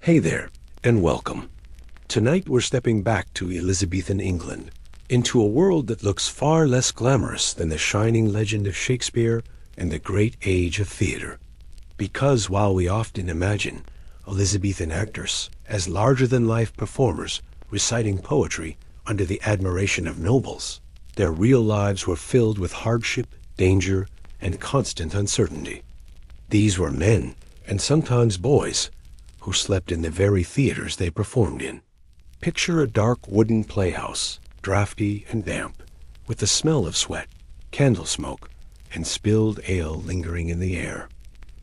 Hey there, and welcome. Tonight we're stepping back to Elizabethan England, into a world that looks far less glamorous than the shining legend of Shakespeare and the great age of theater. Because while we often imagine Elizabethan actors as larger-than-life performers reciting poetry under the admiration of nobles, their real lives were filled with hardship, danger, and constant uncertainty. These were men, and sometimes boys, who slept in the very theaters they performed in. Picture a dark wooden playhouse, drafty and damp, with the smell of sweat, candle smoke, and spilled ale lingering in the air.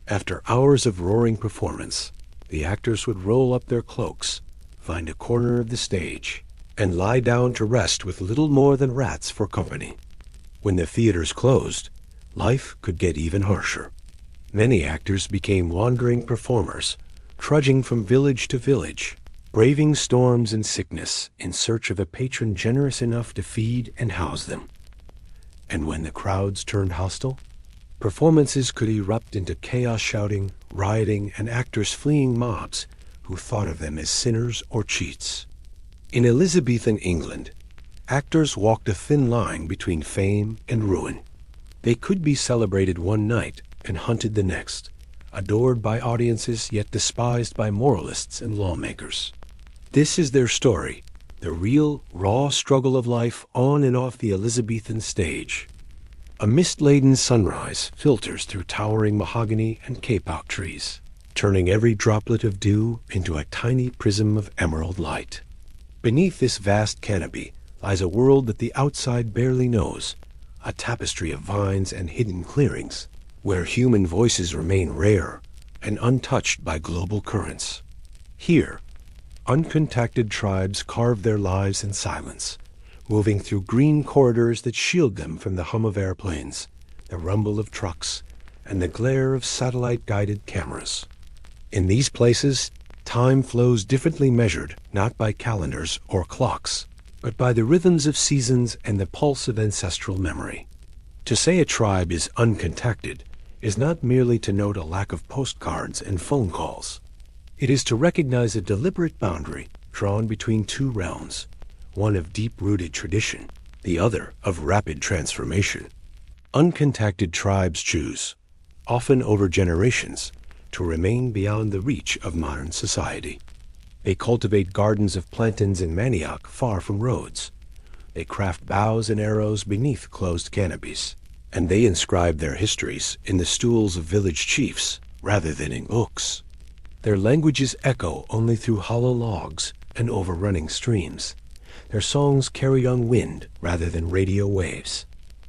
After hours of roaring performance, the actors would roll up their cloaks, find a corner of the stage, and lie down to rest with little more than rats for company. When the theaters closed, life could get even harsher. Many actors became wandering performers, trudging from village to village, braving storms and sickness in search of a patron generous enough to feed and house them. And when the crowds turned hostile, performances could erupt into chaos, shouting, rioting, and actors fleeing mobs who thought of them as sinners or cheats. In Elizabethan England, actors walked a thin line between fame and ruin. They could be celebrated one night and hunted the next, adored by audiences yet despised by moralists and lawmakers. This is their story, the real, raw struggle of life on and off the Elizabethan stage. A mist-laden sunrise filters through towering mahogany and kapok trees, turning every droplet of dew into a tiny prism of emerald light. Beneath this vast canopy lies a world that the outside barely knows, a tapestry of vines and hidden clearings, where human voices remain rare and untouched by global currents. Here, uncontacted tribes carve their lives in silence, moving through green corridors that shield them from the hum of airplanes, the rumble of trucks, and the glare of satellite-guided cameras. In these places, time flows differently measured not by calendars or clocks, but by the rhythms of seasons and the pulse of ancestral memory. To say a tribe is uncontacted is not merely to note a lack of postcards and phone calls. It is to recognize a deliberate boundary drawn between two realms, one of deep-rooted tradition, the other of rapid transformation. Uncontacted tribes choose, often over generations, to remain beyond the reach of modern society. They cultivate gardens of plantains and manioc far from roads. They craft bows and arrows beneath closed canopies, and they inscribe their histories in the stools of village chiefs rather than in books. Their languages echo only through hollow logs and overrunning streams. Their songs carry on wind rather than radio waves.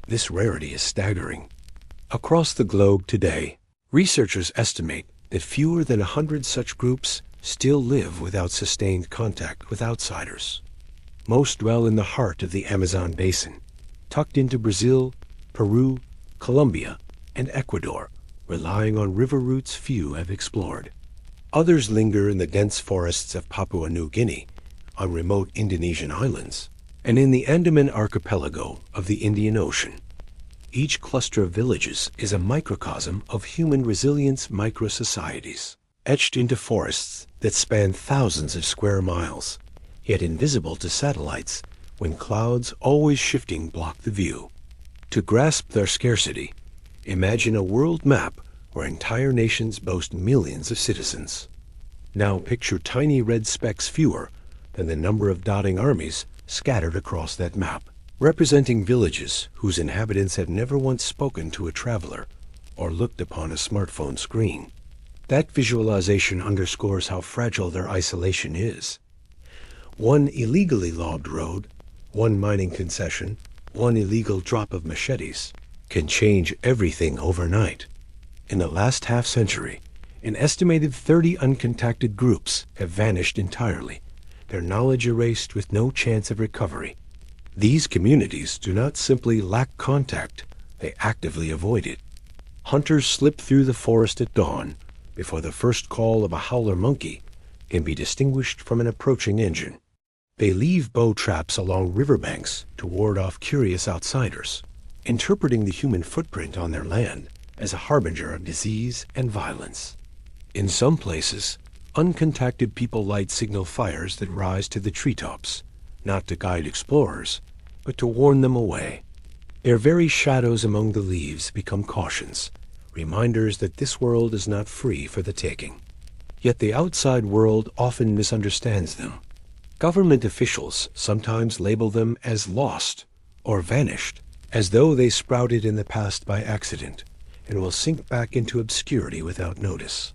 This rarity is staggering. Across the globe today, researchers estimate that fewer than 100 such groups still live without sustained contact with outsiders. Most dwell in the heart of the Amazon basin, tucked into Brazil, Peru, Colombia, and Ecuador, relying on river routes few have explored. Others linger in the dense forests of Papua New Guinea, on remote Indonesian islands, and in the Andaman archipelago of the Indian Ocean. Each cluster of villages is a microcosm of human resilience micro-societies, etched into forests that span thousands of square miles, yet invisible to satellites when clouds always shifting block the view. To grasp their scarcity, imagine a world map where entire nations boast millions of citizens. Now picture tiny red specks fewer than the number of dotting armies scattered across that map, representing villages whose inhabitants have never once spoken to a traveler or looked upon a smartphone screen. That visualization underscores how fragile their isolation is. One illegally logged road, one mining concession, one illegal drop of machetes can change everything overnight. In the last half-century, an estimated 30 uncontacted groups have vanished entirely, their knowledge erased with no chance of recovery. These communities do not simply lack contact, they actively avoid it. Hunters slip through the forest at dawn before the first call of a howler monkey can be distinguished from an approaching engine. They leave bow traps along riverbanks to ward off curious outsiders, interpreting the human footprint on their land as a harbinger of disease and violence. In some places, Uncontacted people light signal fires that rise to the treetops, not to guide explorers, but to warn them away. Their very shadows among the leaves become cautions, reminders that this world is not free for the taking. Yet the outside world often misunderstands them. Government officials sometimes label them as lost or vanished, as though they sprouted in the past by accident and will sink back into obscurity without notice.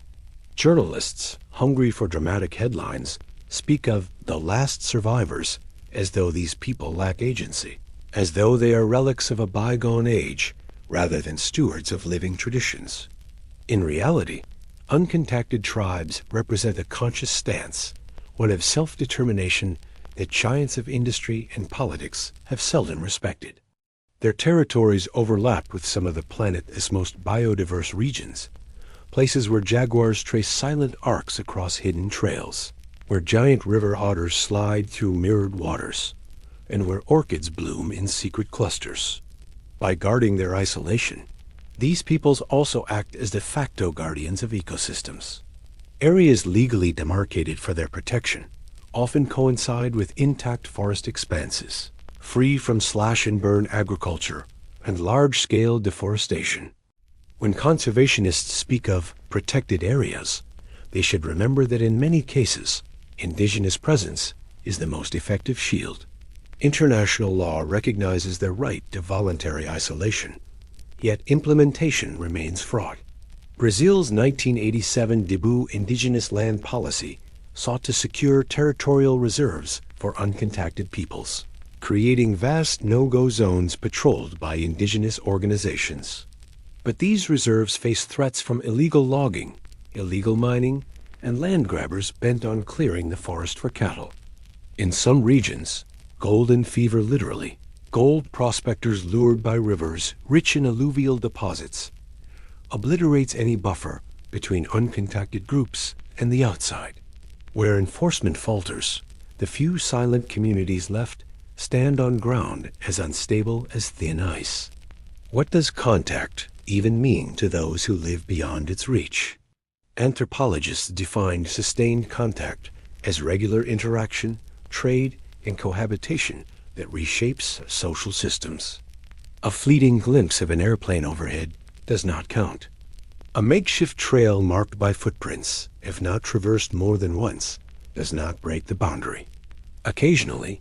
Journalists, hungry for dramatic headlines, speak of the last survivors as though these people lack agency, as though they are relics of a bygone age rather than stewards of living traditions. In reality, uncontacted tribes represent a conscious stance, one of self-determination that giants of industry and politics have seldom respected. Their territories overlap with some of the planet's most biodiverse regions, places where jaguars trace silent arcs across hidden trails, where giant river otters slide through mirrored waters, and where orchids bloom in secret clusters. By guarding their isolation, these peoples also act as de facto guardians of ecosystems. Areas legally demarcated for their protection often coincide with intact forest expanses, free from slash-and-burn agriculture and large-scale deforestation. When conservationists speak of protected areas, they should remember that in many cases, indigenous presence is the most effective shield. International law recognizes their right to voluntary isolation, yet implementation remains fraught. Brazil's 1987 debut indigenous land policy sought to secure territorial reserves for uncontacted peoples, creating vast no-go zones patrolled by indigenous organizations. But these reserves face threats from illegal logging, illegal mining, and land grabbers bent on clearing the forest for cattle. In some regions, golden fever literally, gold prospectors lured by rivers rich in alluvial deposits, obliterates any buffer between uncontacted groups and the outside. Where enforcement falters, the few silent communities left stand on ground as unstable as thin ice. What does contact even mean to those who live beyond its reach? Anthropologists define sustained contact as regular interaction, trade, and cohabitation that reshapes social systems. A fleeting glimpse of an airplane overhead does not count. A makeshift trail marked by footprints, if not traversed more than once, does not break the boundary. Occasionally,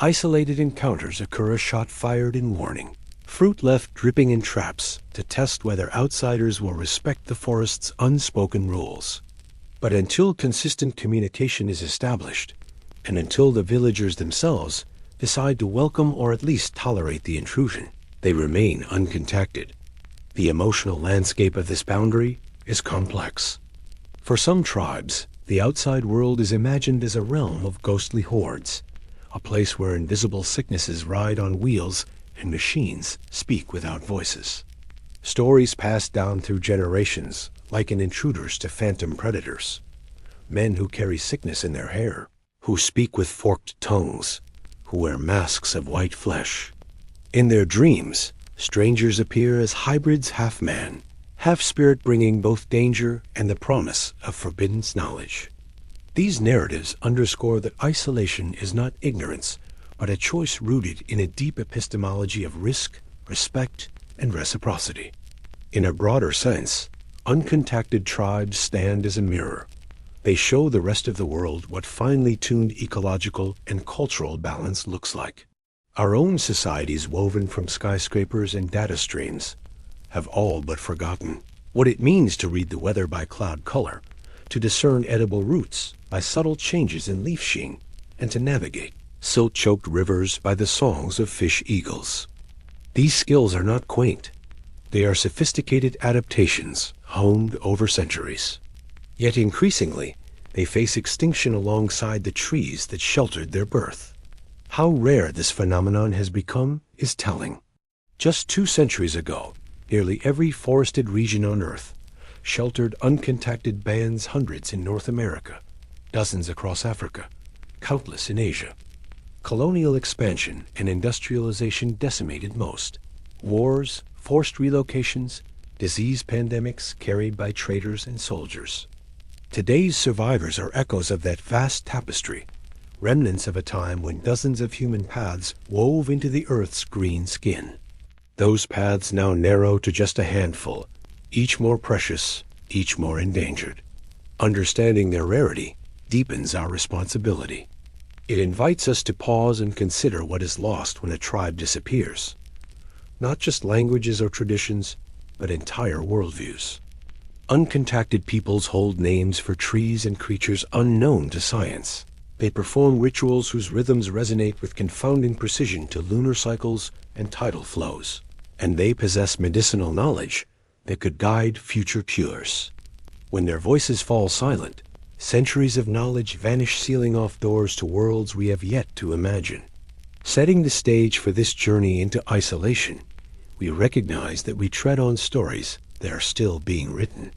isolated encounters occur, a shot fired in warning, fruit left dripping in traps to test whether outsiders will respect the forest's unspoken rules. But until consistent communication is established, and until the villagers themselves decide to welcome or at least tolerate the intrusion, they remain uncontacted. The emotional landscape of this boundary is complex. For some tribes, the outside world is imagined as a realm of ghostly hordes, a place where invisible sicknesses ride on wheels and machines speak without voices. Stories passed down through generations liken intruders to phantom predators, men who carry sickness in their hair, who speak with forked tongues, who wear masks of white flesh. In their dreams, strangers appear as hybrids, half man, half spirit, bringing both danger and the promise of forbidden knowledge. These narratives underscore that isolation is not ignorance, but a choice rooted in a deep epistemology of risk, respect, and reciprocity. In a broader sense, uncontacted tribes stand as a mirror. They show the rest of the world what finely tuned ecological and cultural balance looks like. Our own societies, woven from skyscrapers and data streams, have all but forgotten what it means to read the weather by cloud color, to discern edible roots by subtle changes in leaf sheen, and to navigate silt-choked rivers by the songs of fish eagles. These skills are not quaint. They are sophisticated adaptations honed over centuries. Yet increasingly, they face extinction alongside the trees that sheltered their birth. How rare this phenomenon has become is telling. Just 2 centuries ago, nearly every forested region on Earth sheltered uncontacted bands, hundreds in North America, dozens across Africa, countless in Asia. Colonial expansion and industrialization decimated most. Wars, forced relocations, disease pandemics carried by traders and soldiers. Today's survivors are echoes of that vast tapestry, remnants of a time when dozens of human paths wove into the earth's green skin. Those paths now narrow to just a handful, each more precious, each more endangered. Understanding their rarity deepens our responsibility. It invites us to pause and consider what is lost when a tribe disappears. Not just languages or traditions, but entire worldviews. Uncontacted peoples hold names for trees and creatures unknown to science. They perform rituals whose rhythms resonate with confounding precision to lunar cycles and tidal flows. And they possess medicinal knowledge that could guide future cures. When their voices fall silent, centuries of knowledge vanish, sealing off doors to worlds we have yet to imagine. Setting the stage for this journey into isolation, we recognize that we tread on stories that are still being written.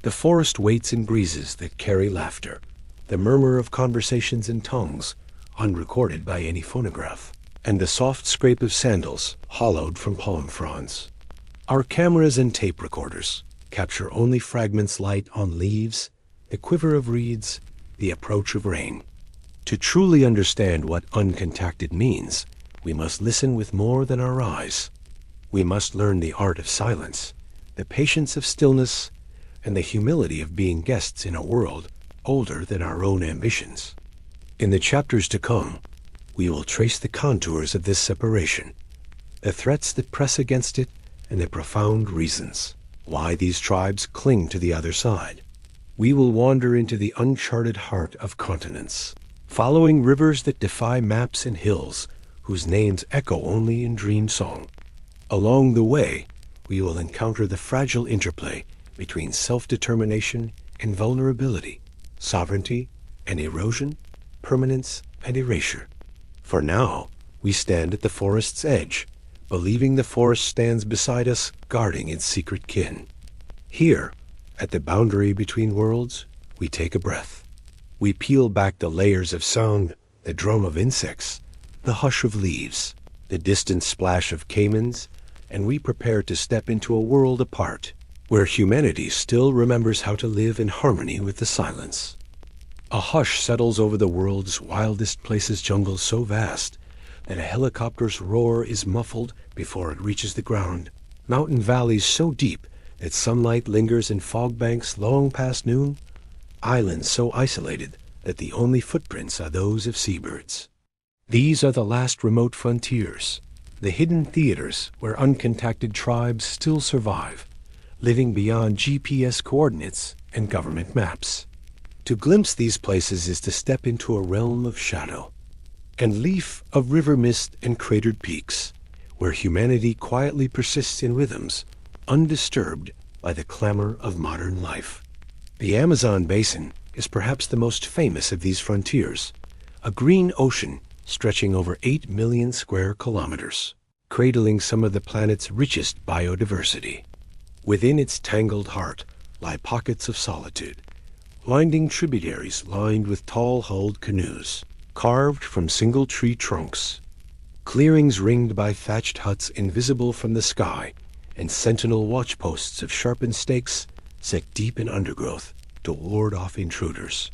The forest waits in breezes that carry laughter, the murmur of conversations in tongues, unrecorded by any phonograph, and the soft scrape of sandals hollowed from palm fronds. Our cameras and tape recorders capture only fragments light on leaves, the quiver of reeds, the approach of rain. To truly understand what uncontacted means, we must listen with more than our eyes. We must learn the art of silence, the patience of stillness, and the humility of being guests in a world older than our own ambitions. In the chapters to come, we will trace the contours of this separation, the threats that press against it, and the profound reasons why these tribes cling to the other side. We will wander into the uncharted heart of continents, following rivers that defy maps and hills whose names echo only in dream song. Along the way, we will encounter the fragile interplay between self-determination and vulnerability, sovereignty and erosion, permanence and erasure. For now, we stand at the forest's edge, believing the forest stands beside us, guarding its secret kin. Here, at the boundary between worlds, we take a breath. We peel back the layers of sound, the drum of insects, the hush of leaves, the distant splash of caimans, and we prepare to step into a world apart, where humanity still remembers how to live in harmony with the silence. A hush settles over the world's wildest places, jungles so vast that a helicopter's roar is muffled before it reaches the ground, mountain valleys so deep that sunlight lingers in fog banks long past noon, islands so isolated that the only footprints are those of seabirds. These are the last remote frontiers, the hidden theaters where uncontacted tribes still survive, living beyond GPS coordinates and government maps. To glimpse these places is to step into a realm of shadow and leaf of river mist and cratered peaks, where humanity quietly persists in rhythms undisturbed by the clamor of modern life. The Amazon basin is perhaps the most famous of these frontiers, a green ocean stretching over 8 million square kilometers, cradling some of the planet's richest biodiversity. Within its tangled heart lie pockets of solitude, winding tributaries lined with tall-hulled canoes, carved from single tree trunks, clearings ringed by thatched huts invisible from the sky, and sentinel watchposts of sharpened stakes set deep in undergrowth to ward off intruders.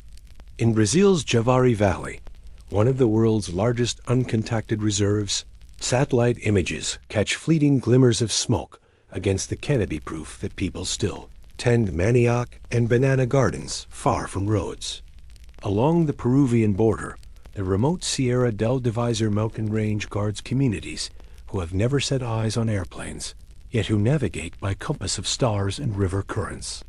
In Brazil's Javari Valley, one of the world's largest uncontacted reserves, satellite images catch fleeting glimmers of smoke against the canopy proof that people still tend manioc and banana gardens far from roads. Along the Peruvian border, the remote Sierra del Divisor mountain range guards communities who have never set eyes on airplanes, yet who navigate by compass of stars and river currents.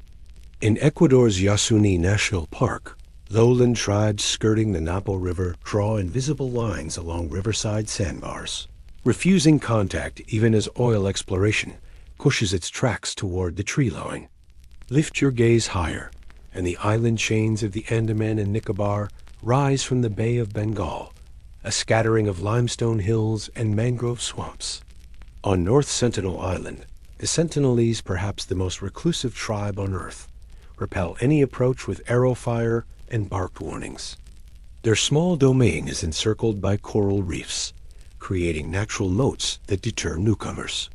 In Ecuador's Yasuni National Park, lowland tribes skirting the Napo River draw invisible lines along riverside sandbars, refusing contact even as oil exploration pushes its tracks toward the tree-lowing. Lift your gaze higher, and the island chains of the Andaman and Nicobar rise from the Bay of Bengal, a scattering of limestone hills and mangrove swamps. On North Sentinel Island, the Sentinelese, perhaps the most reclusive tribe on Earth, repel any approach with arrow fire and barked warnings. Their small domain is encircled by coral reefs, creating natural moats that deter newcomers.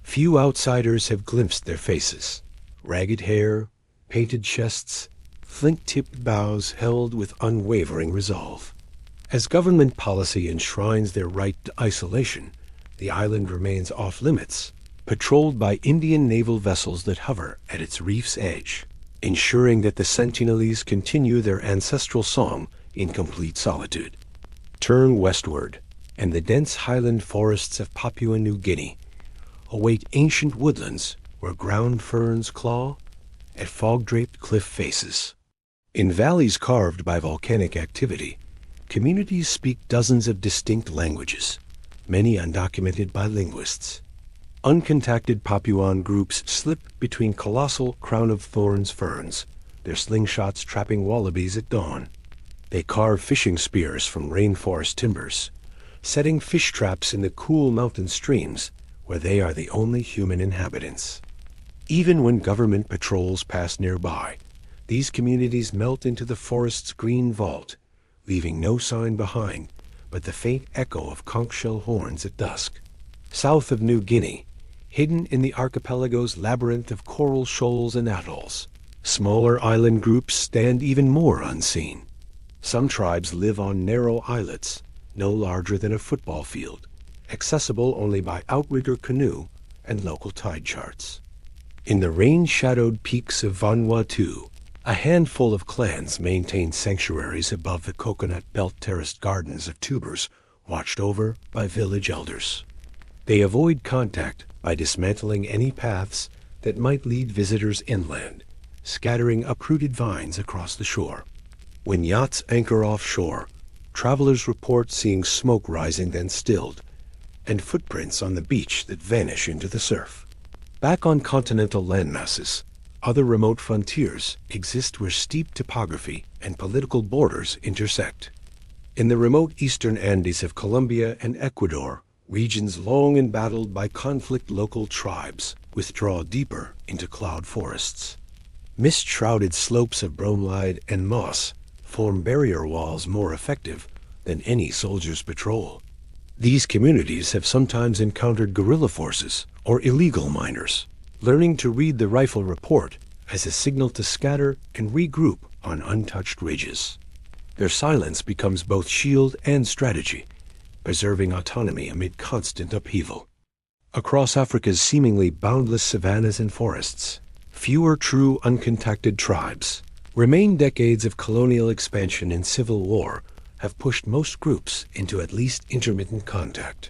Few outsiders have glimpsed their faces. Ragged hair, painted chests, flint-tipped bows held with unwavering resolve. As government policy enshrines their right to isolation, the island remains off-limits, patrolled by Indian naval vessels that hover at its reef's edge, ensuring that the Sentinelese continue their ancestral song in complete solitude. Turn westward, and the dense highland forests of Papua New Guinea await ancient woodlands where ground ferns claw at fog-draped cliff faces. In valleys carved by volcanic activity, communities speak dozens of distinct languages, many undocumented by linguists. Uncontacted Papuan groups slip between colossal crown-of-thorns ferns, their slingshots trapping wallabies at dawn. They carve fishing spears from rainforest timbers, setting fish traps in the cool mountain streams where they are the only human inhabitants. Even when government patrols pass nearby, these communities melt into the forest's green vault, leaving no sign behind but the faint echo of conch shell horns at dusk. South of New Guinea, hidden in the archipelago's labyrinth of coral shoals and atolls, smaller island groups stand even more unseen. Some tribes live on narrow islets, no larger than a football field, accessible only by outrigger canoe and local tide charts. In the rain-shadowed peaks of Vanuatu, a handful of clans maintain sanctuaries above the coconut belt terraced gardens of tubers watched over by village elders. They avoid contact by dismantling any paths that might lead visitors inland, scattering uprooted vines across the shore. When yachts anchor offshore, travelers report seeing smoke rising then stilled, and footprints on the beach that vanish into the surf. Back on continental landmasses, other remote frontiers exist where steep topography and political borders intersect. In the remote eastern Andes of Colombia and Ecuador, regions long embattled by conflict local tribes withdraw deeper into cloud forests. Mist-shrouded slopes of bromeliad and moss form barrier walls more effective than any soldier's patrol. These communities have sometimes encountered guerrilla forces or illegal miners, learning to read the rifle report as a signal to scatter and regroup on untouched ridges. Their silence becomes both shield and strategy, preserving autonomy amid constant upheaval. Across Africa's seemingly boundless savannas and forests, fewer true uncontacted tribes remain. Decades of colonial expansion and civil war have pushed most groups into at least intermittent contact.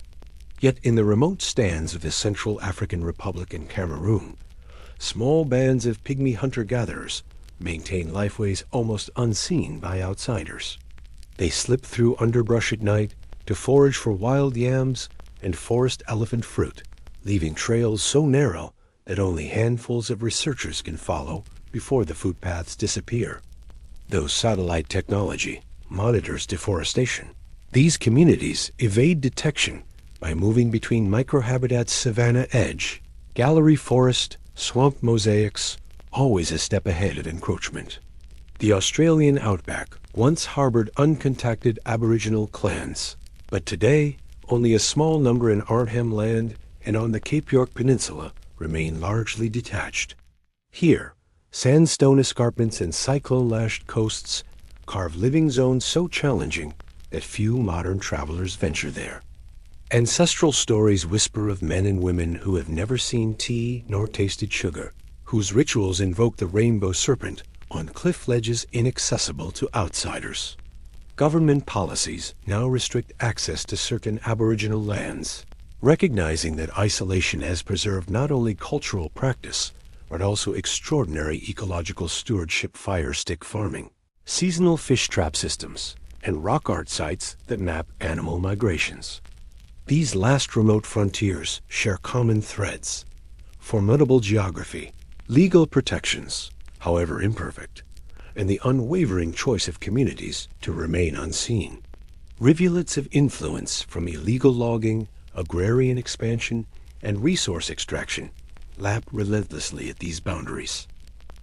Yet in the remote stands of the Central African Republic and Cameroon, small bands of pygmy hunter-gatherers maintain lifeways almost unseen by outsiders. They slip through underbrush at night to forage for wild yams and forest elephant fruit, leaving trails so narrow that only handfuls of researchers can follow before the footpaths disappear. Though satellite technology monitors deforestation, these communities evade detection by moving between microhabitats' savanna edge, gallery forest, swamp mosaics, always a step ahead of encroachment. The Australian outback once harbored uncontacted Aboriginal clans, but today only a small number in Arnhem Land and on the Cape York Peninsula remain largely detached. Here, sandstone escarpments and cyclone-lashed coasts carve living zones so challenging that few modern travelers venture there. Ancestral stories whisper of men and women who have never seen tea nor tasted sugar, whose rituals invoke the rainbow serpent on cliff ledges inaccessible to outsiders. Government policies now restrict access to certain Aboriginal lands, recognizing that isolation has preserved not only cultural practice, but also extraordinary ecological stewardship. Fire stick farming, seasonal fish trap systems, and rock art sites that map animal migrations. These last remote frontiers share common threads: formidable geography, legal protections, however imperfect, and the unwavering choice of communities to remain unseen. Rivulets of influence from illegal logging, agrarian expansion, and resource extraction lap relentlessly at these boundaries.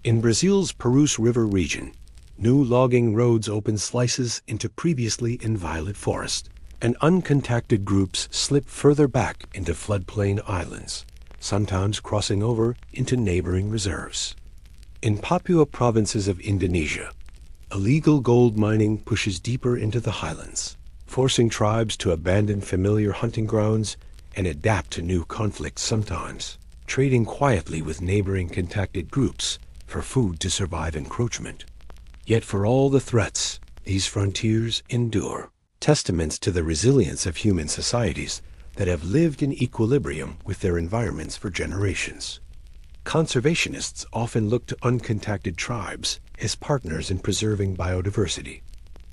In Brazil's Purus River region, new logging roads open slices into previously inviolate forest, and uncontacted groups slip further back into floodplain islands, sometimes crossing over into neighboring reserves. In Papua provinces of Indonesia, illegal gold mining pushes deeper into the highlands, forcing tribes to abandon familiar hunting grounds and adapt to new conflicts sometimes, trading quietly with neighboring contacted groups for food to survive encroachment. Yet for all the threats, these frontiers endure, testaments to the resilience of human societies that have lived in equilibrium with their environments for generations. Conservationists often look to uncontacted tribes as partners in preserving biodiversity.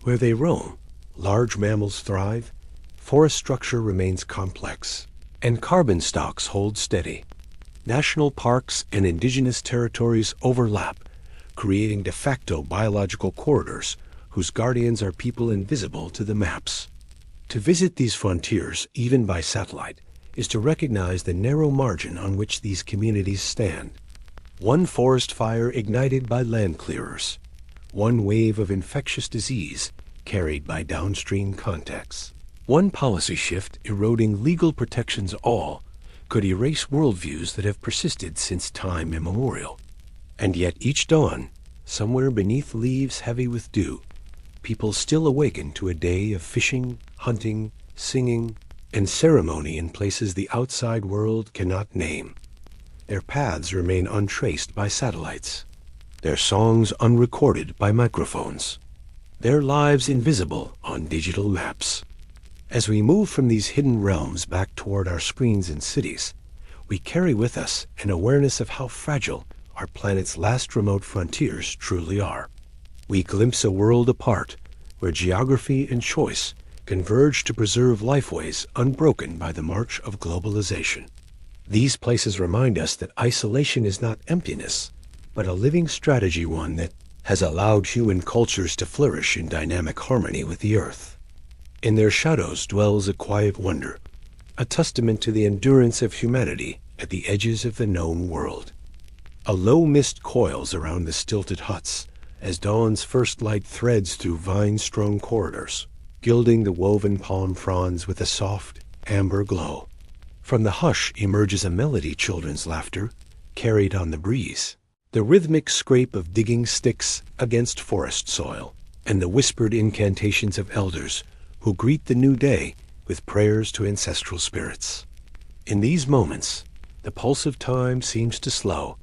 Where they roam, large mammals thrive, forest structure remains complex, and carbon stocks hold steady. National parks and indigenous territories overlap, creating de facto biological corridors whose guardians are people invisible to the maps. To visit these frontiers, even by satellite, is to recognize the narrow margin on which these communities stand. One forest fire ignited by land clearers, one wave of infectious disease carried by downstream contacts. One policy shift eroding legal protections all could erase worldviews that have persisted since time immemorial. And yet each dawn, somewhere beneath leaves heavy with dew, people still awaken to a day of fishing, hunting, singing, and ceremony in places the outside world cannot name. Their paths remain untraced by satellites, their songs unrecorded by microphones, their lives invisible on digital maps. As we move from these hidden realms back toward our screens and cities, we carry with us an awareness of how fragile our planet's last remote frontiers truly are. We glimpse a world apart, where geography and choice converge to preserve lifeways unbroken by the march of globalization. These places remind us that isolation is not emptiness, but a living strategy, one that has allowed human cultures to flourish in dynamic harmony with the earth. In their shadows dwells a quiet wonder, a testament to the endurance of humanity at the edges of the known world. A low mist coils around the stilted huts as dawn's first light threads through vine-strewn corridors, gilding the woven palm fronds with a soft, amber glow. From the hush emerges a melody, children's laughter, carried on the breeze, the rhythmic scrape of digging sticks against forest soil, and the whispered incantations of elders who greet the new day with prayers to ancestral spirits. In these moments, the pulse of time seems to slow,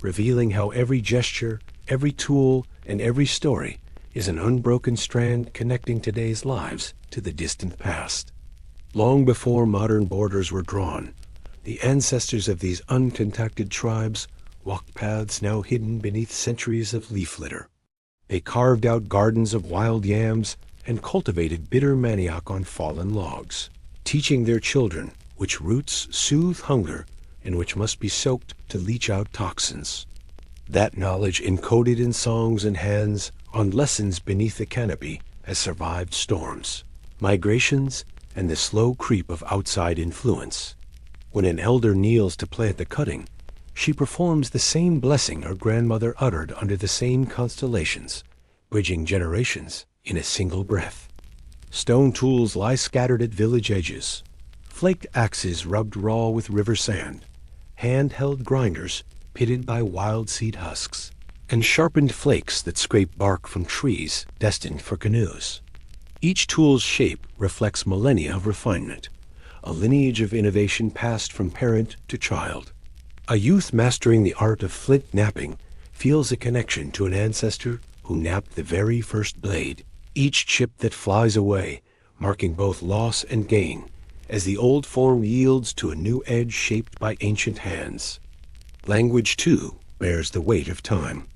revealing how every gesture, every tool, and every story is an unbroken strand connecting today's lives to the distant past. Long before modern borders were drawn, the ancestors of these uncontacted tribes walked paths now hidden beneath centuries of leaf litter. They carved out gardens of wild yams and cultivated bitter manioc on fallen logs, teaching their children which roots soothe hunger and which must be soaked to leach out toxins. That knowledge, encoded in songs and hands on lessons beneath the canopy, has survived storms, migrations, and the slow creep of outside influence. When an elder kneels to plant the cutting, she performs the same blessing her grandmother uttered under the same constellations, bridging generations in a single breath. Stone tools lie scattered at village edges, flaked axes rubbed raw with river sand, hand-held grinders pitted by wild seed husks, and sharpened flakes that scrape bark from trees destined for canoes. Each tool's shape reflects millennia of refinement, a lineage of innovation passed from parent to child. A youth mastering the art of flint knapping feels a connection to an ancestor who knapped the very first blade, each chip that flies away marking both loss and gain, as the old form yields to a new edge shaped by ancient hands. Language, too, bears the weight of time.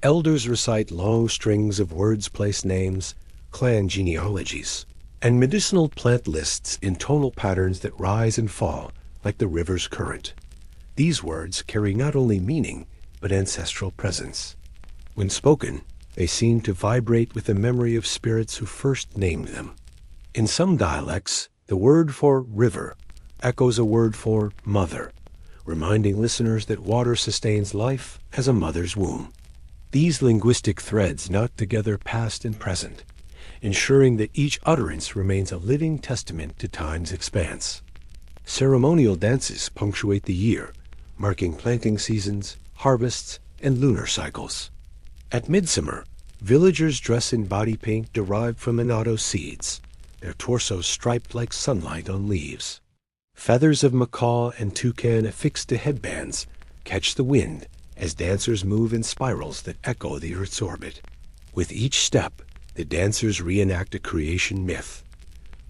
Elders recite long strings of words-place names, clan genealogies, and medicinal plant lists in tonal patterns that rise and fall like the river's current. These words carry not only meaning, but ancestral presence. When spoken, they seem to vibrate with the memory of spirits who first named them. In some dialects, the word for river echoes a word for mother, reminding listeners that water sustains life as a mother's womb. These linguistic threads knot together past and present, ensuring that each utterance remains a living testament to time's expanse. Ceremonial dances punctuate the year, marking planting seasons, harvests, and lunar cycles. At midsummer, villagers dress in body paint derived from annatto seeds, their torsos striped like sunlight on leaves. Feathers of macaw and toucan affixed to headbands catch the wind as dancers move in spirals that echo the Earth's orbit. With each step, the dancers reenact a creation myth.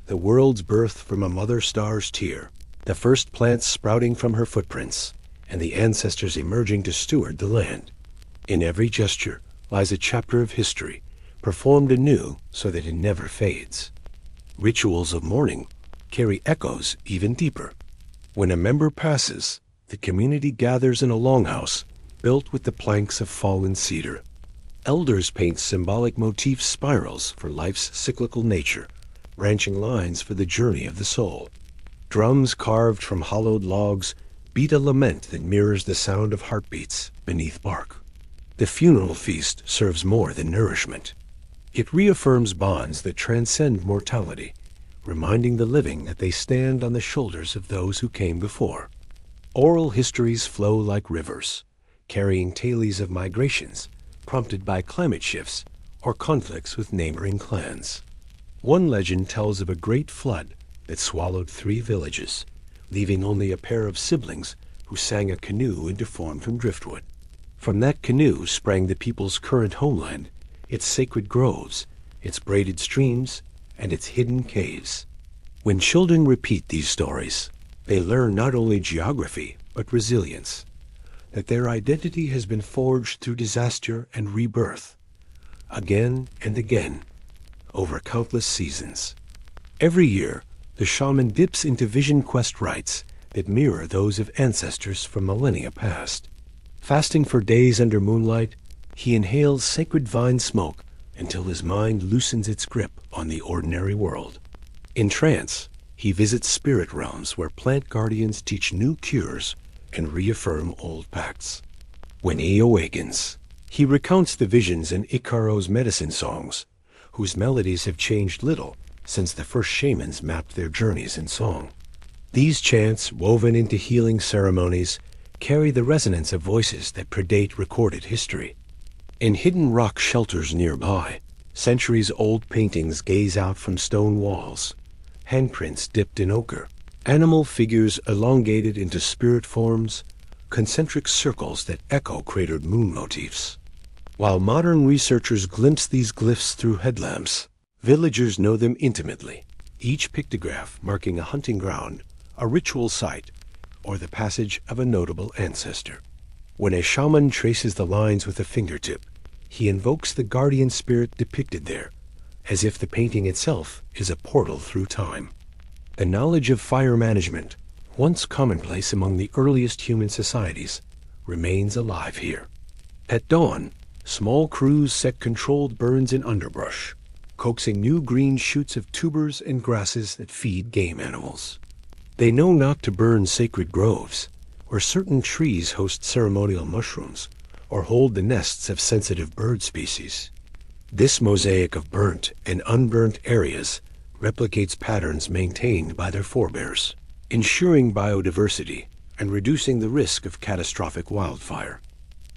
The world's birth from a mother star's tear, the first plants sprouting from her footprints, and the ancestors emerging to steward the land. In every gesture lies a chapter of history, performed anew so that it never fades. Rituals of mourning carry echoes even deeper. When a member passes, the community gathers in a longhouse built with the planks of fallen cedar. Elders paint symbolic motif spirals for life's cyclical nature, branching lines for the journey of the soul. Drums carved from hollowed logs beat a lament that mirrors the sound of heartbeats beneath bark. The funeral feast serves more than nourishment. It reaffirms bonds that transcend mortality, reminding the living that they stand on the shoulders of those who came before. Oral histories flow like rivers, carrying tales of migrations prompted by climate shifts or conflicts with neighboring clans. One legend tells of a great flood that swallowed 3 villages, leaving only a pair of siblings who sang a canoe into form from driftwood. From that canoe sprang the people's current homeland, its sacred groves, its braided streams, and its hidden caves. When children repeat these stories, they learn not only geography, but resilience, that their identity has been forged through disaster and rebirth, again and again, over countless seasons. Every year, the shaman dips into vision quest rites that mirror those of ancestors from millennia past. Fasting for days under moonlight, he inhales sacred vine smoke until his mind loosens its grip on the ordinary world. In trance, he visits spirit realms where plant guardians teach new cures and reaffirm old pacts. When he awakens, he recounts the visions in Ikaro's medicine songs, whose melodies have changed little since the first shamans mapped their journeys in song. These chants, woven into healing ceremonies, carry the resonance of voices that predate recorded history. In hidden rock shelters nearby, centuries-old paintings gaze out from stone walls, handprints dipped in ochre, animal figures elongated into spirit forms, concentric circles that echo cratered moon motifs. While modern researchers glimpse these glyphs through headlamps, villagers know them intimately, each pictograph marking a hunting ground, a ritual site, or the passage of a notable ancestor. When a shaman traces the lines with a fingertip, he invokes the guardian spirit depicted there, as if the painting itself is a portal through time. The knowledge of fire management, once commonplace among the earliest human societies, remains alive here. At dawn, small crews set controlled burns in underbrush, coaxing new green shoots of tubers and grasses that feed game animals. They know not to burn sacred groves, where certain trees host ceremonial mushrooms or hold the nests of sensitive bird species. This mosaic of burnt and unburnt areas replicates patterns maintained by their forebears, ensuring biodiversity and reducing the risk of catastrophic wildfire.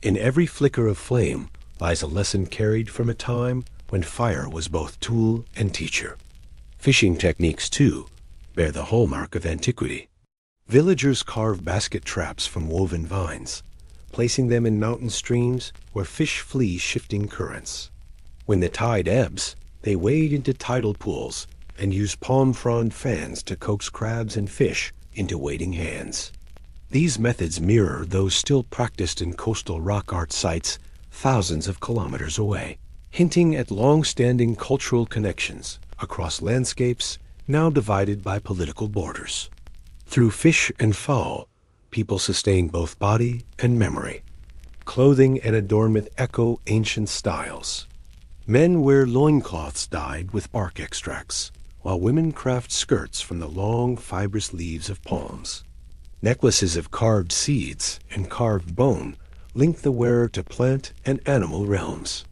In every flicker of flame lies a lesson carried from a time when fire was both tool and teacher. Fishing techniques, too, bear the hallmark of antiquity. Villagers carve basket traps from woven vines, placing them in mountain streams where fish flee shifting currents. When the tide ebbs, they wade into tidal pools and use palm frond fans to coax crabs and fish into waiting hands. These methods mirror those still practiced in coastal rock art sites thousands of kilometers away, hinting at long-standing cultural connections across landscapes now divided by political borders. Through fish and fowl, people sustain both body and memory. Clothing and adornment echo ancient styles. Men wear loincloths dyed with bark extracts, while women craft skirts from the long, fibrous leaves of palms. Necklaces of carved seeds and carved bone link the wearer to plant and animal realms.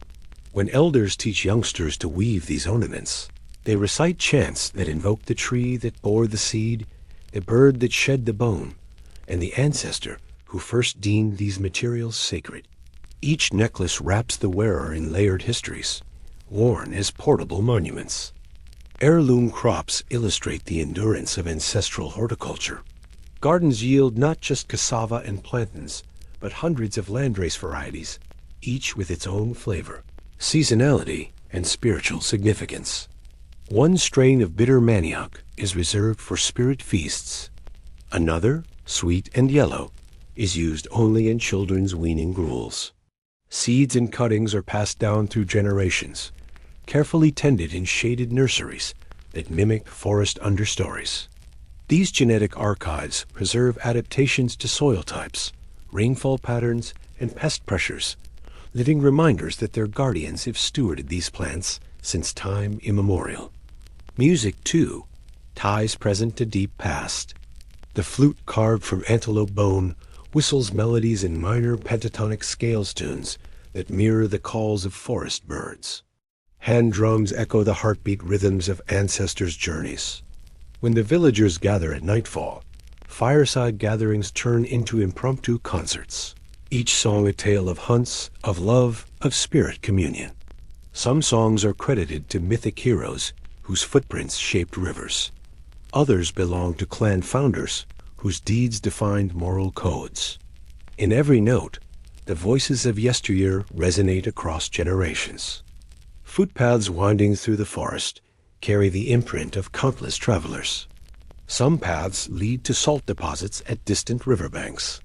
When elders teach youngsters to weave these ornaments, they recite chants that invoke the tree that bore the seed, the bird that shed the bone, and the ancestor who first deemed these materials sacred. Each necklace wraps the wearer in layered histories, worn as portable monuments. Heirloom crops illustrate the endurance of ancestral horticulture. Gardens yield not just cassava and plantains, but hundreds of landrace varieties, each with its own flavor, seasonality, and spiritual significance. One strain of bitter manioc is reserved for spirit feasts. Another, sweet and yellow, is used only in children's weaning gruels. Seeds and cuttings are passed down through generations, carefully tended in shaded nurseries that mimic forest understories. These genetic archives preserve adaptations to soil types, rainfall patterns, and pest pressures, living reminders that their guardians have stewarded these plants since time immemorial. Music, too, ties present to deep past. The flute carved from antelope bone whistles melodies in minor pentatonic scales tunes that mirror the calls of forest birds. Hand drums echo the heartbeat rhythms of ancestors' journeys. When the villagers gather at nightfall, fireside gatherings turn into impromptu concerts, each song a tale of hunts, of love, of spirit communion. Some songs are credited to mythic heroes whose footprints shaped rivers. Others belong to clan founders whose deeds defined moral codes. In every note, the voices of yesteryear resonate across generations. Footpaths winding through the forest carry the imprint of countless travelers. Some paths lead to salt deposits at distant riverbanks.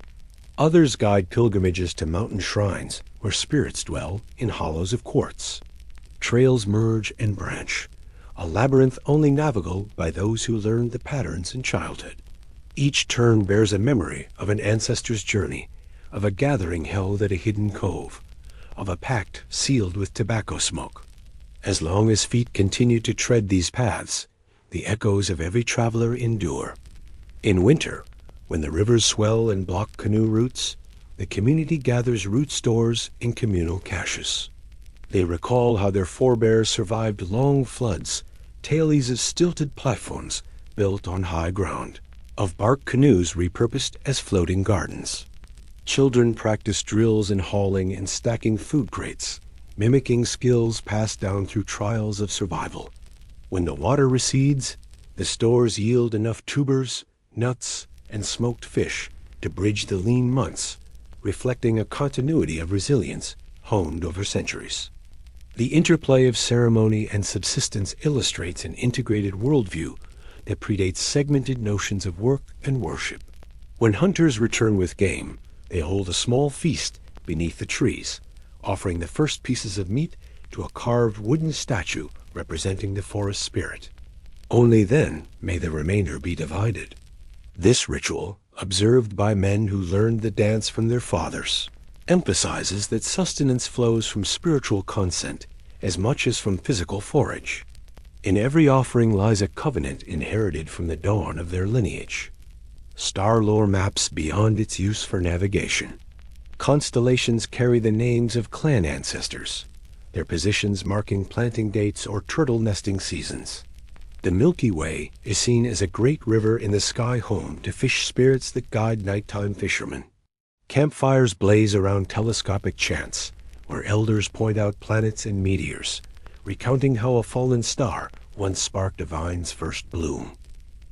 Others guide pilgrimages to mountain shrines where spirits dwell in hollows of quartz. Trails merge and branch, a labyrinth only navigable by those who learned the patterns in childhood. Each turn bears a memory of an ancestor's journey, of a gathering held at a hidden cove, of a pact sealed with tobacco smoke. As long as feet continue to tread these paths, the echoes of every traveler endure. In winter, when the rivers swell and block canoe routes, the community gathers root stores in communal caches. They recall how their forebears survived long floods, tailies of stilted platforms built on high ground, of bark canoes repurposed as floating gardens. Children practice drills in hauling and stacking food crates, mimicking skills passed down through trials of survival. When the water recedes, the stores yield enough tubers, nuts, and smoked fish to bridge the lean months, reflecting a continuity of resilience honed over centuries. The interplay of ceremony and subsistence illustrates an integrated worldview that predates segmented notions of work and worship. When hunters return with game, they hold a small feast beneath the trees, offering the first pieces of meat to a carved wooden statue representing the forest spirit. Only then may the remainder be divided. This ritual, observed by men who learned the dance from their fathers, emphasizes that sustenance flows from spiritual consent as much as from physical forage. In every offering lies a covenant inherited from the dawn of their lineage. Star lore maps beyond its use for navigation. Constellations carry the names of clan ancestors, their positions marking planting dates or turtle nesting seasons. The Milky Way is seen as a great river in the sky home to fish spirits that guide nighttime fishermen. Campfires blaze around telescopic chants, where elders point out planets and meteors, recounting how a fallen star once sparked a vine's first bloom.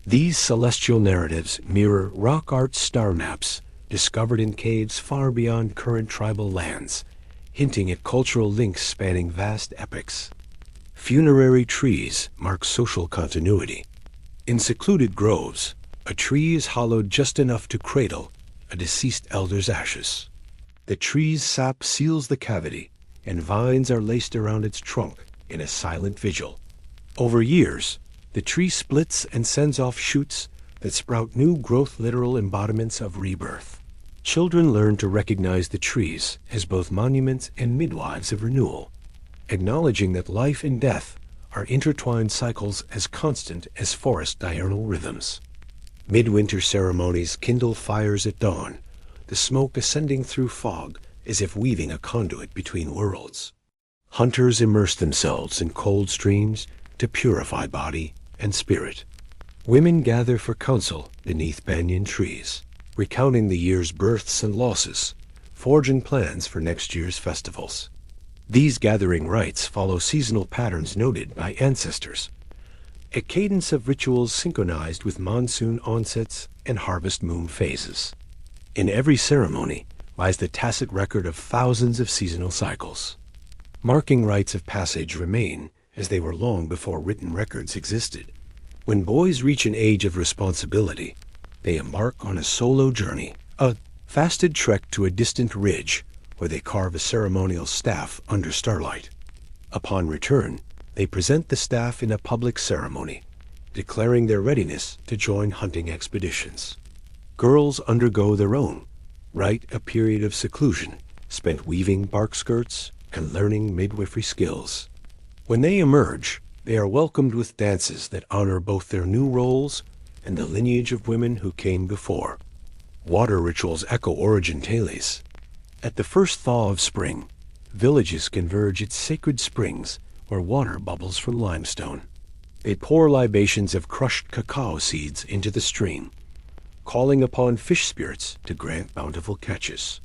These celestial narratives mirror rock art star maps discovered in caves far beyond current tribal lands, hinting at cultural links spanning vast epochs. Funerary trees mark social continuity. In secluded groves, a tree is hollowed just enough to cradle a deceased elder's ashes. The tree's sap seals the cavity, and vines are laced around its trunk in a silent vigil. Over years, the tree splits and sends off shoots that sprout new growth, literal embodiments of rebirth. Children learn to recognize the trees as both monuments and midwives of renewal, acknowledging that life and death are intertwined cycles as constant as forest diurnal rhythms. Midwinter ceremonies kindle fires at dawn, the smoke ascending through fog as if weaving a conduit between worlds. Hunters immerse themselves in cold streams to purify body and spirit. Women gather for counsel beneath banyan trees, recounting the year's births and losses, forging plans for next year's festivals. These gathering rites follow seasonal patterns noted by ancestors, a cadence of rituals synchronized with monsoon onsets and harvest moon phases. In every ceremony lies the tacit record of thousands of seasonal cycles. Marking rites of passage remain as they were long before written records existed. When boys reach an age of responsibility, they embark on a solo journey, a fasted trek to a distant ridge where they carve a ceremonial staff under starlight. Upon return, they present the staff in a public ceremony, declaring their readiness to join hunting expeditions. Girls undergo their own rite, a period of seclusion spent weaving bark skirts and learning midwifery skills. When they emerge, they are welcomed with dances that honor both their new roles and the lineage of women who came before. Water rituals echo origin tales. At the first thaw of spring, villages converge at sacred springs where water bubbles from limestone. They pour libations of crushed cacao seeds into the stream, calling upon fish spirits to grant bountiful catches.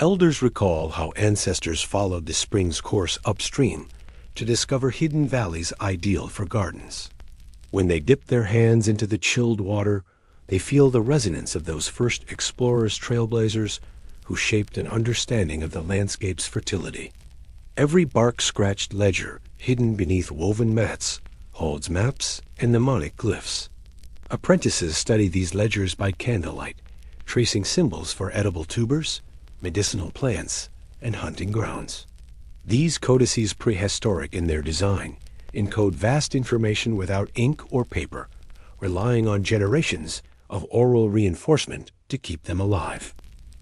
Elders recall how ancestors followed the spring's course upstream to discover hidden valleys ideal for gardens. When they dip their hands into the chilled water, they feel the resonance of those first explorers, trailblazers who shaped an understanding of the landscape's fertility. Every bark-scratched ledger hidden beneath woven mats holds maps and mnemonic glyphs. Apprentices study these ledgers by candlelight, tracing symbols for edible tubers, medicinal plants, and hunting grounds. These codices, prehistoric in their design, encode vast information without ink or paper, relying on generations of oral reinforcement to keep them alive.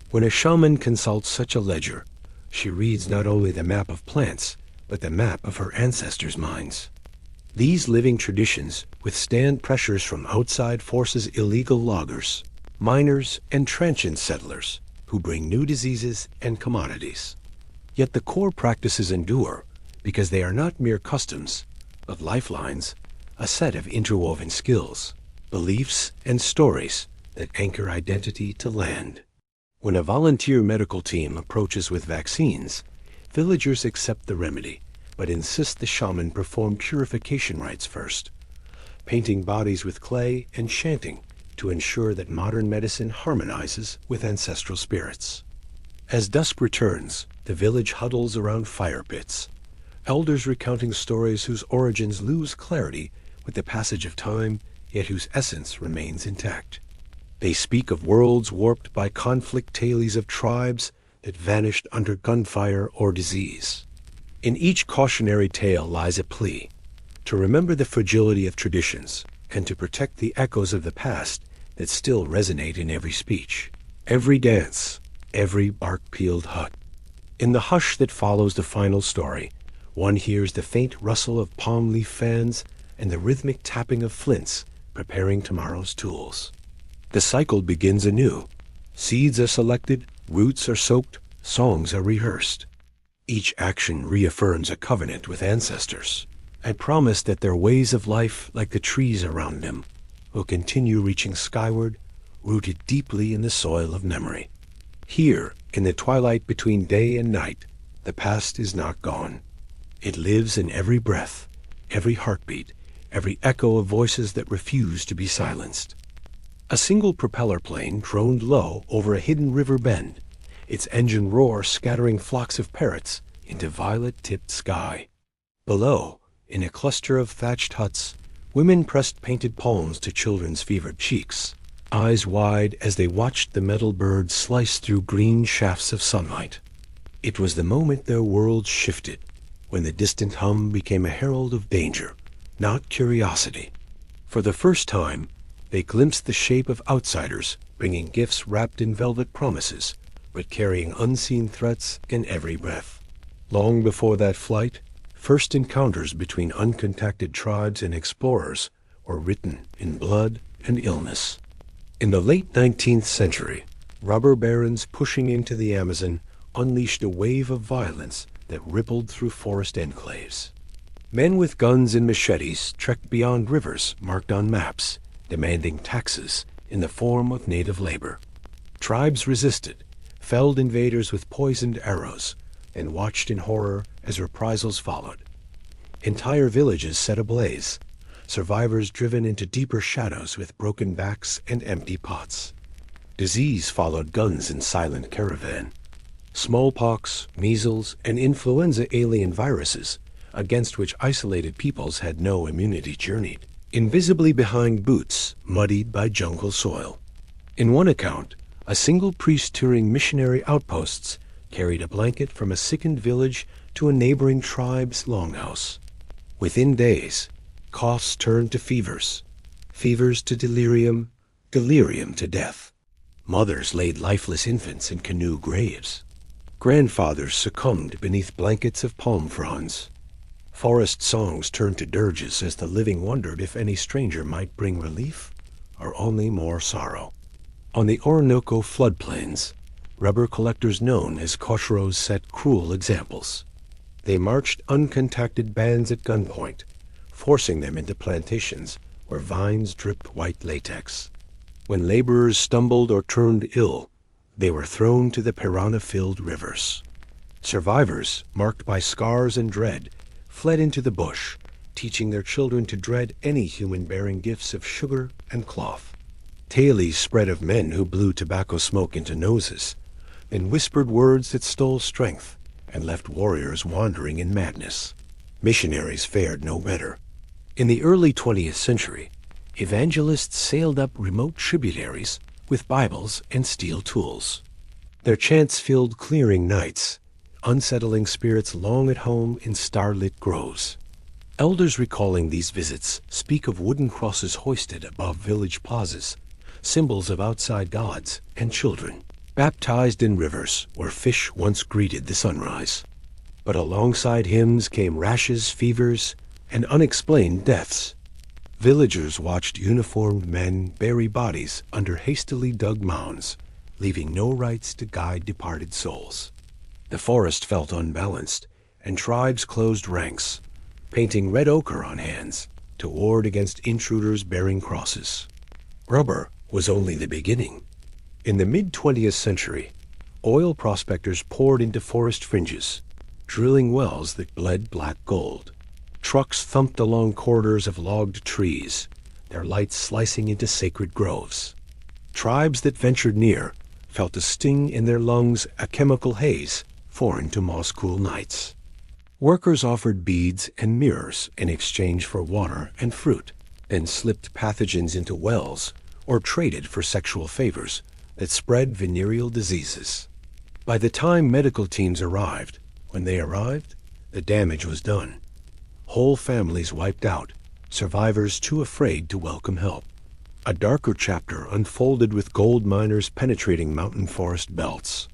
When a shaman consults such a ledger, she reads not only the map of plants, but the map of her ancestors' minds. These living traditions withstand pressures from outside forces, illegal loggers, miners, and transient settlers who bring new diseases and commodities. Yet the core practices endure because they are not mere customs, but lifelines, a set of interwoven skills, beliefs, and stories that anchor identity to land. When a volunteer medical team approaches with vaccines, villagers accept the remedy, but insist the shaman perform purification rites first, painting bodies with clay and chanting to ensure that modern medicine harmonizes with ancestral spirits. As dusk returns, the village huddles around fire pits, elders recounting stories whose origins lose clarity with the passage of time, yet whose essence remains intact. They speak of worlds warped by conflict, tales of tribes that vanished under gunfire or disease. In each cautionary tale lies a plea to remember the fragility of traditions and to protect the echoes of the past that still resonate in every speech, every dance, every bark-peeled hut. In the hush that follows the final story, one hears the faint rustle of palm leaf fans and the rhythmic tapping of flints preparing tomorrow's tools. The cycle begins anew. Seeds are selected, roots are soaked, songs are rehearsed. Each action reaffirms a covenant with ancestors, a promise that their ways of life, like the trees around them, will continue reaching skyward, rooted deeply in the soil of memory. Here, in the twilight between day and night, the past is not gone. It lives in every breath, every heartbeat, every echo of voices that refuse to be silenced. A single propeller plane droned low over a hidden river bend, its engine roar scattering flocks of parrots into violet-tipped sky. Below, in a cluster of thatched huts, women pressed painted palms to children's fevered cheeks, eyes wide as they watched the metal birds slice through green shafts of sunlight. It was the moment their world shifted, when the distant hum became a herald of danger, not curiosity. For the first time, they glimpsed the shape of outsiders, bringing gifts wrapped in velvet promises, but carrying unseen threats in every breath. Long before that flight, first encounters between uncontacted tribes and explorers were written in blood and illness. In the late 19th century, robber barons pushing into the Amazon unleashed a wave of violence that rippled through forest enclaves. Men with guns and machetes trekked beyond rivers marked on maps, demanding taxes in the form of native labor. Tribes resisted, felled invaders with poisoned arrows, and watched in horror as reprisals followed. Entire villages set ablaze, survivors driven into deeper shadows with broken backs and empty pots. Disease followed guns in silent caravan. Smallpox, measles, and influenza alien viruses, against which isolated peoples had no immunity, journeyed, invisibly behind boots muddied by jungle soil. In one account, a single priest touring missionary outposts carried a blanket from a sickened village to a neighboring tribe's longhouse. Within days, coughs turned to fevers, fevers to delirium, delirium to death. Mothers laid lifeless infants in canoe graves. Grandfathers succumbed beneath blankets of palm fronds. Forest songs turned to dirges as the living wondered if any stranger might bring relief or only more sorrow. On the Orinoco floodplains, rubber collectors known as koshros set cruel examples. They marched uncontacted bands at gunpoint, forcing them into plantations where vines dripped white latex. When laborers stumbled or turned ill, they were thrown to the piranha-filled rivers. Survivors, marked by scars and dread, fled into the bush, teaching their children to dread any human-bearing gifts of sugar and cloth. Tales spread of men who blew tobacco smoke into noses, then whispered words that stole strength and left warriors wandering in madness. Missionaries fared no better. In the early 20th century, evangelists sailed up remote tributaries with Bibles and steel tools. Their chants filled clearing nights, unsettling spirits long at home in starlit groves. Elders recalling these visits speak of wooden crosses hoisted above village plazas, symbols of outside gods and children, baptized in rivers where fish once greeted the sunrise. But alongside hymns came rashes, fevers, and unexplained deaths. Villagers watched uniformed men bury bodies under hastily dug mounds, leaving no rites to guide departed souls. The forest felt unbalanced, and tribes closed ranks, painting red ochre on hands to ward against intruders bearing crosses. Rubber was only the beginning. In the mid-20th century, oil prospectors poured into forest fringes, drilling wells that bled black gold. Trucks thumped along corridors of logged trees, their lights slicing into sacred groves. Tribes that ventured near felt a sting in their lungs, a chemical haze foreign to moss-cool nights. Workers offered beads and mirrors in exchange for water and fruit, then slipped pathogens into wells or traded for sexual favors that spread venereal diseases. By the time medical teams arrived, when they arrived, the damage was done. Whole families wiped out, survivors too afraid to welcome help. A darker chapter unfolded with gold miners penetrating mountain forest belts.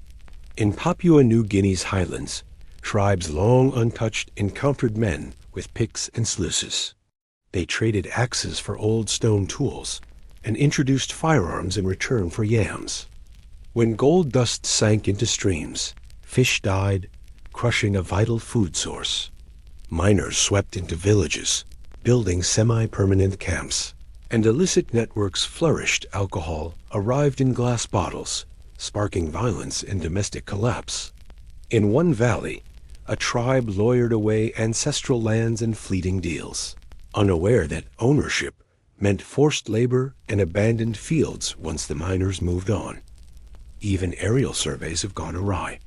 In Papua New Guinea's highlands, tribes long untouched encountered men with picks and sluices. They traded axes for old stone tools and introduced firearms in return for yams. When gold dust sank into streams, fish died, crushing a vital food source. Miners swept into villages, building semi-permanent camps, and illicit networks flourished. Alcohol arrived in glass bottles, sparking violence and domestic collapse. In one valley, a tribe lawyered away ancestral lands and fleeting deals, unaware that ownership meant forced labor and abandoned fields once the miners moved on. Even aerial surveys have gone awry.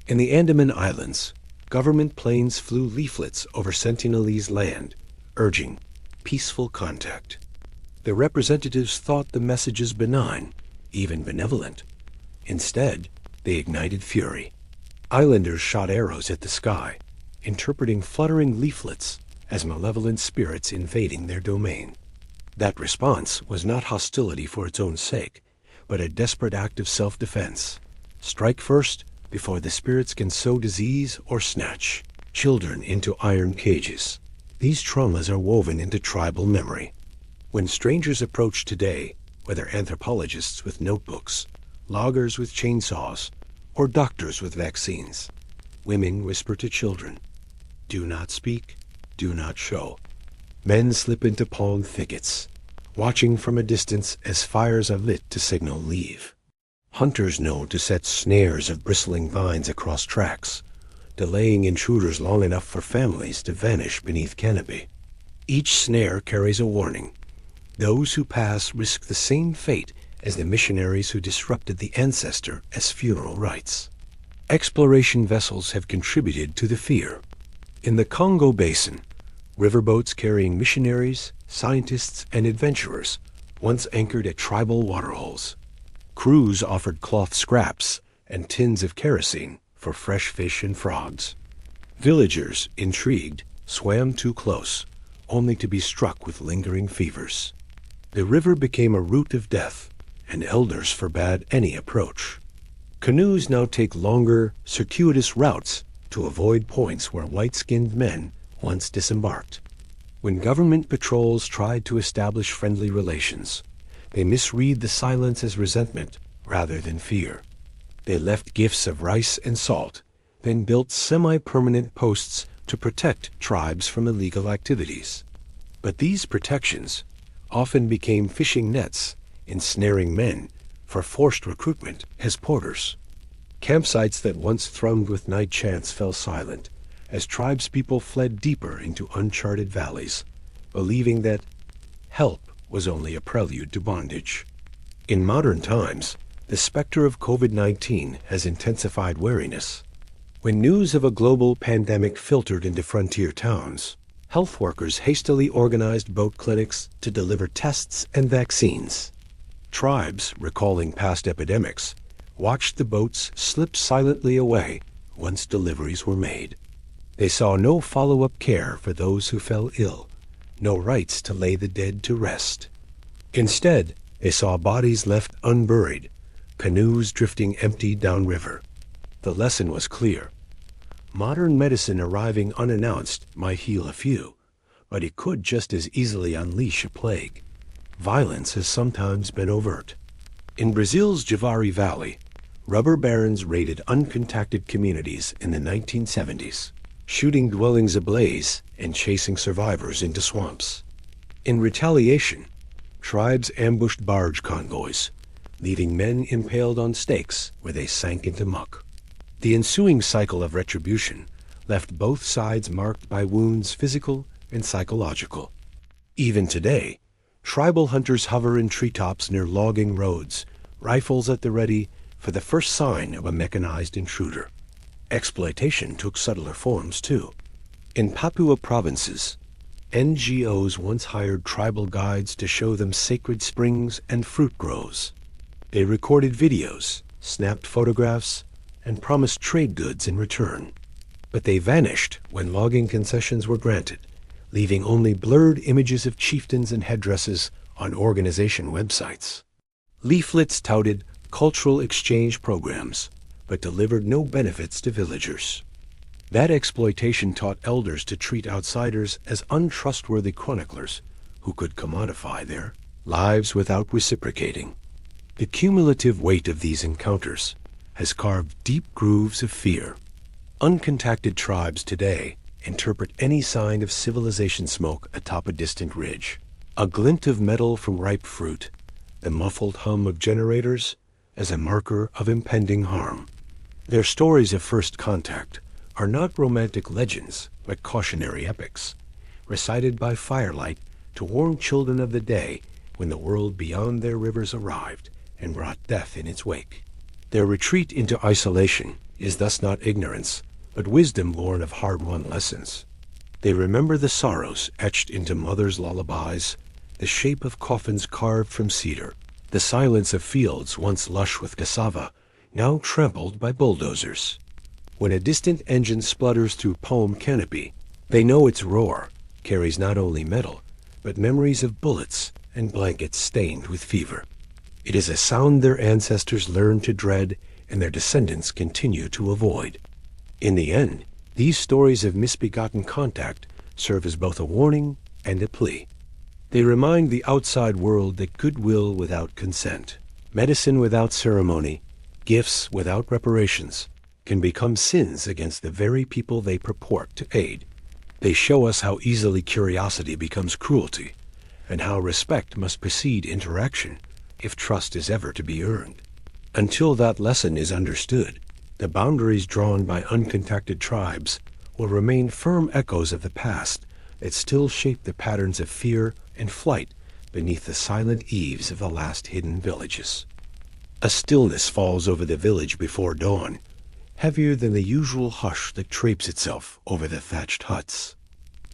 In the Andaman Islands, government planes flew leaflets over Sentinelese land, urging peaceful contact. The representatives thought the messages benign, even benevolent. Instead, they ignited fury. Islanders shot arrows at the sky, interpreting fluttering leaflets as malevolent spirits invading their domain. That response was not hostility for its own sake, but a desperate act of self-defense. Strike first before the spirits can sow disease or snatch children into iron cages. These traumas are woven into tribal memory. When strangers approach today, whether anthropologists with notebooks, loggers with chainsaws, or doctors with vaccines, women whisper to children, "Do not speak, do not show." Men slip into palm thickets, watching from a distance as fires are lit to signal leave. Hunters know to set snares of bristling vines across tracks, delaying intruders long enough for families to vanish beneath canopy. Each snare carries a warning. Those who pass risk the same fate as the missionaries who disrupted the ancestor as funeral rites. Exploration vessels have contributed to the fear. In the Congo Basin, riverboats carrying missionaries, scientists, and adventurers once anchored at tribal waterholes. Crews offered cloth scraps and tins of kerosene for fresh fish and frogs. Villagers, intrigued, swam too close, only to be struck with lingering fevers. The river became a route of death, and elders forbade any approach. Canoes now take longer, circuitous routes to avoid points where white-skinned men once disembarked. When government patrols tried to establish friendly relations, they misread the silence as resentment rather than fear. They left gifts of rice and salt, then built semi-permanent posts to protect tribes from illegal activities. But these protections often became fishing nets, ensnaring men for forced recruitment as porters. Campsites that once thrummed with night chants fell silent as tribespeople fled deeper into uncharted valleys, believing that help was only a prelude to bondage. In modern times, the specter of COVID-19 has intensified wariness. When news of a global pandemic filtered into frontier towns, health workers hastily organized boat clinics to deliver tests and vaccines. Tribes, recalling past epidemics, watched the boats slip silently away once deliveries were made. They saw no follow-up care for those who fell ill, no rites to lay the dead to rest. Instead, they saw bodies left unburied, canoes drifting empty downriver. The lesson was clear. Modern medicine arriving unannounced might heal a few, but it could just as easily unleash a plague. Violence has sometimes been overt. In Brazil's Javari Valley, rubber barons raided uncontacted communities in the 1970s, shooting dwellings ablaze and chasing survivors into swamps. In retaliation, tribes ambushed barge convoys, leaving men impaled on stakes where they sank into muck. The ensuing cycle of retribution left both sides marked by wounds physical and psychological. Even today, tribal hunters hover in treetops near logging roads, rifles at the ready for the first sign of a mechanized intruder. Exploitation took subtler forms, too. In Papua provinces, NGOs once hired tribal guides to show them sacred springs and fruit groves. They recorded videos, snapped photographs, and promised trade goods in return. But they vanished when logging concessions were granted, leaving only blurred images of chieftains and headdresses on organization websites. Leaflets touted cultural exchange programs, but delivered no benefits to villagers. That exploitation taught elders to treat outsiders as untrustworthy chroniclers who could commodify their lives without reciprocating. The cumulative weight of these encounters has carved deep grooves of fear. Uncontacted tribes today interpret any sign of civilization smoke atop a distant ridge, a glint of metal from ripe fruit, the muffled hum of generators, as a marker of impending harm. Their stories of first contact are not romantic legends, but cautionary epics, recited by firelight to warn children of the day when the world beyond their rivers arrived and brought death in its wake. Their retreat into isolation is thus not ignorance, but wisdom born of hard-won lessons. They remember the sorrows etched into mothers' lullabies, the shape of coffins carved from cedar, the silence of fields once lush with cassava, now trampled by bulldozers. When a distant engine splutters through palm canopy, they know its roar carries not only metal, but memories of bullets and blankets stained with fever. It is a sound their ancestors learned to dread and their descendants continue to avoid. In the end, these stories of misbegotten contact serve as both a warning and a plea. They remind the outside world that goodwill without consent, medicine without ceremony, gifts without reparations, can become sins against the very people they purport to aid. They show us how easily curiosity becomes cruelty, and how respect must precede interaction if trust is ever to be earned. Until that lesson is understood, the boundaries drawn by uncontacted tribes will remain firm echoes of the past that still shape the patterns of fear and flight beneath the silent eaves of the last hidden villages. A stillness falls over the village before dawn, heavier than the usual hush that drapes itself over the thatched huts.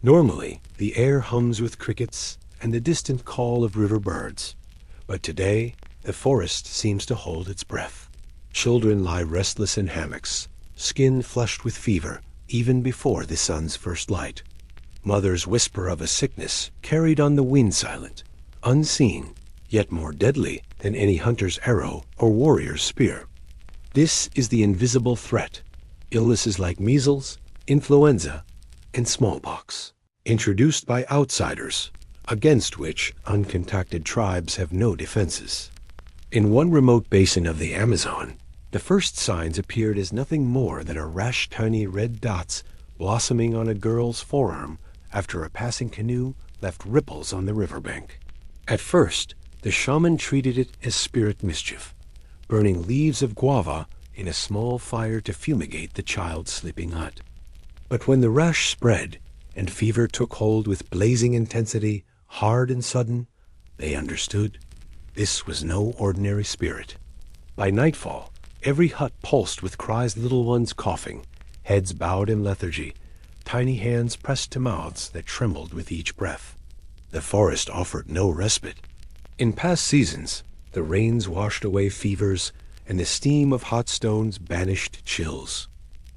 Normally, the air hums with crickets and the distant call of river birds, but today the forest seems to hold its breath. Children lie restless in hammocks, skin flushed with fever even before the sun's first light. Mothers whisper of a sickness carried on the wind silent, unseen, yet more deadly than any hunter's arrow or warrior's spear. This is the invisible threat, illnesses like measles, influenza, and smallpox, introduced by outsiders, against which uncontacted tribes have no defenses. In one remote basin of the Amazon, the first signs appeared as nothing more than a rash tiny red dots blossoming on a girl's forearm after a passing canoe left ripples on the riverbank. At first, the shaman treated it as spirit mischief, burning leaves of guava in a small fire to fumigate the child's sleeping hut. But when the rash spread and fever took hold with blazing intensity, hard and sudden, they understood this was no ordinary spirit. By nightfall, every hut pulsed with cries, little ones coughing, heads bowed in lethargy, tiny hands pressed to mouths that trembled with each breath. The forest offered no respite. In past seasons, the rains washed away fevers, and the steam of hot stones banished chills.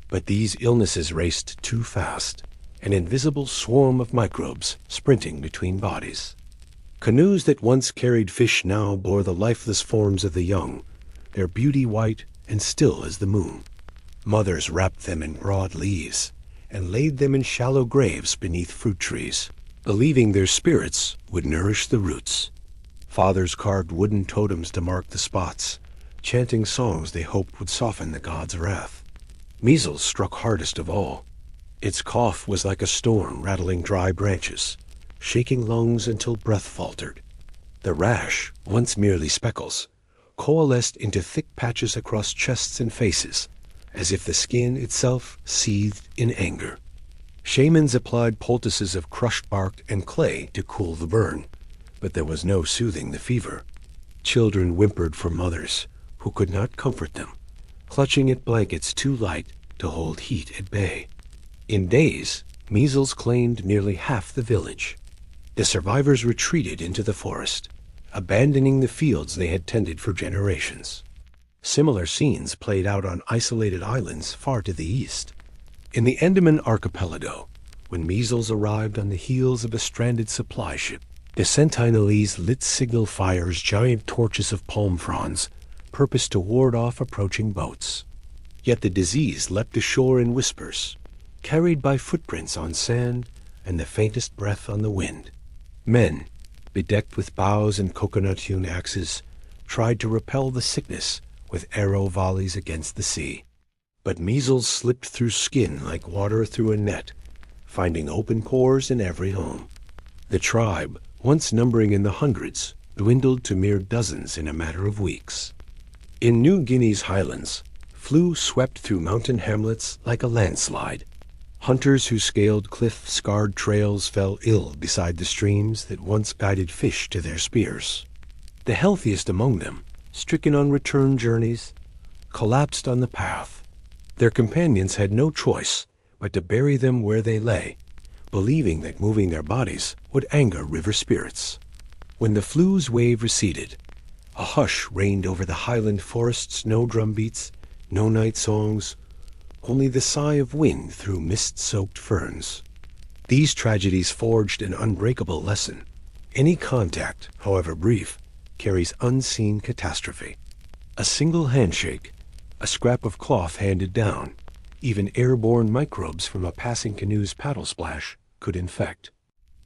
But these illnesses raced too fast, an invisible swarm of microbes sprinting between bodies. Canoes that once carried fish now bore the lifeless forms of the young, their beauty white and still as the moon. Mothers wrapped them in broad leaves and laid them in shallow graves beneath fruit trees, believing their spirits would nourish the roots. Fathers carved wooden totems to mark the spots, chanting songs they hoped would soften the god's wrath. Measles struck hardest of all. Its cough was like a storm rattling dry branches, shaking lungs until breath faltered. The rash, once merely speckles, coalesced into thick patches across chests and faces, as if the skin itself seethed in anger. Shamans applied poultices of crushed bark and clay to cool the burn, but there was no soothing the fever. Children whimpered for mothers who could not comfort them, clutching at blankets too light to hold heat at bay. In days, measles claimed nearly half the village. The survivors retreated into the forest, abandoning the fields they had tended for generations. Similar scenes played out on isolated islands far to the east. In the Andaman archipelago, when measles arrived on the heels of a stranded supply ship, the Sentinelese lit signal fires giant torches of palm fronds, purposed to ward off approaching boats. Yet the disease leapt ashore in whispers, carried by footprints on sand and the faintest breath on the wind. Men, bedecked with boughs and coconut-hewn axes, tried to repel the sickness with arrow volleys against the sea. But measles slipped through skin like water through a net, finding open pores in every home. The tribe, once numbering in the hundreds, dwindled to mere dozens in a matter of weeks. In New Guinea's highlands, flu swept through mountain hamlets like a landslide. Hunters who scaled cliff-scarred trails fell ill beside the streams that once guided fish to their spears. The healthiest among them, stricken on return journeys, collapsed on the path. Their companions had no choice but to bury them where they lay, believing that moving their bodies would anger river spirits. When the flu's wave receded, a hush reigned over the highland forest's no drum beats, no night songs, only the sigh of wind through mist-soaked ferns. These tragedies forged an unbreakable lesson. Any contact, however brief, carries unseen catastrophe. A single handshake, a scrap of cloth handed down, even airborne microbes from a passing canoe's paddle splash could infect.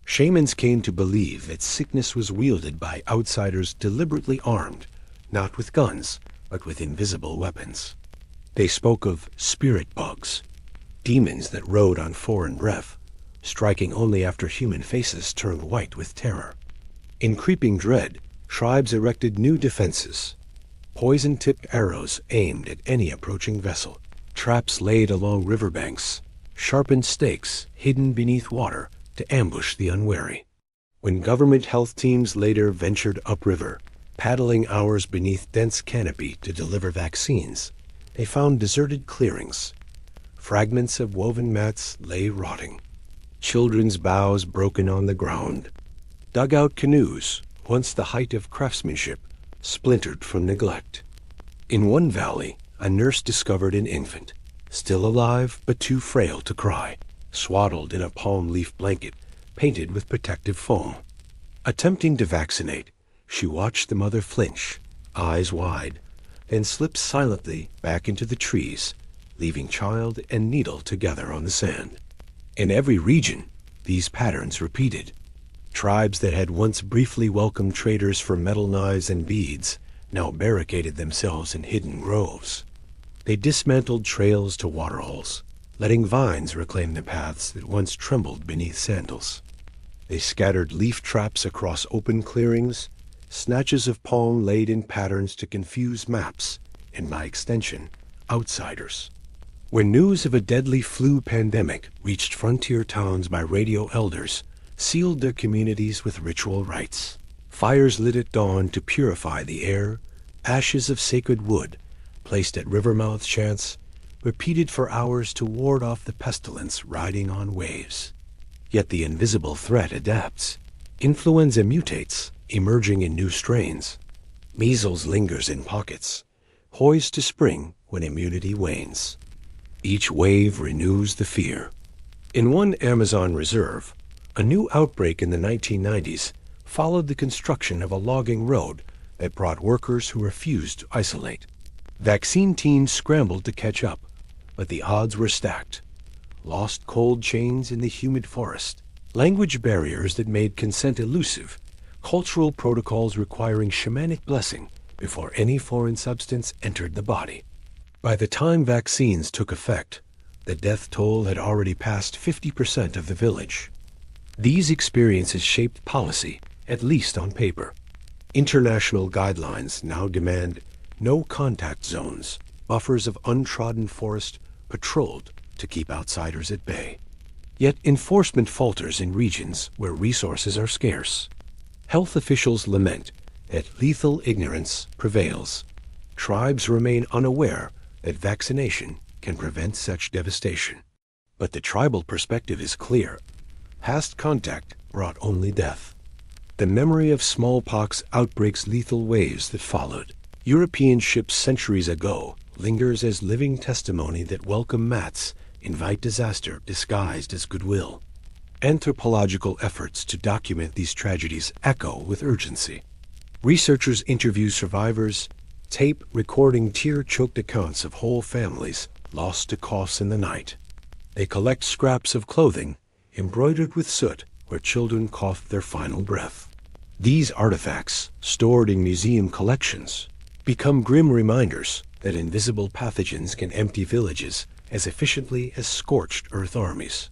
Shamans came to believe that sickness was wielded by outsiders deliberately armed, not with guns, but with invisible weapons. They spoke of spirit bugs, demons that rode on foreign breath, striking only after human faces turned white with terror. In creeping dread, tribes erected new defenses. poison-tipped arrows aimed at any approaching vessel, traps laid along riverbanks, sharpened stakes hidden beneath water to ambush the unwary. When government health teams later ventured upriver, paddling hours beneath dense canopy to deliver vaccines, they found deserted clearings. Fragments of woven mats lay rotting, children's boughs broken on the ground. Dugout canoes, once the height of craftsmanship, splintered from neglect. In one valley, a nurse discovered an infant, still alive but too frail to cry, swaddled in a palm leaf blanket painted with protective foam. Attempting to vaccinate, she watched the mother flinch, eyes wide, then slip silently back into the trees, leaving child and needle together on the sand. In every region, these patterns repeated. Tribes that had once briefly welcomed traders for metal knives and beads now barricaded themselves in hidden groves. They dismantled trails to waterholes, letting vines reclaim the paths that once trembled beneath sandals. They scattered leaf traps across open clearings, snatches of palm laid in patterns to confuse maps, and by extension, outsiders. When news of a deadly flu pandemic reached frontier towns by radio elders, sealed their communities with ritual rites. Fires lit at dawn to purify the air, ashes of sacred wood, placed at river mouth chants, repeated for hours to ward off the pestilence riding on waves. Yet the invisible threat adapts. Influenza mutates, emerging in new strains. Measles lingers in pockets, poised to spring when immunity wanes. Each wave renews the fear. In one Amazon reserve, a new outbreak in the 1990s followed the construction of a logging road that brought workers who refused to isolate. Vaccine teams scrambled to catch up, but the odds were stacked. Lost cold chains in the humid forest, language barriers that made consent elusive, cultural protocols requiring shamanic blessing before any foreign substance entered the body. By the time vaccines took effect, the death toll had already passed 50% of the village. These experiences shaped policy, at least on paper. International guidelines now demand no contact zones, buffers of untrodden forest patrolled to keep outsiders at bay. Yet enforcement falters in regions where resources are scarce. Health officials lament that lethal ignorance prevails. Tribes remain unaware that vaccination can prevent such devastation. But the tribal perspective is clear. Past contact brought only death. The memory of smallpox outbreaks' lethal waves that followed. European ships centuries ago lingers as living testimony that welcome mats invite disaster disguised as goodwill. Anthropological efforts to document these tragedies echo with urgency. Researchers interview survivors, tape recording tear-choked accounts of whole families lost to coughs in the night. They collect scraps of clothing embroidered with soot where children coughed their final breath. These artifacts, stored in museum collections, become grim reminders that invisible pathogens can empty villages as efficiently as scorched earth armies.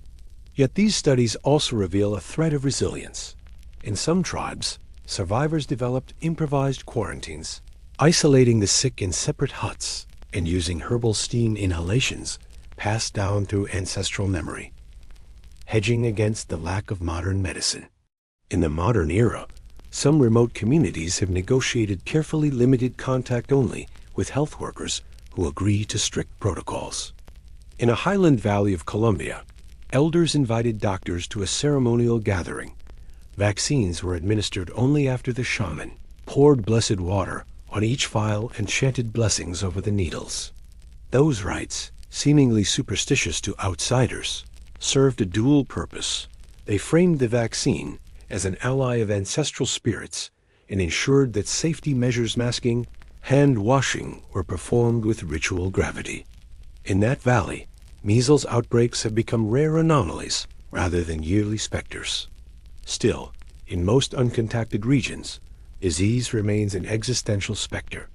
Yet these studies also reveal a thread of resilience. In some tribes, survivors developed improvised quarantines, isolating the sick in separate huts and using herbal steam inhalations passed down through ancestral memory, hedging against the lack of modern medicine. In the modern era, some remote communities have negotiated carefully limited contact only with health workers who agree to strict protocols. In a highland valley of Colombia, elders invited doctors to a ceremonial gathering. Vaccines were administered only after the shaman poured blessed water on each vial and chanted blessings over the needles. Those rites, seemingly superstitious to outsiders, served a dual purpose. They framed the vaccine as an ally of ancestral spirits and ensured that safety measures masking hand washing were performed with ritual gravity. In that valley, measles outbreaks have become rare anomalies rather than yearly specters. Still, in most uncontacted regions, disease remains an existential specter.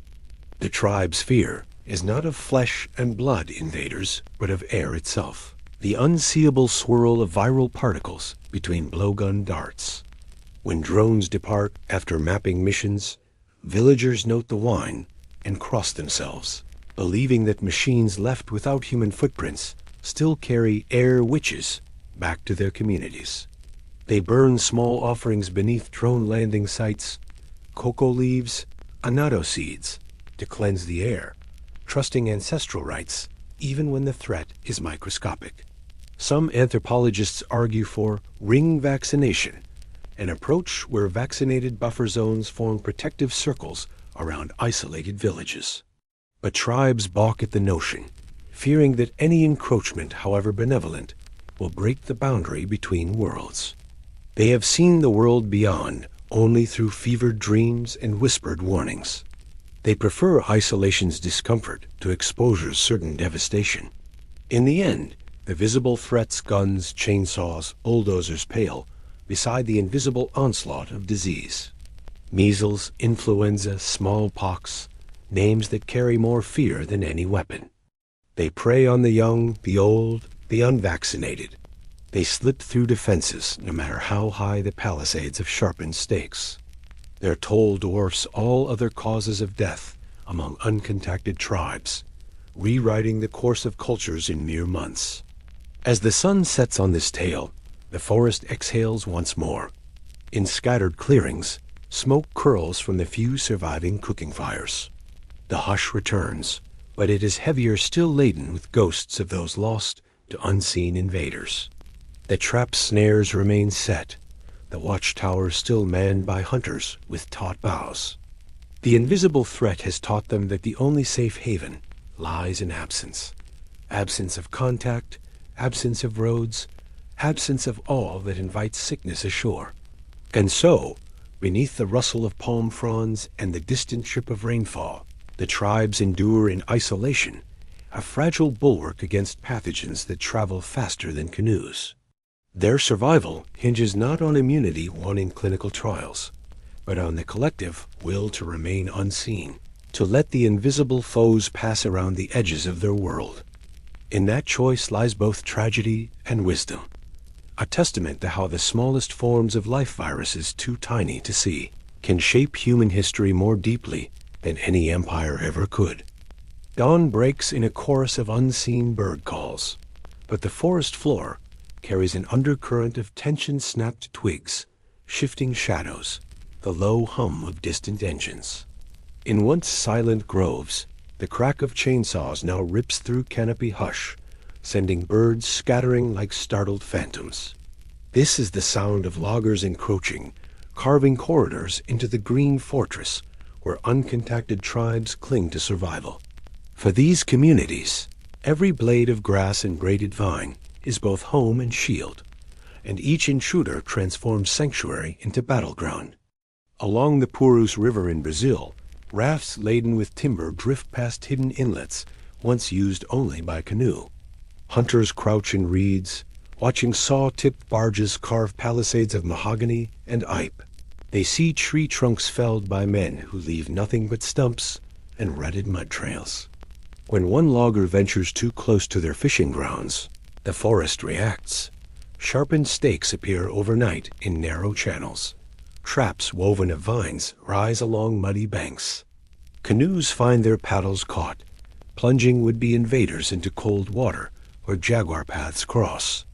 The tribe's fear is not of flesh and blood invaders, but of air itself, the unseeable swirl of viral particles between blowgun darts. When drones depart after mapping missions, villagers note the whine, and cross themselves, believing that machines left without human footprints still carry air witches back to their communities. They burn small offerings beneath drone landing sites, cocoa leaves, annatto seeds, to cleanse the air, trusting ancestral rites even when the threat is microscopic. Some anthropologists argue for ring vaccination, an approach where vaccinated buffer zones form protective circles around isolated villages. But tribes balk at the notion, fearing that any encroachment, however benevolent, will break the boundary between worlds. They have seen the world beyond only through fevered dreams and whispered warnings. They prefer isolation's discomfort to exposure's certain devastation. In the end, the visible threats guns, chainsaws, bulldozers pale beside the invisible onslaught of disease. Measles, influenza, smallpox, names that carry more fear than any weapon. They prey on the young, the old, the unvaccinated. They slip through defenses no matter how high the palisades of sharpened stakes. Their toll dwarfs all other causes of death among uncontacted tribes, rewriting the course of cultures in mere months. As the sun sets on this tale, the forest exhales once more. In scattered clearings, smoke curls from the few surviving cooking fires. The hush returns, but it is heavier still laden with ghosts of those lost to unseen invaders. The trap snares remain set, the watchtowers still manned by hunters with taut bows. The invisible threat has taught them that the only safe haven lies in absence. Absence of contact, absence of roads, absence of all that invites sickness ashore. And so, beneath the rustle of palm fronds and the distant drip of rainfall, the tribes endure in isolation, a fragile bulwark against pathogens that travel faster than canoes. Their survival hinges not on immunity won in clinical trials, but on the collective will to remain unseen, to let the invisible foes pass around the edges of their world. In that choice lies both tragedy and wisdom, a testament to how the smallest forms of life viruses too tiny to see can shape human history more deeply than any empire ever could. Dawn breaks in a chorus of unseen bird calls, but the forest floor carries an undercurrent of tension-snapped twigs, shifting shadows, the low hum of distant engines. In once silent groves, the crack of chainsaws now rips through canopy hush, sending birds scattering like startled phantoms. This is the sound of loggers encroaching, carving corridors into the green fortress where uncontacted tribes cling to survival. For these communities, every blade of grass and braided vine is both home and shield, and each intruder transforms sanctuary into battleground. Along the Purus River in Brazil, rafts laden with timber drift past hidden inlets once used only by canoe. Hunters crouch in reeds, watching saw-tipped barges carve palisades of mahogany and ipe. They see tree trunks felled by men who leave nothing but stumps and rutted mud trails. When one logger ventures too close to their fishing grounds, the forest reacts. Sharpened stakes appear overnight in narrow channels. Traps woven of vines rise along muddy banks. Canoes find their paddles caught, plunging would-be invaders into cold water where jaguar paths cross.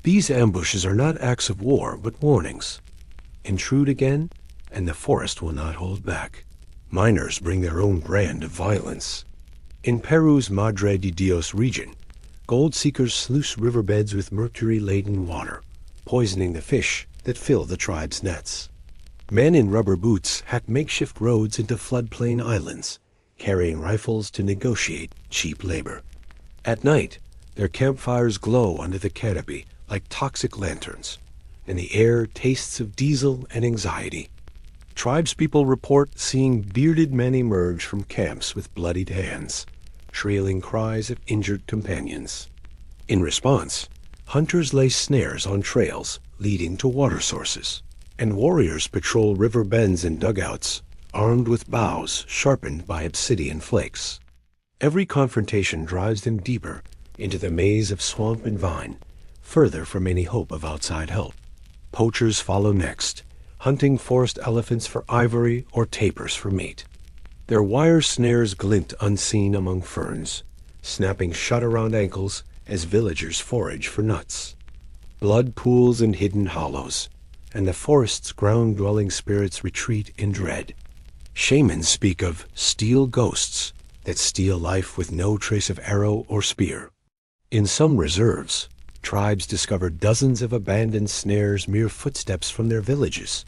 These ambushes are not acts of war, but warnings. Intrude again, and the forest will not hold back. Miners bring their own brand of violence. In Peru's Madre de Dios region, gold seekers sluice riverbeds with mercury-laden water, poisoning the fish that fill the tribe's nets. Men in rubber boots hack makeshift roads into floodplain islands, carrying rifles to negotiate cheap labor. At night, their campfires glow under the canopy like toxic lanterns, and the air tastes of diesel and anxiety. Tribespeople report seeing bearded men emerge from camps with bloodied hands, trailing cries of injured companions. In response, hunters lay snares on trails leading to water sources, and warriors patrol river bends and dugouts, armed with bows sharpened by obsidian flakes. Every confrontation drives them deeper into the maze of swamp and vine, further from any hope of outside help. Poachers follow next, hunting forest elephants for ivory or tapirs for meat. Their wire snares glint unseen among ferns, snapping shut around ankles as villagers forage for nuts. Blood pools in hidden hollows, and the forest's ground-dwelling spirits retreat in dread. Shamans speak of steel ghosts that steal life with no trace of arrow or spear. In some reserves, tribes discover dozens of abandoned snares mere footsteps from their villages,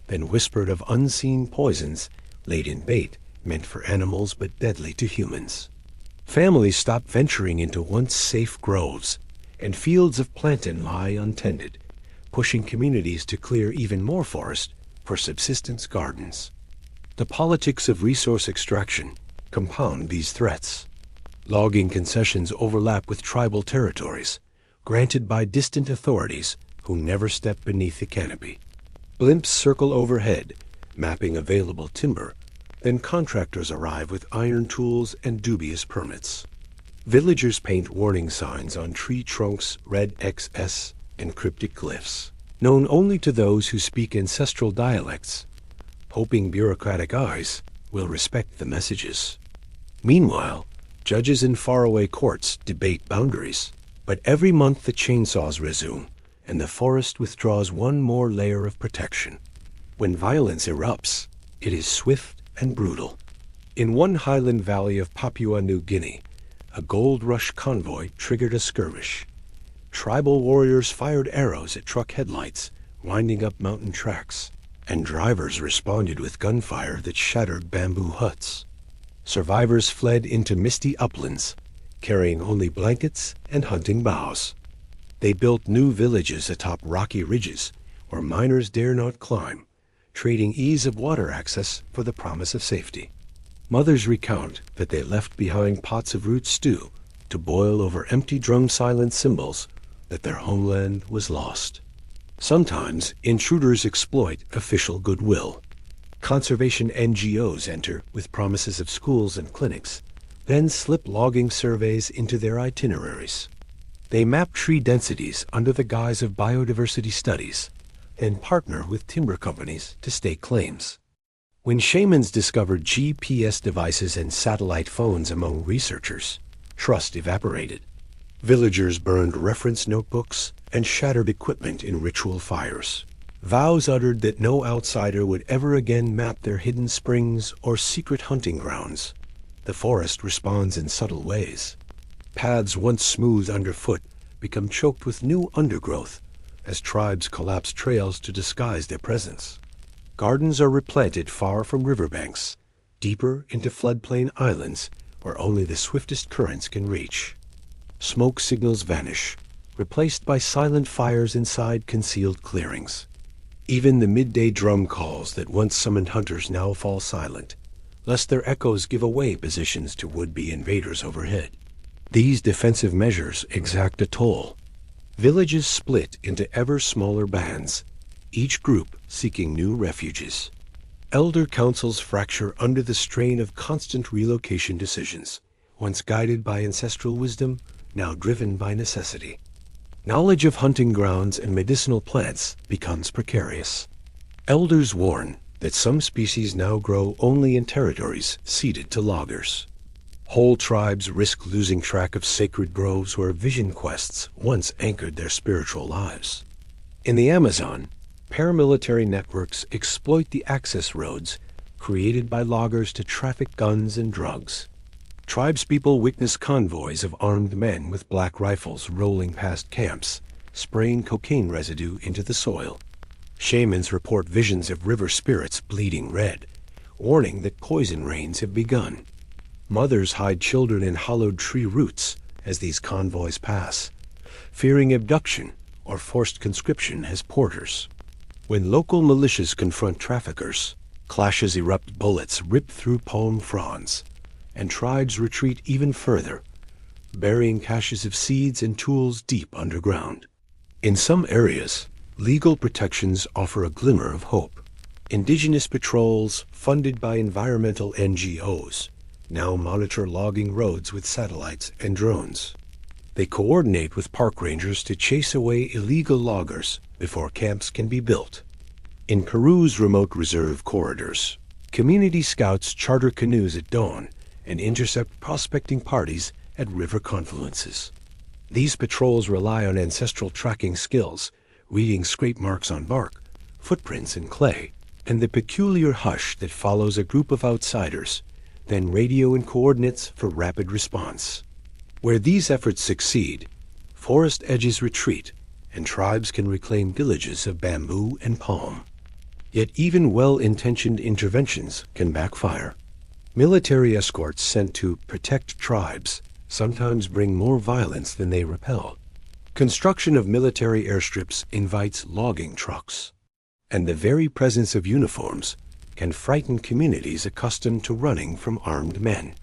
then whispered of unseen poisons laid in bait meant for animals but deadly to humans. Families stop venturing into once safe groves, and fields of plantain lie untended, pushing communities to clear even more forest for subsistence gardens. The politics of resource extraction compound these threats. Logging concessions overlap with tribal territories, granted by distant authorities who never step beneath the canopy. Blimps circle overhead, mapping available timber, then contractors arrive with iron tools and dubious permits. Villagers paint warning signs on tree trunks, red XS, and cryptic glyphs, known only to those who speak ancestral dialects, hoping bureaucratic eyes will respect the messages. Meanwhile, judges in faraway courts debate boundaries, but every month the chainsaws resume, and the forest withdraws one more layer of protection. When violence erupts, it is swift and brutal. In one highland valley of Papua New Guinea, a gold rush convoy triggered a skirmish. Tribal warriors fired arrows at truck headlights, winding up mountain tracks, and drivers responded with gunfire that shattered bamboo huts. Survivors fled into misty uplands, carrying only blankets and hunting boughs. They built new villages atop rocky ridges where miners dare not climb, trading ease of water access for the promise of safety. Mothers recount that they left behind pots of root stew to boil over empty drum-silent symbols that their homeland was lost. Sometimes intruders exploit official goodwill. Conservation NGOs enter with promises of schools and clinics, then slip logging surveys into their itineraries. They map tree densities under the guise of biodiversity studies and partner with timber companies to stake claims. When shamans discovered GPS devices and satellite phones among researchers, trust evaporated. Villagers burned reference notebooks and shattered equipment in ritual fires. Vows uttered that no outsider would ever again map their hidden springs or secret hunting grounds. The forest responds in subtle ways. Paths once smooth underfoot become choked with new undergrowth as tribes collapse trails to disguise their presence. Gardens are replanted far from riverbanks, deeper into floodplain islands where only the swiftest currents can reach. Smoke signals vanish, replaced by silent fires inside concealed clearings. Even the midday drum calls that once summoned hunters now fall silent, lest their echoes give away positions to would-be invaders overhead. These defensive measures exact a toll. Villages split into ever smaller bands, each group seeking new refuges. Elder councils fracture under the strain of constant relocation decisions, once guided by ancestral wisdom, now driven by necessity. Knowledge of hunting grounds and medicinal plants becomes precarious. Elders warn that some species now grow only in territories ceded to loggers. Whole tribes risk losing track of sacred groves where vision quests once anchored their spiritual lives. In the Amazon, paramilitary networks exploit the access roads created by loggers to traffic guns and drugs. Tribespeople witness convoys of armed men with black rifles rolling past camps, spraying cocaine residue into the soil. Shamans report visions of river spirits bleeding red, warning that poison rains have begun. Mothers hide children in hollowed tree roots as these convoys pass, fearing abduction or forced conscription as porters. When local militias confront traffickers, clashes erupt, bullets rip through palm fronds, and tribes retreat even further, burying caches of seeds and tools deep underground. In some areas, legal protections offer a glimmer of hope. Indigenous patrols, funded by environmental NGOs, now monitor logging roads with satellites and drones. They coordinate with park rangers to chase away illegal loggers before camps can be built. In Peru's remote reserve corridors, Community scouts charter canoes at dawn and intercept prospecting parties at river confluences. These patrols rely on ancestral tracking skills, reading scrape marks on bark, footprints in clay, and the peculiar hush that follows a group of outsiders, then radio in coordinates for rapid response. Where these efforts succeed, forest edges retreat, and tribes can reclaim villages of bamboo and palm. Yet even well-intentioned interventions can backfire. Military escorts sent to protect tribes sometimes bring more violence than they repel. Construction of military airstrips invites logging trucks, and the very presence of uniforms can frighten communities accustomed to running from armed men.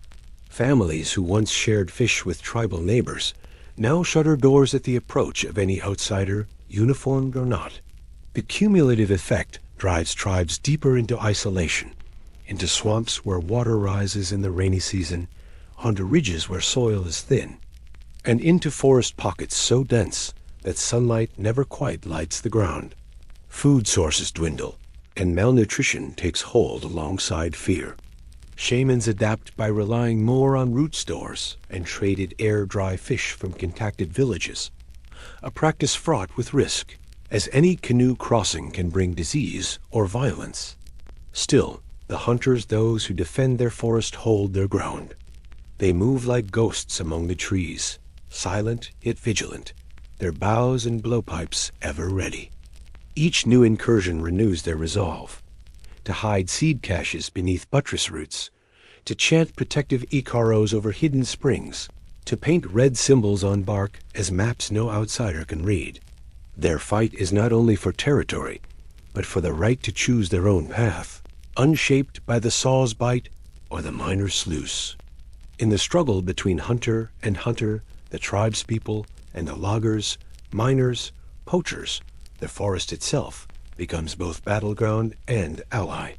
Families who once shared fish with tribal neighbors now shutter doors at the approach of any outsider, uniformed or not. The cumulative effect drives tribes deeper into isolation, into swamps where water rises in the rainy season, onto ridges where soil is thin, and into forest pockets so dense that sunlight never quite lights the ground. Food sources dwindle, and malnutrition takes hold alongside fear. Shamans adapt by relying more on root stores and traded air-dry fish from contacted villages, a practice fraught with risk, as any canoe crossing can bring disease or violence. Still, the hunters, those who defend their forest, hold their ground. They move like ghosts among the trees, silent yet vigilant, their bows and blowpipes ever ready. Each new incursion renews their resolve, to hide seed caches beneath buttress roots, to chant protective icaros over hidden springs, to paint red symbols on bark as maps no outsider can read. Their fight is not only for territory, but for the right to choose their own path, unshaped by the saw's bite or the miner's sluice. In the struggle between hunter and hunter, the tribespeople and the loggers, miners, poachers, the forest itself becomes both battleground and ally.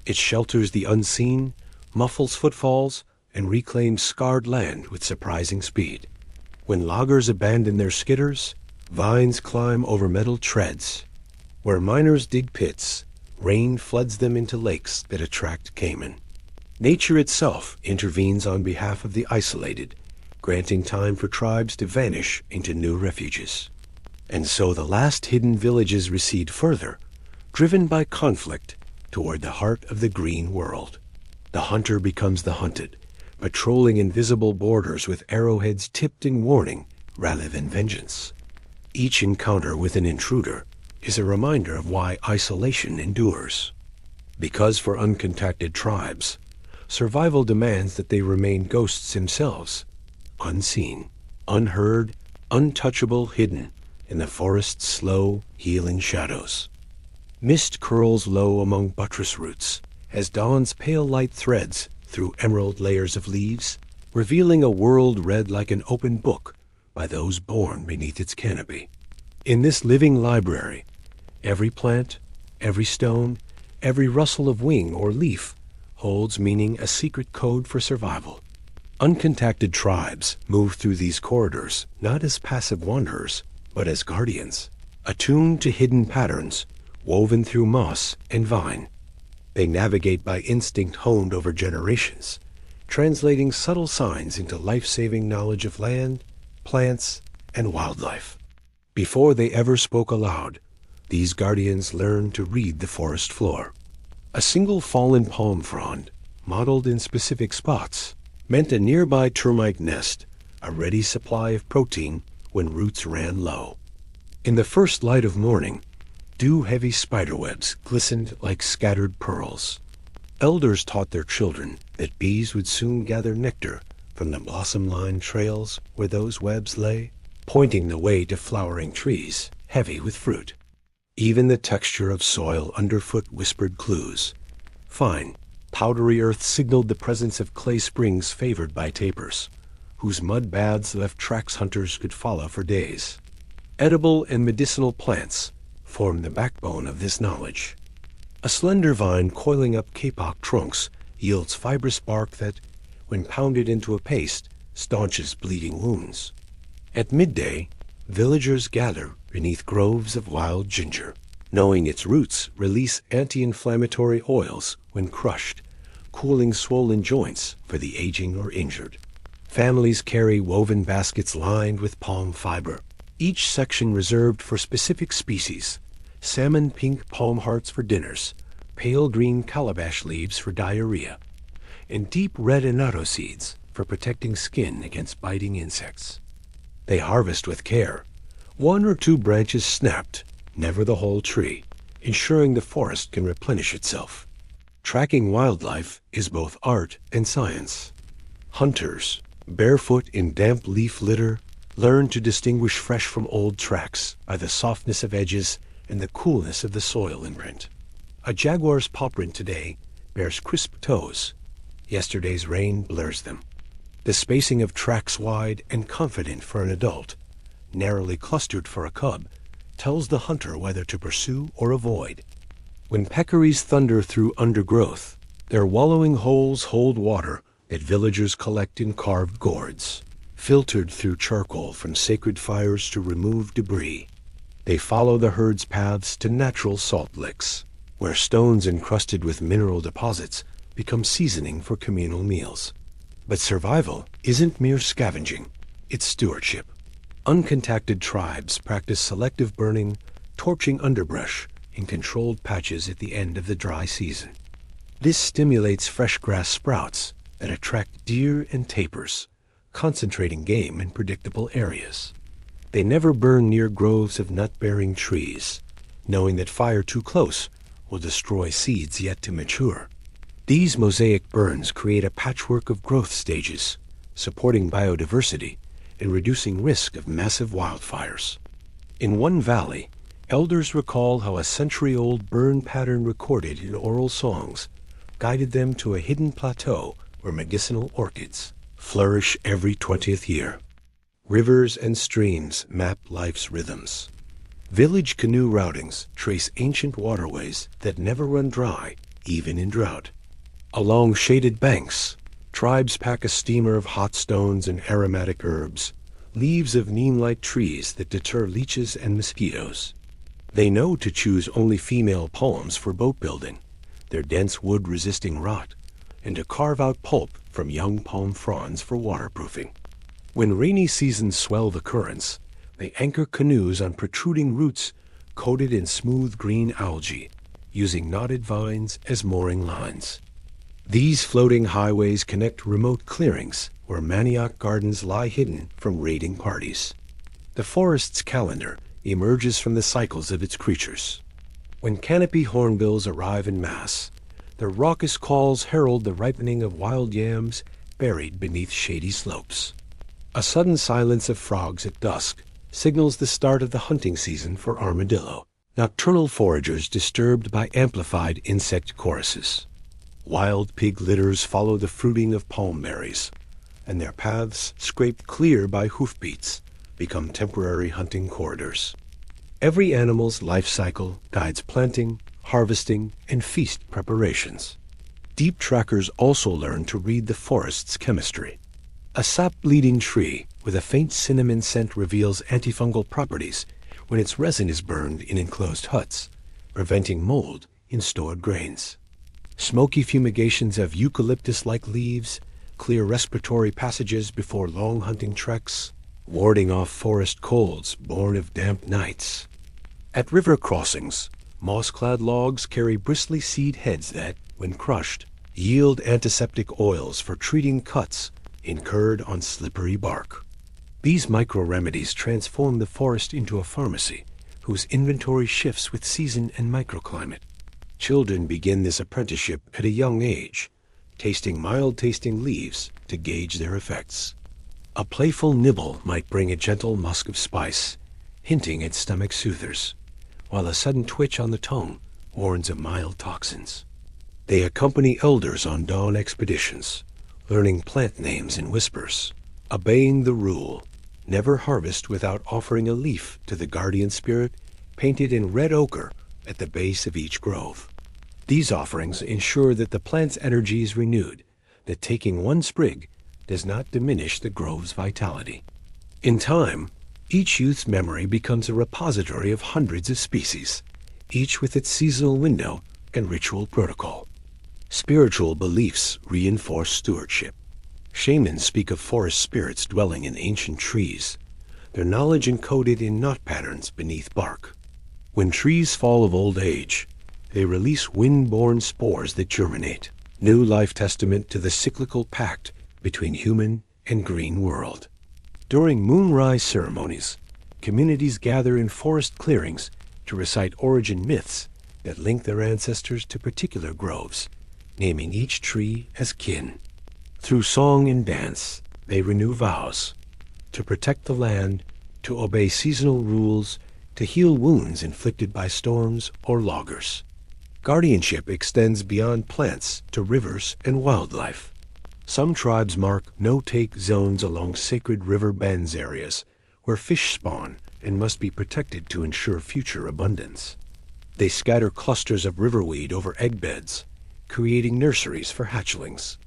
It shelters the unseen, muffles footfalls, and reclaims scarred land with surprising speed. When loggers abandon their skidders, vines climb over metal treads. Where miners dig pits, rain floods them into lakes that attract caiman. Nature itself intervenes on behalf of the isolated, granting time for tribes to vanish into new refuges. And so the last hidden villages recede further, driven by conflict toward the heart of the green world. The hunter becomes the hunted, patrolling invisible borders with arrowheads tipped in warning rather than vengeance. Each encounter with an intruder is a reminder of why isolation endures. Because for uncontacted tribes, survival demands that they remain ghosts themselves, unseen, unheard, untouchable, hidden in the forest's slow, healing shadows. Mist curls low among buttress roots as dawn's pale light threads through emerald layers of leaves, revealing a world read like an open book by those born beneath its canopy. In this living library, every plant, every stone, every rustle of wing or leaf holds meaning, a secret code for survival. Uncontacted tribes move through these corridors not as passive wanderers, but as guardians, attuned to hidden patterns woven through moss and vine. They navigate by instinct honed over generations, translating subtle signs into life-saving knowledge of land, plants, and wildlife. Before they ever spoke aloud, these guardians learned to read the forest floor. A single fallen palm frond, modeled in specific spots, meant a nearby termite nest, a ready supply of protein when roots ran low. In the first light of morning, dew-heavy spiderwebs glistened like scattered pearls. Elders taught their children that bees would soon gather nectar from the blossom-lined trails where those webs lay, pointing the way to flowering trees heavy with fruit. Even the texture of soil underfoot whispered clues. Fine, powdery earth signaled the presence of clay springs favored by tapirs, whose mud baths left tracks hunters could follow for days. Edible and medicinal plants formed the backbone of this knowledge. A slender vine coiling up kapok trunks yields fibrous bark that, when pounded into a paste, staunches bleeding wounds. At midday, villagers gather beneath groves of wild ginger. knowing its roots release anti-inflammatory oils when crushed, cooling swollen joints for the aging or injured. Families carry woven baskets lined with palm fiber, each section reserved for specific species: salmon pink palm hearts for dinners, pale green calabash leaves for diarrhea, and deep red annatto seeds for protecting skin against biting insects. They harvest with care, one or two branches snapped, never the whole tree, ensuring the forest can replenish itself. Tracking wildlife is both art and science. Hunters, barefoot in damp leaf litter, learn to distinguish fresh from old tracks by the softness of edges and the coolness of the soil imprint. A jaguar's paw print today bears crisp toes. Yesterday's rain blurs them. The spacing of tracks wide and confident for an adult, narrowly clustered for a cub, tells the hunter whether to pursue or avoid. When peccaries thunder through undergrowth, their wallowing holes hold water that villagers collect in carved gourds, filtered through charcoal from sacred fires to remove debris. They follow the herd's paths to natural salt licks, where stones encrusted with mineral deposits become seasoning for communal meals. But survival isn't mere scavenging, it's stewardship. Uncontacted tribes practice selective burning, torching underbrush in controlled patches at the end of the dry season. This stimulates fresh grass sprouts that attract deer and tapirs, concentrating game in predictable areas. They never burn near groves of nut-bearing trees, knowing that fire too close will destroy seeds yet to mature. These mosaic burns create a patchwork of growth stages, supporting biodiversity and reducing risk of massive wildfires. In one valley, elders recall how a century-old burn pattern recorded in oral songs guided them to a hidden plateau where medicinal orchids flourish every 20th year. Rivers and streams map life's rhythms. Village canoe routings trace ancient waterways that never run dry, even in drought. Along shaded banks, tribes pack a steamer of hot stones and aromatic herbs, leaves of neem-like trees that deter leeches and mosquitoes. They know to choose only female palms for boat building, their dense wood resisting rot, and to carve out pulp from young palm fronds for waterproofing. When rainy seasons swell the currents, they anchor canoes on protruding roots coated in smooth green algae, using knotted vines as mooring lines. These floating highways connect remote clearings where manioc gardens lie hidden from raiding parties. The forest's calendar emerges from the cycles of its creatures. When canopy hornbills arrive in mass, their raucous calls herald the ripening of wild yams buried beneath shady slopes. A sudden silence of frogs at dusk signals the start of the hunting season for armadillo, nocturnal foragers disturbed by amplified insect choruses. Wild pig litters follow the fruiting of palm berries, and their paths, scraped clear by hoofbeats, become temporary hunting corridors. Every animal's life cycle guides planting, harvesting, and feast preparations. Deep trackers also learn to read the forest's chemistry. A sap-bleeding tree with a faint cinnamon scent reveals antifungal properties when its resin is burned in enclosed huts, preventing mold in stored grains. Smoky fumigations of eucalyptus-like leaves clear respiratory passages before long hunting treks, warding off forest colds born of damp nights. At river crossings, moss-clad logs carry bristly seed heads that, when crushed, yield antiseptic oils for treating cuts incurred on slippery bark. These micro-remedies transform the forest into a pharmacy whose inventory shifts with season and microclimate. Children begin this apprenticeship at a young age, tasting mild-tasting leaves to gauge their effects. A playful nibble might bring a gentle musk of spice, hinting at stomach soothers, while a sudden twitch on the tongue warns of mild toxins. They accompany elders on dawn expeditions, learning plant names in whispers, obeying the rule, never harvest without offering a leaf to the guardian spirit painted in red ochre at the base of each grove. These offerings ensure that the plant's energy is renewed, that taking one sprig does not diminish the grove's vitality. In time, each youth's memory becomes a repository of hundreds of species, each with its seasonal window and ritual protocol. Spiritual beliefs reinforce stewardship. Shamans speak of forest spirits dwelling in ancient trees, their knowledge encoded in knot patterns beneath bark. When trees fall of old age, they release wind-borne spores that germinate, new life testament to the cyclical pact between human and green world. During moonrise ceremonies, communities gather in forest clearings to recite origin myths that link their ancestors to particular groves, naming each tree as kin. Through song and dance, they renew vows to protect the land, to obey seasonal rules, to heal wounds inflicted by storms or loggers. Guardianship extends beyond plants to rivers and wildlife. Some tribes mark no-take zones along sacred river bends areas where fish spawn and must be protected to ensure future abundance. They scatter clusters of riverweed over egg beds, creating nurseries for hatchlings.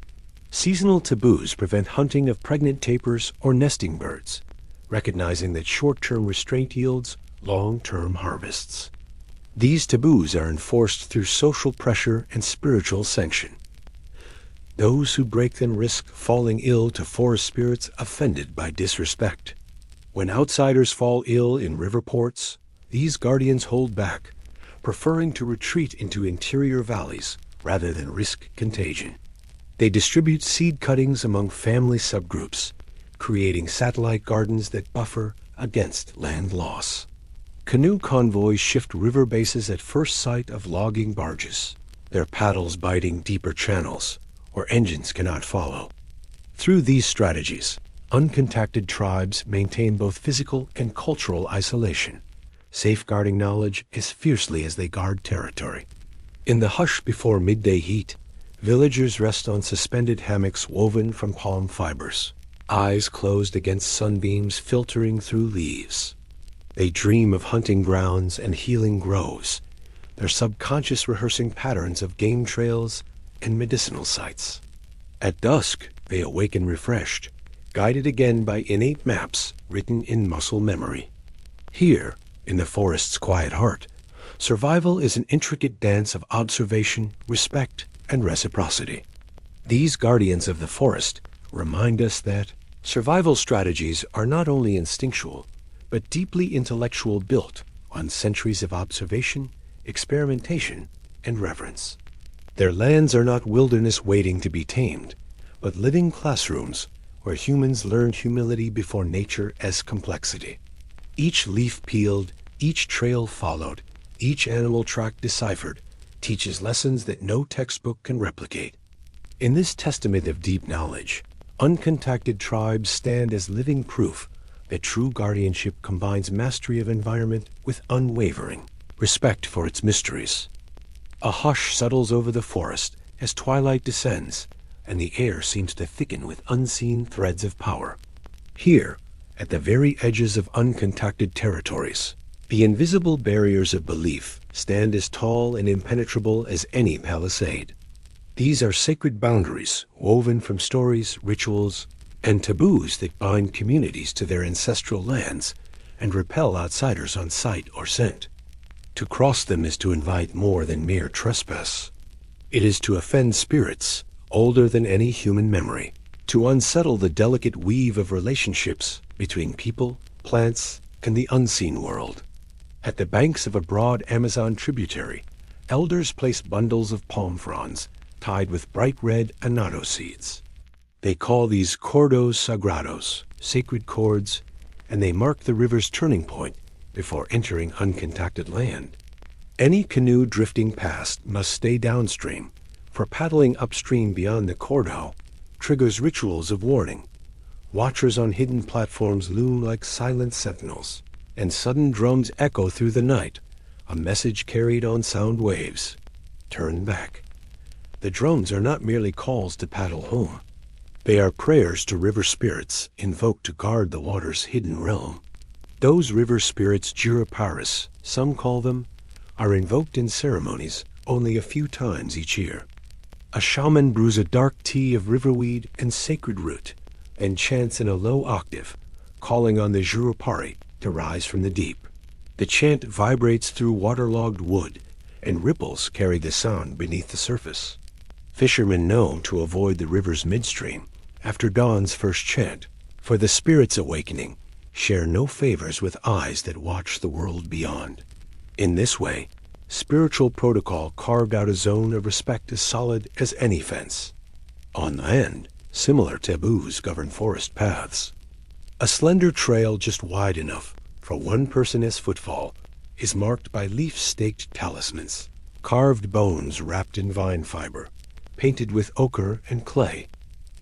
Seasonal taboos prevent hunting of pregnant tapirs or nesting birds, recognizing that short-term restraint yields long-term harvests. These taboos are enforced through social pressure and spiritual sanction. Those who break them risk falling ill to forest spirits offended by disrespect. When outsiders fall ill in river ports, these guardians hold back, preferring to retreat into interior valleys rather than risk contagion. They distribute seed cuttings among family subgroups, creating satellite gardens that buffer against land loss. Canoe convoys shift river bases at first sight of logging barges, their paddles biting deeper channels where engines cannot follow. Through these strategies, uncontacted tribes maintain both physical and cultural isolation, safeguarding knowledge as fiercely as they guard territory. In the hush before midday heat, villagers rest on suspended hammocks woven from palm fibers, eyes closed against sunbeams filtering through leaves. They dream of hunting grounds and healing groves, their subconscious rehearsing patterns of game trails and medicinal sites. At dusk, they awaken refreshed, guided again by innate maps written in muscle memory. Here, in the forest's quiet heart, survival is an intricate dance of observation, respect, and reciprocity. These guardians of the forest remind us that survival strategies are not only instinctual, but deeply intellectual, built on centuries of observation, experimentation, and reverence. Their lands are not wilderness waiting to be tamed, but living classrooms where humans learn humility before nature as complexity. Each leaf peeled, each trail followed, each animal track deciphered, teaches lessons that no textbook can replicate. In this testament of deep knowledge, uncontacted tribes stand as living proof that true guardianship combines mastery of environment with unwavering respect for its mysteries. A hush settles over the forest as twilight descends, and the air seems to thicken with unseen threads of power. Here, at the very edges of uncontacted territories, the invisible barriers of belief stand as tall and impenetrable as any palisade. These are sacred boundaries woven from stories, rituals, and taboos that bind communities to their ancestral lands and repel outsiders on sight or scent. To cross them is to invite more than mere trespass. It is to offend spirits older than any human memory, to unsettle the delicate weave of relationships between people, plants, and the unseen world. At the banks of a broad Amazon tributary, elders place bundles of palm fronds tied with bright red annatto seeds. They call these cordos sagrados, sacred cords, and they mark the river's turning point before entering uncontacted land. Any canoe drifting past must stay downstream, for paddling upstream beyond the cordo triggers rituals of warning. Watchers on hidden platforms loom like silent sentinels, and sudden drums echo through the night, a message carried on sound waves. Turn back. The drums are not merely calls to paddle home. They are prayers to river spirits invoked to guard the water's hidden realm. Those river spirits, Juraparis, some call them, are invoked in ceremonies only a few times each year. A shaman brews a dark tea of riverweed and sacred root, and chants in a low octave, calling on the Jurupari to rise from the deep. The chant vibrates through waterlogged wood, and ripples carry the sound beneath the surface. Fishermen know to avoid the river's midstream after dawn's first chant, for the spirits awakening share no favors with eyes that watch the world beyond. In this way, spiritual protocol carved out a zone of respect as solid as any fence. On land, similar taboos govern forest paths. A slender trail just wide enough for one person's footfall is marked by leaf-staked talismans, carved bones wrapped in vine fiber, painted with ochre and clay.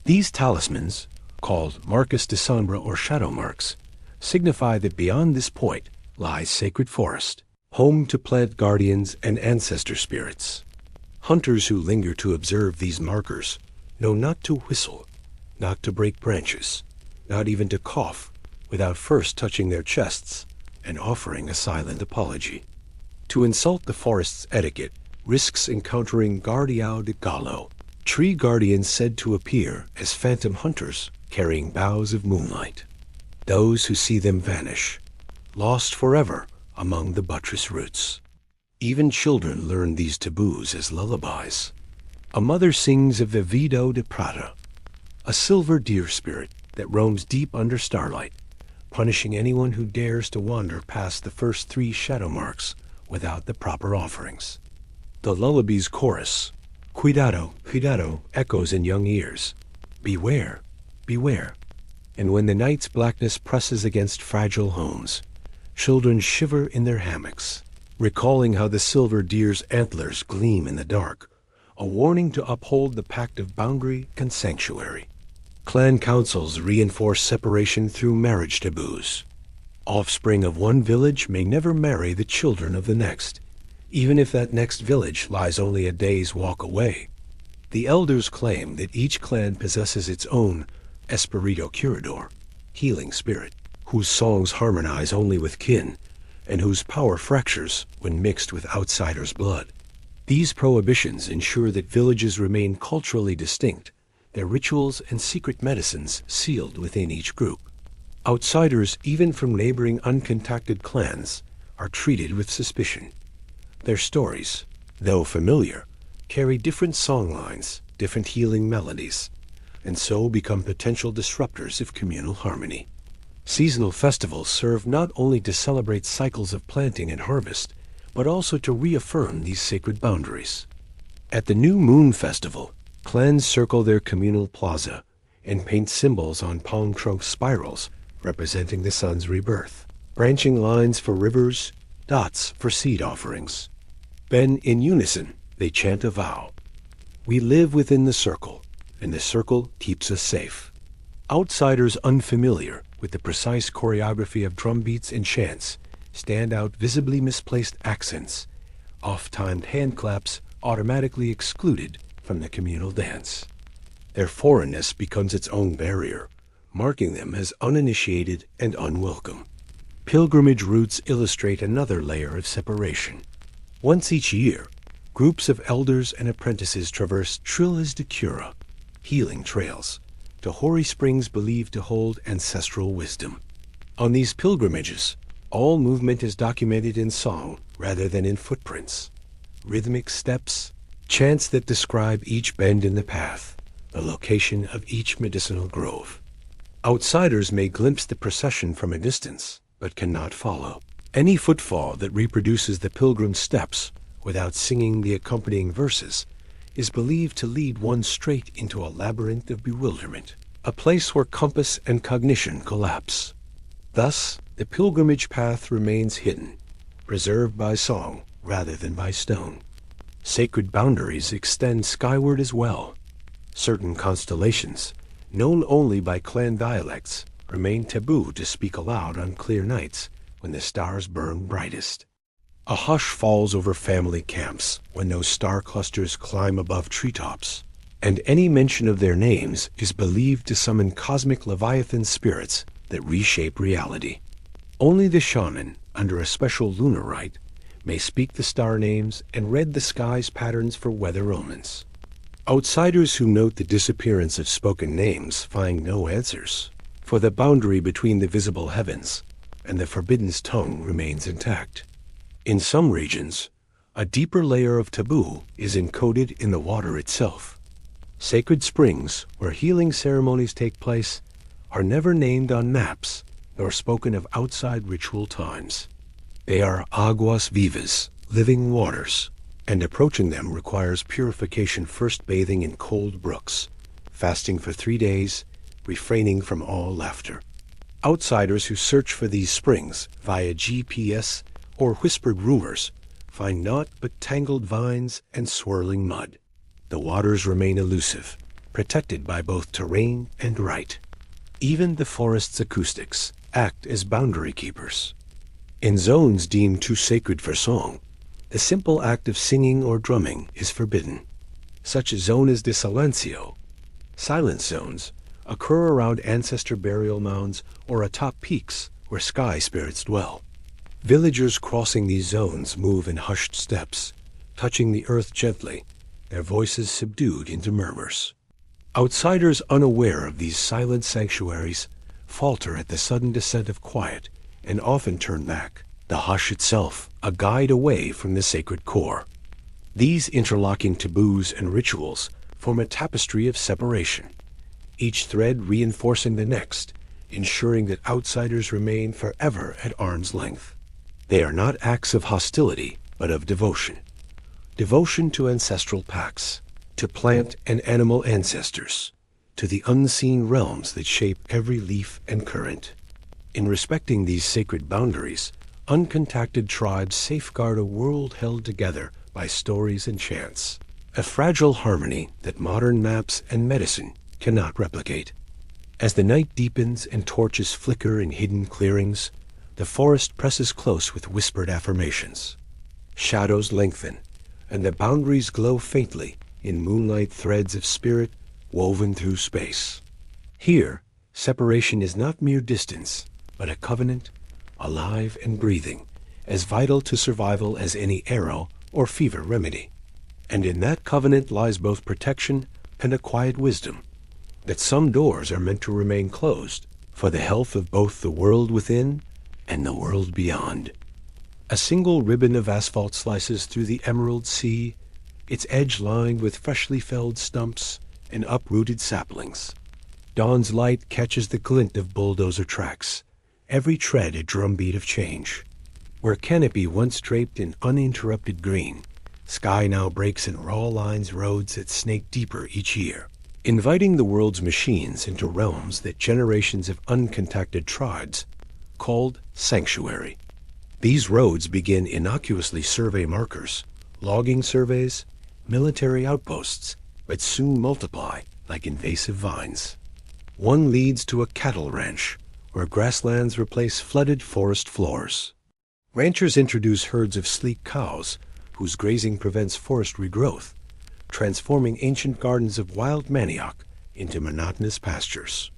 These talismans, called marcus de sombra or shadow marks, signify that beyond this point lies sacred forest, home to plant guardians and ancestor spirits. Hunters who linger to observe these markers know not to whistle, not to break branches, not even to cough without first touching their chests and offering a silent apology. To insult the forest's etiquette risks encountering Guardião de Galo, tree guardians said to appear as phantom hunters carrying boughs of moonlight. Those who see them vanish, lost forever among the buttress roots. Even children learn these taboos as lullabies. A mother sings of the Vido de Prata, a silver deer spirit that roams deep under starlight, punishing anyone who dares to wander past the first 3 shadow marks without the proper offerings. The lullaby's chorus, Cuidado, cuidado, echoes in young ears. Beware, beware. And when the night's blackness presses against fragile homes, children shiver in their hammocks, recalling how the silver deer's antlers gleam in the dark, a warning to uphold the pact of boundary and sanctuary. Clan councils reinforce separation through marriage taboos. Offspring of one village may never marry the children of the next, even if that next village lies only a day's walk away. The elders claim that each clan possesses its own espirito curador, healing spirit, whose songs harmonize only with kin, and whose power fractures when mixed with outsiders' blood. These prohibitions ensure that villages remain culturally distinct, their rituals and secret medicines sealed within each group. Outsiders, even from neighboring uncontacted clans, are treated with suspicion. Their stories, though familiar, carry different songlines, different healing melodies, and so become potential disruptors of communal harmony. Seasonal festivals serve not only to celebrate cycles of planting and harvest, but also to reaffirm these sacred boundaries. At the New Moon Festival, clans circle their communal plaza and paint symbols on palm trunk spirals representing the sun's rebirth, branching lines for rivers, dots for seed offerings. Then, in unison, they chant a vow. We live within the circle, and the circle keeps us safe. Outsiders unfamiliar with the precise choreography of drum beats and chants stand out visibly misplaced accents, oft-timed hand claps automatically excluded from the communal dance. Their foreignness becomes its own barrier, marking them as uninitiated and unwelcome. Pilgrimage routes illustrate another layer of separation. Once each year, groups of elders and apprentices traverse Trilhas de Cura, healing trails, to hoary springs believed to hold ancestral wisdom. On these pilgrimages, all movement is documented in song rather than in footprints. Rhythmic steps, chants that describe each bend in the path, the location of each medicinal grove. Outsiders may glimpse the procession from a distance, but cannot follow. Any footfall that reproduces the pilgrim's steps without singing the accompanying verses is believed to lead one straight into a labyrinth of bewilderment, a place where compass and cognition collapse. Thus, the pilgrimage path remains hidden, preserved by song rather than by stone. Sacred boundaries extend skyward as well. Certain constellations, known only by clan dialects, remain taboo to speak aloud on clear nights when the stars burn brightest. A hush falls over family camps when those star clusters climb above treetops, and any mention of their names is believed to summon cosmic leviathan spirits that reshape reality. Only the shaman, under a special lunar rite, may speak the star names and read the sky's patterns for weather omens. Outsiders who note the disappearance of spoken names find no answers, for the boundary between the visible heavens and the forbidden's tongue remains intact. In some regions, a deeper layer of taboo is encoded in the water itself. Sacred springs, where healing ceremonies take place, are never named on maps nor spoken of outside ritual times. They are aguas vivas, living waters, and approaching them requires purification, first bathing in cold brooks, fasting for 3 days, refraining from all laughter. Outsiders who search for these springs via GPS or whispered rumors find naught but tangled vines and swirling mud. The waters remain elusive, protected by both terrain and rite. Even the forest's acoustics act as boundary keepers. In zones deemed too sacred for song, the simple act of singing or drumming is forbidden. Such zonas de silencio, silent zones, occur around ancestor burial mounds or atop peaks where sky spirits dwell. Villagers crossing these zones move in hushed steps, touching the earth gently, their voices subdued into murmurs. Outsiders unaware of these silent sanctuaries falter at the sudden descent of quiet and often turn back, the hush itself a guide away from the sacred core. These interlocking taboos and rituals form a tapestry of separation, each thread reinforcing the next, ensuring that outsiders remain forever at arm's length. They are not acts of hostility, but of devotion. Devotion to ancestral pacts, to plant and animal ancestors, to the unseen realms that shape every leaf and current. In respecting these sacred boundaries, uncontacted tribes safeguard a world held together by stories and chants, a fragile harmony that modern maps and medicine cannot replicate. As the night deepens and torches flicker in hidden clearings, the forest presses close with whispered affirmations. Shadows lengthen, and the boundaries glow faintly in moonlight threads of spirit woven through space. Here, separation is not mere distance, but a covenant, alive and breathing, as vital to survival as any arrow or fever remedy. And in that covenant lies both protection and a quiet wisdom, that some doors are meant to remain closed for the health of both the world within and the world beyond. A single ribbon of asphalt slices through the emerald sea, its edge lined with freshly felled stumps and uprooted saplings. Dawn's light catches the glint of bulldozer tracks, every tread a drumbeat of change. Where canopy once draped in uninterrupted green, sky now breaks in raw lines roads that snake deeper each year, inviting the world's machines into realms that generations of uncontacted tribes called sanctuary. These roads begin innocuously survey markers, logging surveys, military outposts, but soon multiply like invasive vines. One leads to a cattle ranch, where grasslands replace flooded forest floors. Ranchers introduce herds of sleek cows, whose grazing prevents forest regrowth, transforming ancient gardens of wild manioc into monotonous pastures.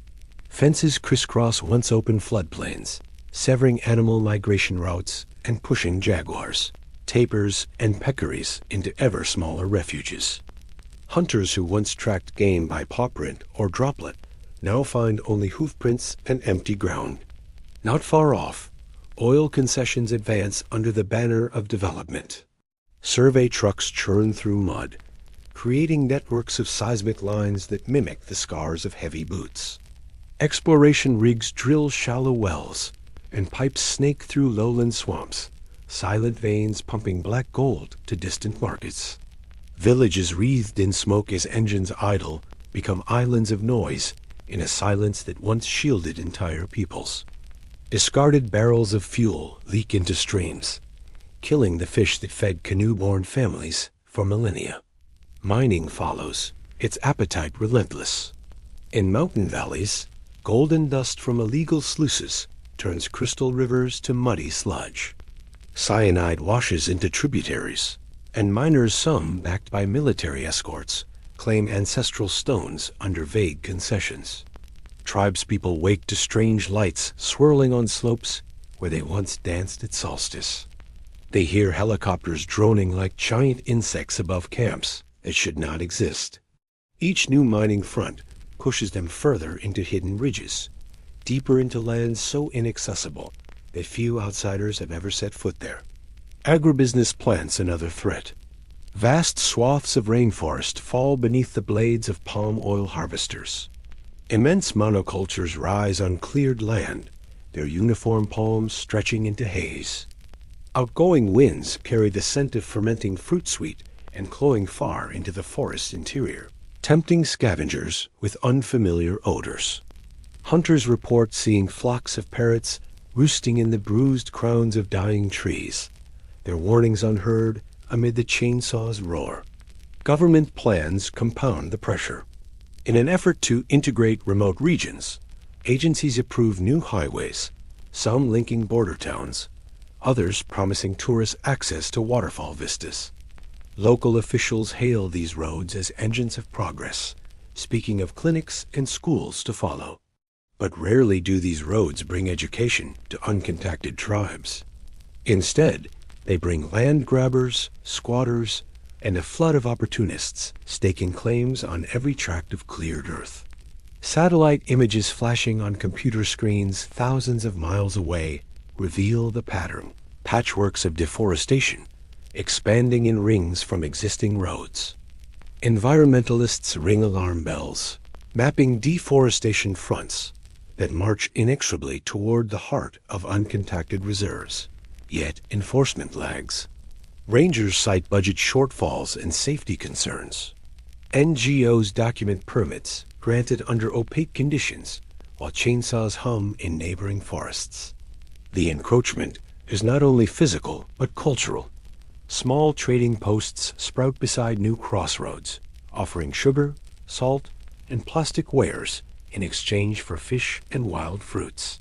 Fences crisscross once open floodplains, severing animal migration routes and pushing jaguars, tapirs, and peccaries into ever smaller refuges. Hunters who once tracked game by paw print or droplet now find only hoofprints and empty ground. Not far off, oil concessions advance under the banner of development. Survey trucks churn through mud, creating networks of seismic lines that mimic the scars of heavy boots. Exploration rigs drill shallow wells, and pipes snake through lowland swamps, silent veins pumping black gold to distant markets. Villages wreathed in smoke as engines idle become islands of noise in a silence that once shielded entire peoples. Discarded barrels of fuel leak into streams, killing the fish that fed canoe-borne families for millennia. Mining follows, its appetite relentless. In mountain valleys, golden dust from illegal sluices turns crystal rivers to muddy sludge. Cyanide washes into tributaries, and miners, some backed by military escorts, claim ancestral stones under vague concessions. Tribespeople wake to strange lights swirling on slopes where they once danced at solstice. They hear helicopters droning like giant insects above camps that should not exist. Each new mining front pushes them further into hidden ridges, deeper into lands so inaccessible that few outsiders have ever set foot there. Agribusiness plants another threat. Vast swaths of rainforest fall beneath the blades of palm oil harvesters. Immense monocultures rise on cleared land, their uniform palms stretching into haze. Outgoing winds carry the scent of fermenting fruit sweet and cloying far into the forest's interior, tempting scavengers with unfamiliar odors. Hunters report seeing flocks of parrots roosting in the bruised crowns of dying trees, their warnings unheard amid the chainsaw's roar. Government plans compound the pressure. In an effort to integrate remote regions, agencies approve new highways, some linking border towns, others promising tourists access to waterfall vistas. Local officials hail these roads as engines of progress, speaking of clinics and schools to follow. But rarely do these roads bring education to uncontacted tribes. Instead, they bring land grabbers, squatters, and a flood of opportunists staking claims on every tract of cleared earth. Satellite images flashing on computer screens thousands of miles away reveal the pattern, patchworks of deforestation, expanding in rings from existing roads. Environmentalists ring alarm bells, mapping deforestation fronts that march inexorably toward the heart of uncontacted reserves. Yet enforcement lags. Rangers cite budget shortfalls and safety concerns. NGOs document permits granted under opaque conditions while chainsaws hum in neighboring forests. The encroachment is not only physical but cultural. Small trading posts sprout beside new crossroads, offering sugar, salt, and plastic wares in exchange for fish and wild fruits.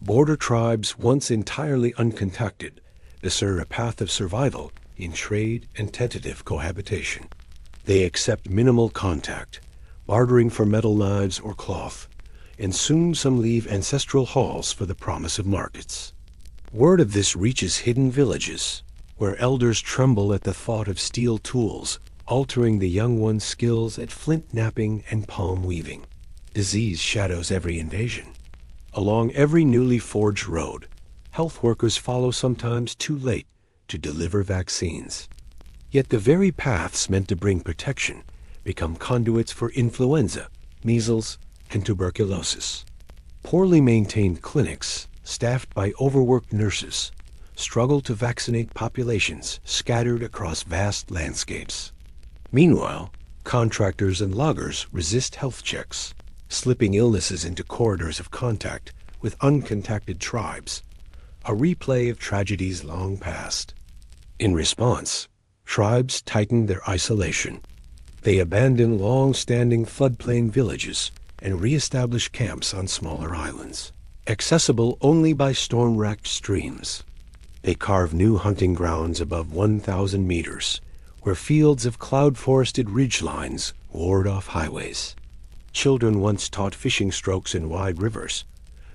Border tribes, once entirely uncontacted, discern a path of survival in trade and tentative cohabitation. They accept minimal contact, bartering for metal knives or cloth, and soon some leave ancestral halls for the promise of markets. Word of this reaches hidden villages, where elders tremble at the thought of steel tools, altering the young one's skills at flint knapping and palm weaving. Disease shadows every invasion. Along every newly forged road, health workers follow sometimes too late to deliver vaccines. Yet the very paths meant to bring protection become conduits for influenza, measles, and tuberculosis. Poorly maintained clinics, staffed by overworked nurses, struggle to vaccinate populations scattered across vast landscapes. Meanwhile, contractors and loggers resist health checks, slipping illnesses into corridors of contact with uncontacted tribes, a replay of tragedies long past. In response, tribes tighten their isolation. They abandon long-standing floodplain villages and re-establish camps on smaller islands, accessible only by storm-racked streams. They carve new hunting grounds above 1,000 meters, where fields of cloud-forested ridgelines ward off highways. Children once taught fishing strokes in wide rivers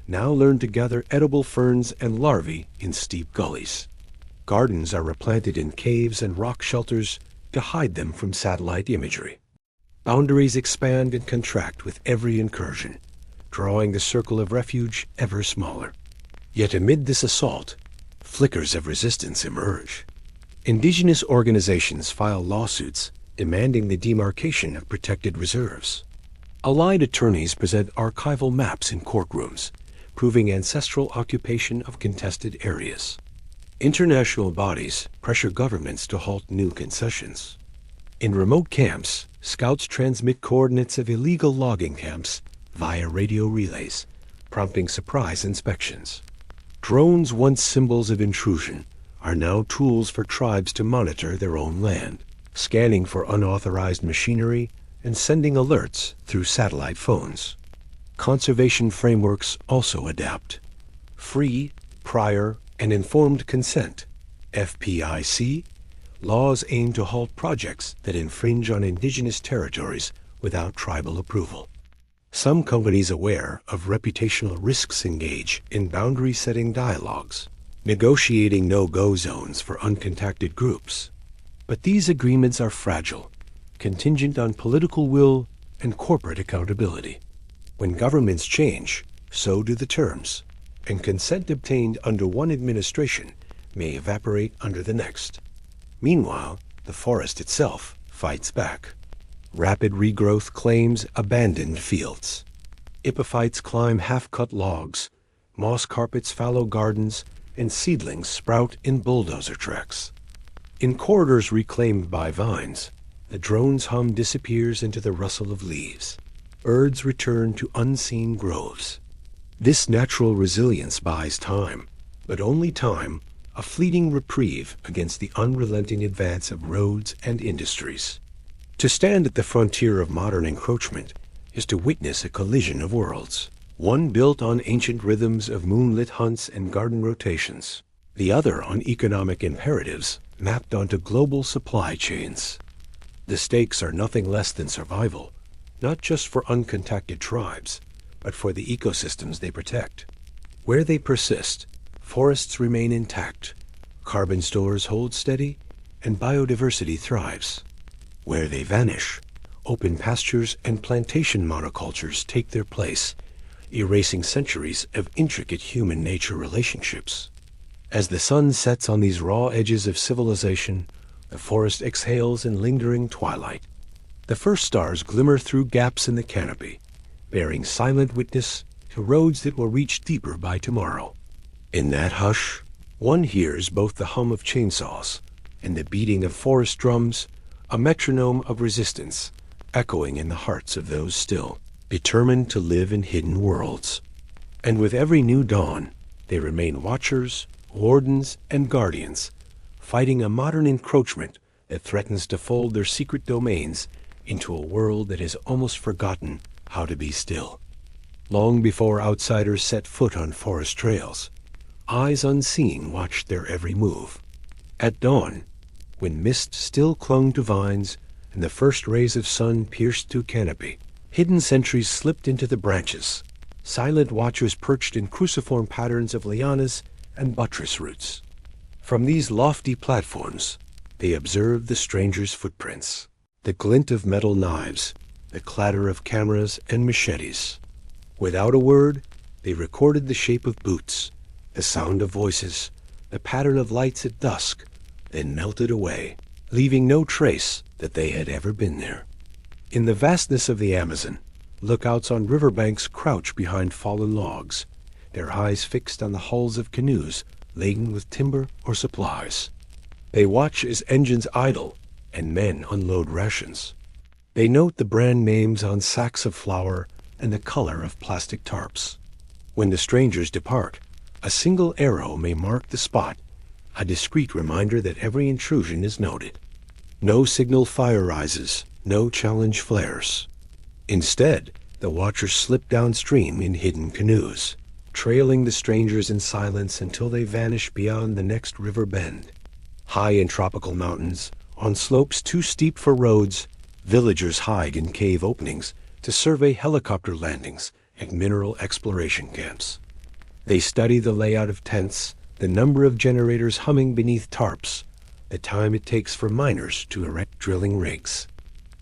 now learn to gather edible ferns and larvae in steep gullies. Gardens are replanted in caves and rock shelters to hide them from satellite imagery. Boundaries expand and contract with every incursion, drawing the circle of refuge ever smaller. Yet amid this assault, flickers of resistance emerge. Indigenous organizations file lawsuits demanding the demarcation of protected reserves. Allied attorneys present archival maps in courtrooms, proving ancestral occupation of contested areas. International bodies pressure governments to halt new concessions. In remote camps, scouts transmit coordinates of illegal logging camps via radio relays, prompting surprise inspections. Drones, once symbols of intrusion, are now tools for tribes to monitor their own land, scanning for unauthorized machinery and sending alerts through satellite phones. Conservation frameworks also adapt. Free, prior, and informed consent, FPIC, laws aim to halt projects that infringe on indigenous territories without tribal approval. Some companies aware of reputational risks engage in boundary-setting dialogues, negotiating no-go zones for uncontacted groups. But these agreements are fragile, contingent on political will and corporate accountability. When governments change, so do the terms. and consent obtained under one administration may evaporate under the next. Meanwhile, the forest itself fights back. Rapid regrowth claims abandoned fields. Epiphytes climb half-cut logs, moss carpets fallow gardens, and seedlings sprout in bulldozer tracks. In corridors reclaimed by vines, the drone's hum disappears into the rustle of leaves. Birds return to unseen groves. This natural resilience buys time, but only time, a fleeting reprieve against the unrelenting advance of roads and industries. To stand at the frontier of modern encroachment is to witness a collision of worlds, one built on ancient rhythms of moonlit hunts and garden rotations, the other on economic imperatives mapped onto global supply chains. The stakes are nothing less than survival, not just for uncontacted tribes, but for the ecosystems they protect. Where they persist, forests remain intact, carbon stores hold steady, and biodiversity thrives. Where they vanish, open pastures and plantation monocultures take their place, erasing centuries of intricate human-nature relationships. As the sun sets on these raw edges of civilization, the forest exhales in lingering twilight. The first stars glimmer through gaps in the canopy, bearing silent witness to roads that will reach deeper by tomorrow. In that hush, one hears both the hum of chainsaws and the beating of forest drums, a metronome of resistance, echoing in the hearts of those still, determined to live in hidden worlds. And with every new dawn, they remain watchers, wardens, and guardians, fighting a modern encroachment that threatens to fold their secret domains into a world that has almost forgotten how to be still. Long before outsiders set foot on forest trails, eyes unseeing watched their every move. At dawn, when mist still clung to vines and the first rays of sun pierced through canopy, hidden sentries slipped into the branches, silent watchers perched in cruciform patterns of lianas and buttress roots. From these lofty platforms, they observed the stranger's footprints, the glint of metal knives, the clatter of cameras and machetes. Without a word, they recorded the shape of boots, the sound of voices, the pattern of lights at dusk, then melted away, leaving no trace that they had ever been there. In the vastness of the Amazon, lookouts on riverbanks crouch behind fallen logs, their eyes fixed on the hulls of canoes laden with timber or supplies. They watch as engines idle and men unload rations. They note the brand names on sacks of flour and the color of plastic tarps. When the strangers depart, a single arrow may mark the spot, a discreet reminder that every intrusion is noted. No signal fire rises, no challenge flares. Instead, the watchers slip downstream in hidden canoes, trailing the strangers in silence until they vanish beyond the next river bend. High in tropical mountains, on slopes too steep for roads, villagers hide in cave openings to survey helicopter landings and mineral exploration camps. They study the layout of tents, the number of generators humming beneath tarps, the time it takes for miners to erect drilling rigs.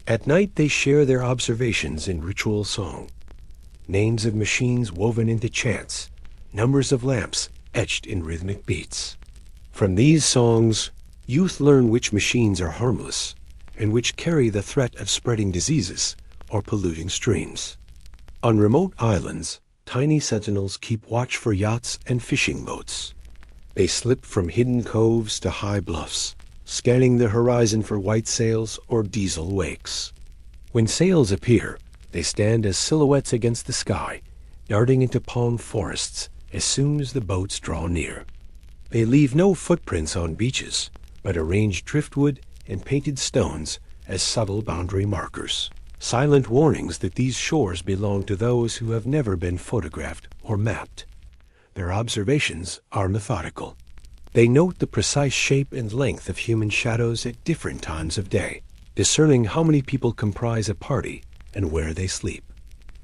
At night they share their observations in ritual song. Names of machines woven into chants, numbers of lamps etched in rhythmic beats. From these songs, youth learn which machines are harmless and which carry the threat of spreading diseases or polluting streams. On remote islands, tiny sentinels keep watch for yachts and fishing boats. They slip from hidden coves to high bluffs, scanning the horizon for white sails or diesel wakes. When sails appear, they stand as silhouettes against the sky, darting into palm forests as soon as the boats draw near. They leave no footprints on beaches, but arrange driftwood and painted stones as subtle boundary markers, silent warnings that these shores belong to those who have never been photographed or mapped. Their observations are methodical. They note the precise shape and length of human shadows at different times of day, discerning how many people comprise a party and where they sleep.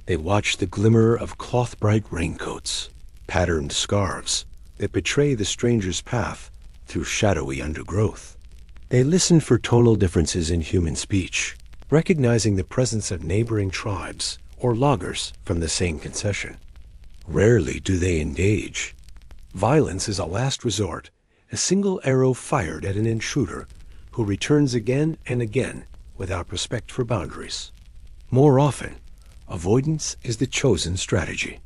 They watch the glimmer of cloth-bright raincoats, patterned scarves that betray the stranger's path through shadowy undergrowth. They listen for tonal differences in human speech, recognizing the presence of neighboring tribes or loggers from the same concession. Rarely do they engage. Violence is a last resort, a single arrow fired at an intruder who returns again and again without respect for boundaries. More often, avoidance is the chosen strategy.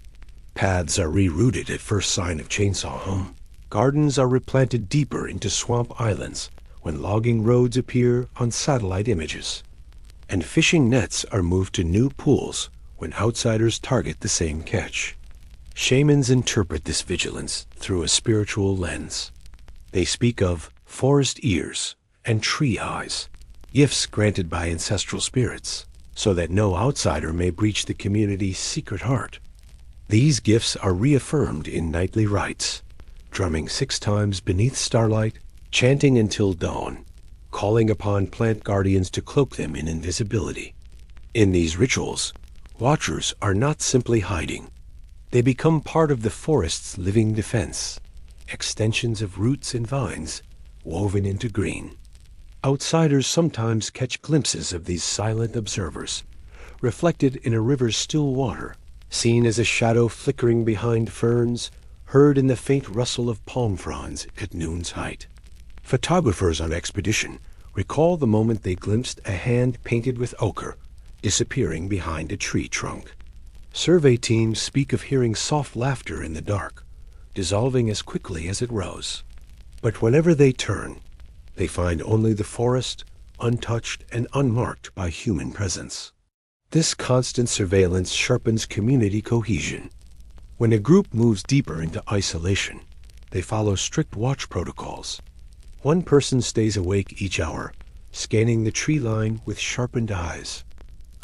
Paths are rerouted at first sign of chainsaw hum. Gardens are replanted deeper into swamp islands when logging roads appear on satellite images. And fishing nets are moved to new pools when outsiders target the same catch. Shamans interpret this vigilance through a spiritual lens. They speak of forest ears and tree eyes, gifts granted by ancestral spirits, so that no outsider may breach the community's secret heart. These gifts are reaffirmed in nightly rites, drumming 6 times beneath starlight, chanting until dawn, calling upon plant guardians to cloak them in invisibility. In these rituals, watchers are not simply hiding. They become part of the forest's living defense, extensions of roots and vines woven into green. Outsiders sometimes catch glimpses of these silent observers, reflected in a river's still water, seen as a shadow flickering behind ferns, heard in the faint rustle of palm fronds at noon's height. Photographers on expedition recall the moment they glimpsed a hand painted with ochre disappearing behind a tree trunk. Survey teams speak of hearing soft laughter in the dark, dissolving as quickly as it rose. But whenever they turn, they find only the forest, untouched and unmarked by human presence. This constant surveillance sharpens community cohesion. When a group moves deeper into isolation, they follow strict watch protocols. One person stays awake each hour, scanning the tree line with sharpened eyes.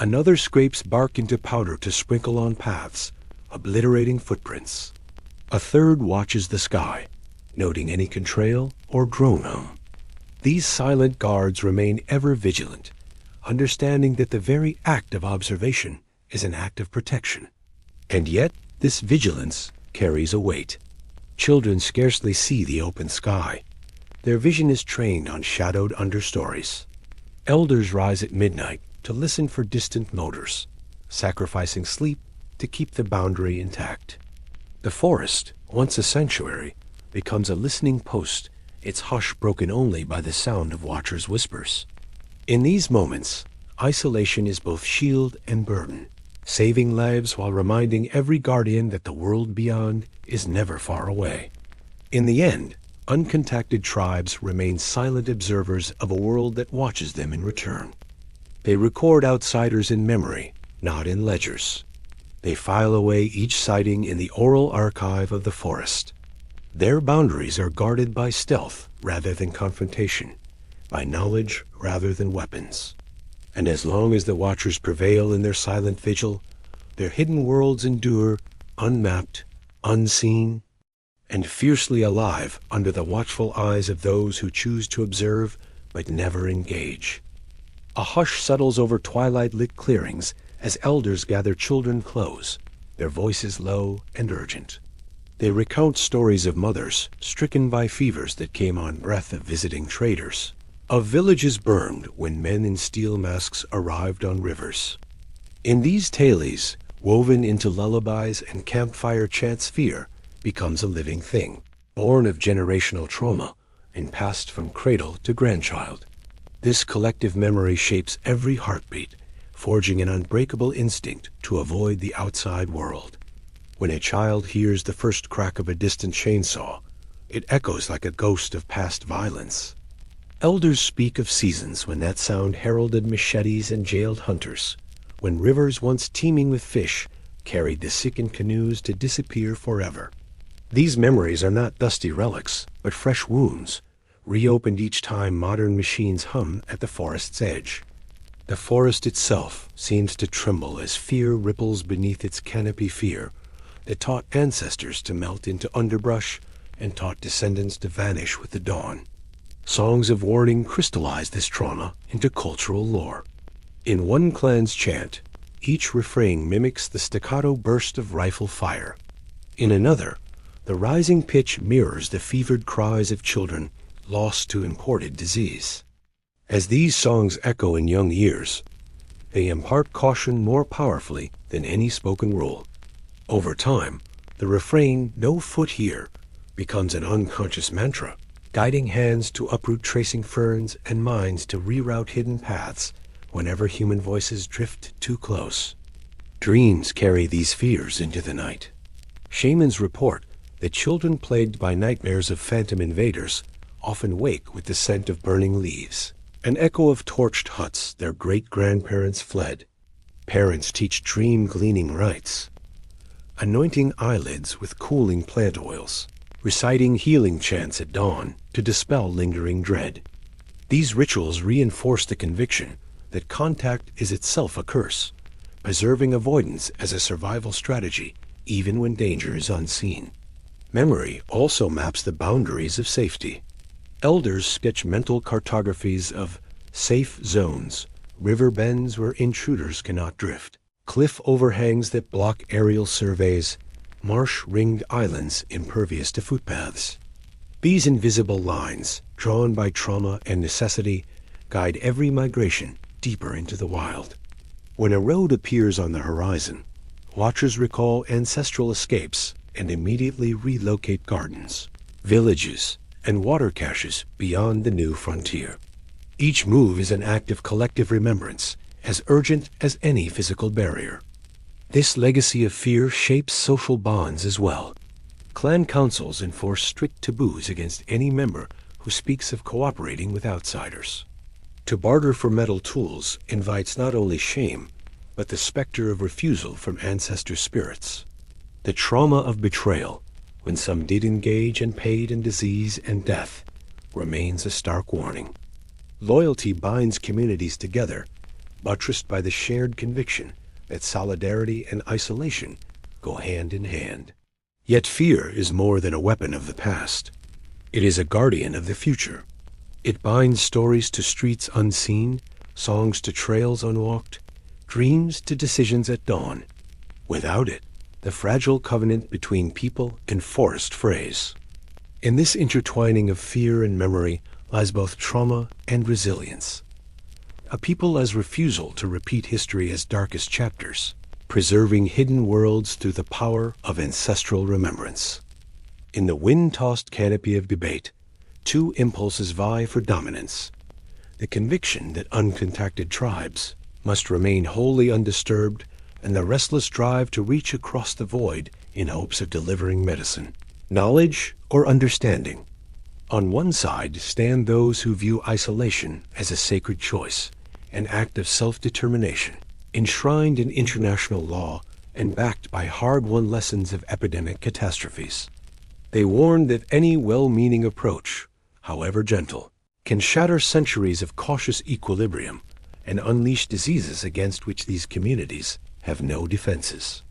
Another scrapes bark into powder to sprinkle on paths, obliterating footprints. A third watches the sky, noting any contrail or drone hum. These silent guards remain ever vigilant, understanding that the very act of observation is an act of protection. And yet, this vigilance carries a weight. Children scarcely see the open sky. Their vision is trained on shadowed understories. Elders rise at midnight to listen for distant motors, sacrificing sleep to keep the boundary intact. The forest, once a sanctuary, becomes a listening post, its hush broken only by the sound of watchers' whispers. In these moments, isolation is both shield and burden, saving lives while reminding every guardian that the world beyond is never far away. In the end, uncontacted tribes remain silent observers of a world that watches them in return. They record outsiders in memory, not in ledgers. They file away each sighting in the oral archive of the forest. Their boundaries are guarded by stealth rather than confrontation, by knowledge rather than weapons. And as long as the watchers prevail in their silent vigil, their hidden worlds endure, unmapped, unseen, and fiercely alive under the watchful eyes of those who choose to observe but never engage. A hush settles over twilight-lit clearings as elders gather children close, their voices low and urgent. They recount stories of mothers stricken by fevers that came on breath of visiting traders, of villages burned when men in steel masks arrived on rivers. In these tales, woven into lullabies and campfire chants, fear becomes a living thing, born of generational trauma and passed from cradle to grandchild. This collective memory shapes every heartbeat, forging an unbreakable instinct to avoid the outside world. When a child hears the first crack of a distant chainsaw, it echoes like a ghost of past violence. Elders speak of seasons when that sound heralded machetes and jailed hunters, when rivers once teeming with fish carried the sick in canoes to disappear forever. These memories are not dusty relics, but fresh wounds, reopened each time modern machines hum at the forest's edge. The forest itself seems to tremble as fear ripples beneath its canopy, fear that taught ancestors to melt into underbrush and taught descendants to vanish with the dawn. Songs of warning crystallize this trauma into cultural lore. In one clan's chant, each refrain mimics the staccato burst of rifle fire. In another, the rising pitch mirrors the fevered cries of children lost to imported disease. As these songs echo in young ears, they impart caution more powerfully than any spoken rule. Over time, The refrain, "No foot here," becomes an unconscious mantra, guiding hands to uproot tracing ferns and minds to reroute hidden paths whenever human voices drift too close. Dreams carry these fears into the night. Shamans report that children plagued by nightmares of phantom invaders often wake with the scent of burning leaves, an echo of torched huts their great-grandparents fled. Parents teach dream-gleaning rites, anointing eyelids with cooling plant oils, reciting healing chants at dawn to dispel lingering dread. These rituals reinforce the conviction that contact is itself a curse, preserving avoidance as a survival strategy even when danger is unseen. Memory also maps the boundaries of safety. Elders sketch mental cartographies of safe zones, river bends where intruders cannot drift, cliff overhangs that block aerial surveys, marsh-ringed islands impervious to footpaths. These invisible lines, drawn by trauma and necessity, guide every migration deeper into the wild. When a road appears on the horizon, watchers recall ancestral escapes and immediately relocate gardens, villages, and water caches beyond the new frontier. Each move is an act of collective remembrance, as urgent as any physical barrier. This legacy of fear shapes social bonds as well. Clan councils enforce strict taboos against any member who speaks of cooperating with outsiders. To barter for metal tools invites not only shame, but the specter of refusal from ancestor spirits. The trauma of betrayal, when some did engage and paid in disease and death, remains a stark warning. Loyalty binds communities together, buttressed by the shared conviction that solidarity and isolation go hand in hand. Yet fear is more than a weapon of the past. It is a guardian of the future. It binds stories to streets unseen, songs to trails unwalked, dreams to decisions at dawn. Without it, the fragile covenant between people and forest frays. In this intertwining of fear and memory lies both trauma and resilience. A people as refusal to repeat history as darkest chapters, preserving hidden worlds through the power of ancestral remembrance. In the wind-tossed canopy of debate, two impulses vie for dominance. The conviction that uncontacted tribes must remain wholly undisturbed, and the restless drive to reach across the void in hopes of delivering medicine. Knowledge or understanding? On one side stand those who view isolation as a sacred choice, an act of self-determination, enshrined in international law and backed by hard-won lessons of epidemic catastrophes. They warn that any well-meaning approach, however gentle, can shatter centuries of cautious equilibrium and unleash diseases against which these communities have no defenses.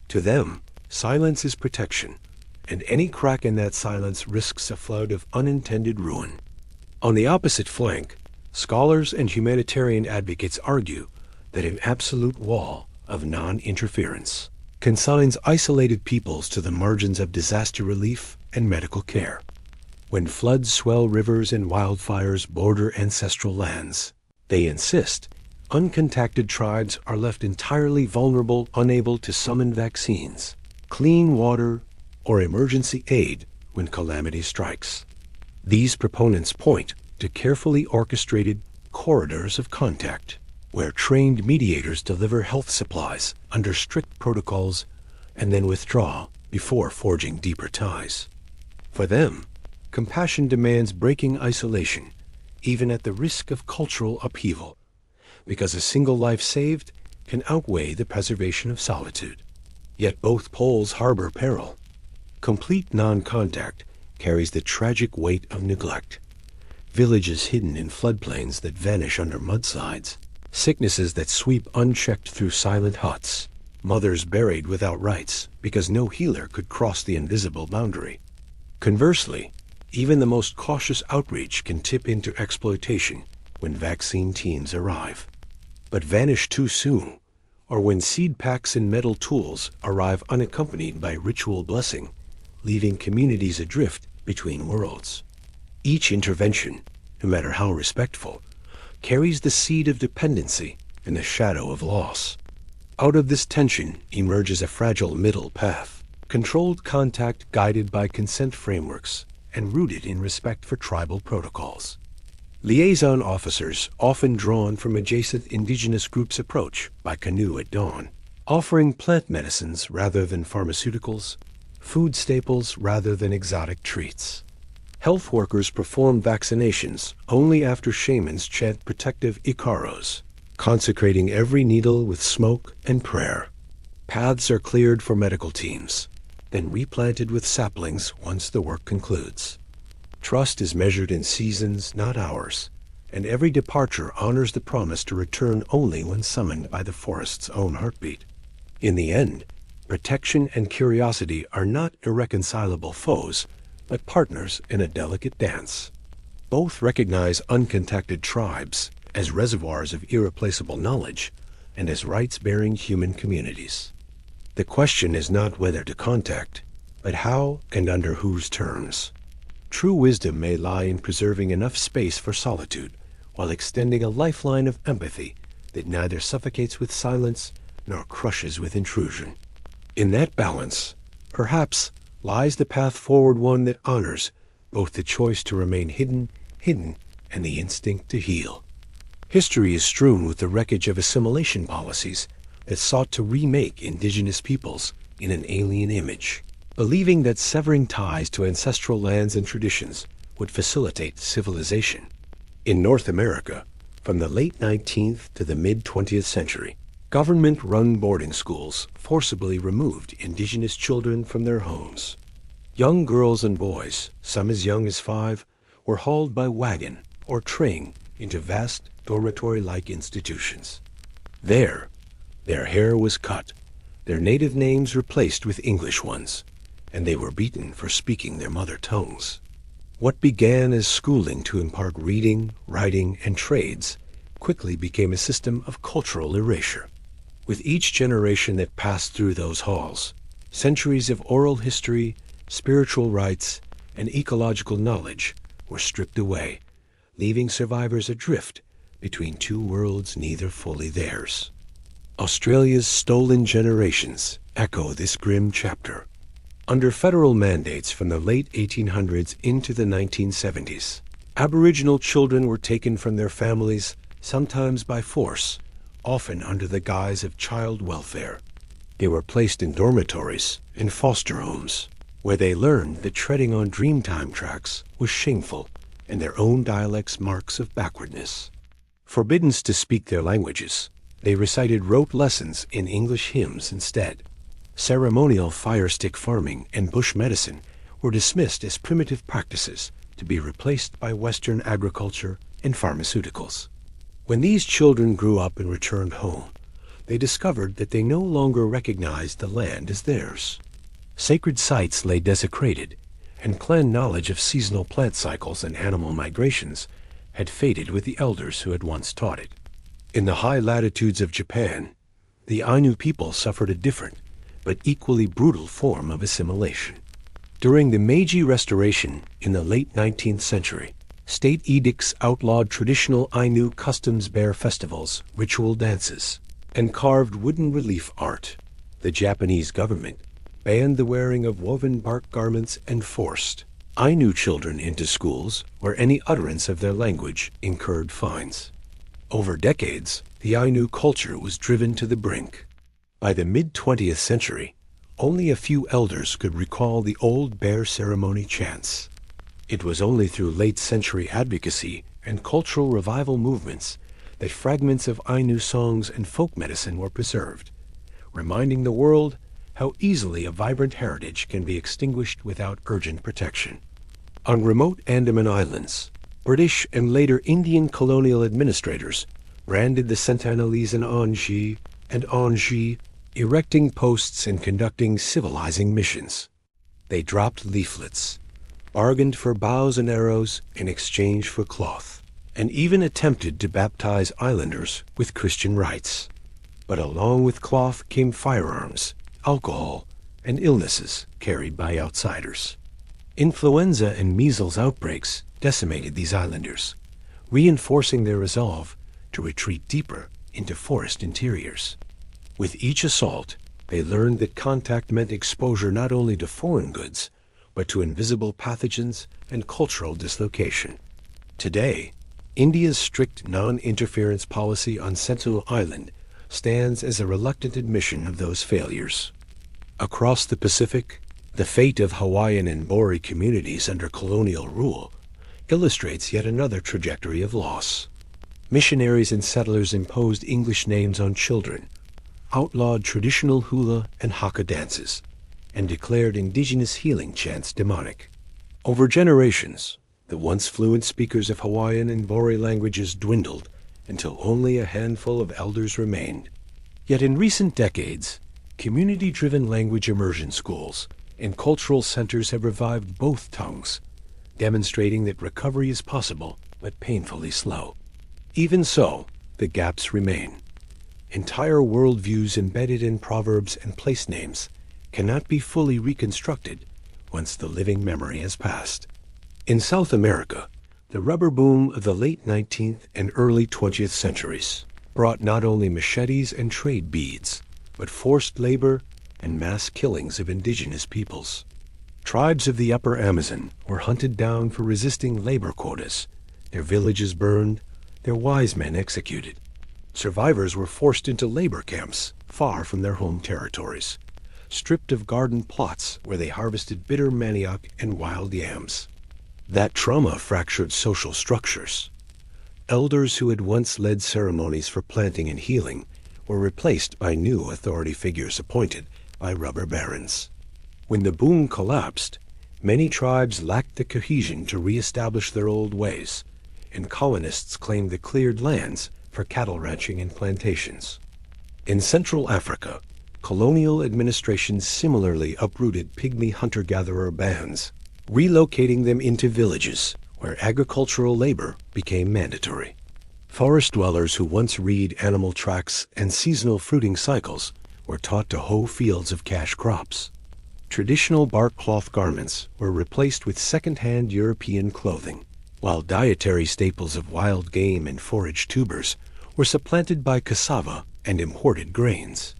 To them, silence is protection, and any crack in that silence risks a flood of unintended ruin. On the opposite flank, scholars and humanitarian advocates argue that an absolute wall of non-interference consigns isolated peoples to the margins of disaster relief and medical care. When floods swell rivers and wildfires border ancestral lands, they insist uncontacted tribes are left entirely vulnerable, unable to summon vaccines, clean water, or emergency aid when calamity strikes. These proponents point to carefully orchestrated corridors of contact, where trained mediators deliver health supplies under strict protocols and then withdraw before forging deeper ties. For them, compassion demands breaking isolation, even at the risk of cultural upheaval, because a single life saved can outweigh the preservation of solitude. Yet both poles harbor peril. Complete non-contact carries the tragic weight of neglect. Villages hidden in floodplains that vanish under mudslides, sicknesses that sweep unchecked through silent huts, mothers buried without rites because no healer could cross the invisible boundary. Conversely, even the most cautious outreach can tip into exploitation when vaccine teams arrive, but vanish too soon, or when seed packs and metal tools arrive unaccompanied by ritual blessing, leaving communities adrift between worlds. Each intervention, no matter how respectful, carries the seed of dependency and the shadow of loss. Out of this tension emerges a fragile middle path, controlled contact guided by consent frameworks and rooted in respect for tribal protocols. Liaison officers, often drawn from adjacent indigenous groups, approach by canoe at dawn, offering plant medicines rather than pharmaceuticals, food staples rather than exotic treats. Health workers perform vaccinations only after shamans chant protective ikaros, consecrating every needle with smoke and prayer. Paths are cleared for medical teams, then replanted with saplings once the work concludes. Trust is measured in seasons, not hours, and every departure honors the promise to return only when summoned by the forest's own heartbeat. In the end, protection and curiosity are not irreconcilable foes, but partners in a delicate dance. Both recognize uncontacted tribes as reservoirs of irreplaceable knowledge and as rights-bearing human communities. The question is not whether to contact, but how and under whose terms. True wisdom may lie in preserving enough space for solitude while extending a lifeline of empathy that neither suffocates with silence nor crushes with intrusion. In that balance, perhaps, lies the path forward, one that honors both the choice to remain hidden, and the instinct to heal. History is strewn with the wreckage of assimilation policies that sought to remake indigenous peoples in an alien image, believing that severing ties to ancestral lands and traditions would facilitate civilization. In North America, from the late 19th to the mid-20th century, government-run boarding schools forcibly removed indigenous children from their homes. Young girls and boys, some as young as 5, were hauled by wagon or train into vast dormitory-like institutions. There, their hair was cut, their native names replaced with English ones, and they were beaten for speaking their mother tongues. What began as schooling to impart reading, writing, and trades quickly became a system of cultural erasure. With each generation that passed through those halls, centuries of oral history, spiritual rites, and ecological knowledge were stripped away, leaving survivors adrift between two worlds neither fully theirs. Australia's stolen generations echo this grim chapter. Under federal mandates from the late 1800s into the 1970s, Aboriginal children were taken from their families, sometimes by force, often under the guise of child welfare. They were placed in dormitories and foster homes, where they learned that treading on Dreamtime tracks was shameful and their own dialects marks of backwardness. Forbidden to speak their languages, they recited rote lessons in English hymns instead. Ceremonial firestick farming and bush medicine were dismissed as primitive practices to be replaced by Western agriculture and pharmaceuticals. When these children grew up and returned home, they discovered that they no longer recognized the land as theirs. Sacred sites lay desecrated, and clan knowledge of seasonal plant cycles and animal migrations had faded with the elders who had once taught it. In the high latitudes of Japan, the Ainu people suffered a different, but equally brutal form of assimilation. During the Meiji Restoration in the late 19th century, state edicts outlawed traditional Ainu customs bear festivals, ritual dances, and carved wooden relief art. The Japanese government banned the wearing of woven bark garments and forced Ainu children into schools where any utterance of their language incurred fines. Over decades, the Ainu culture was driven to the brink. By the mid-20th century, only a few elders could recall the old bear ceremony chants. It was only through late-century advocacy and cultural revival movements that fragments of Ainu songs and folk medicine were preserved, reminding the world how easily a vibrant heritage can be extinguished without urgent protection. On remote Andaman Islands, British and later Indian colonial administrators branded the Sentinelese in Anji, erecting posts and conducting civilizing missions. They dropped leaflets, bargained for bows and arrows in exchange for cloth, and even attempted to baptize islanders with Christian rites. But along with cloth came firearms, alcohol, and illnesses carried by outsiders. Influenza and measles outbreaks decimated these islanders, reinforcing their resolve to retreat deeper into forest interiors. With each assault, They learned that contact meant exposure not only to foreign goods, but to invisible pathogens and cultural dislocation. Today, India's strict non-interference policy on Sentinel Island stands as a reluctant admission of those failures. Across the Pacific, the fate of Hawaiian and Maori communities under colonial rule illustrates yet another trajectory of loss. Missionaries and settlers imposed English names on children, outlawed traditional hula and haka dances, and declared indigenous healing chants demonic. Over generations, the once fluent speakers of Hawaiian and Maori languages dwindled until only a handful of elders remained. Yet in recent decades, community-driven language immersion schools and cultural centers have revived both tongues, demonstrating that recovery is possible but painfully slow. Even so, the gaps remain. Entire worldviews embedded in proverbs and place names cannot be fully reconstructed once the living memory has passed. In South America, the rubber boom of the late 19th and early 20th centuries brought not only machetes and trade beads, but forced labor and mass killings of indigenous peoples. Tribes of the upper Amazon were hunted down for resisting labor quotas, their villages burned, their wise men executed. Survivors were forced into labor camps far from their home territories, stripped of garden plots where they harvested bitter manioc and wild yams. That trauma fractured social structures. Elders who had once led ceremonies for planting and healing were replaced by new authority figures appointed by rubber barons. When the boom collapsed, many tribes lacked the cohesion to reestablish their old ways, and colonists claimed the cleared lands for cattle ranching and plantations. In Central Africa, colonial administrations similarly uprooted pygmy hunter-gatherer bands, relocating them into villages where agricultural labor became mandatory. Forest dwellers who once read animal tracks and seasonal fruiting cycles were taught to hoe fields of cash crops. Traditional bark cloth garments were replaced with second-hand European clothing, while dietary staples of wild game and forage tubers were supplanted by cassava and imported grains.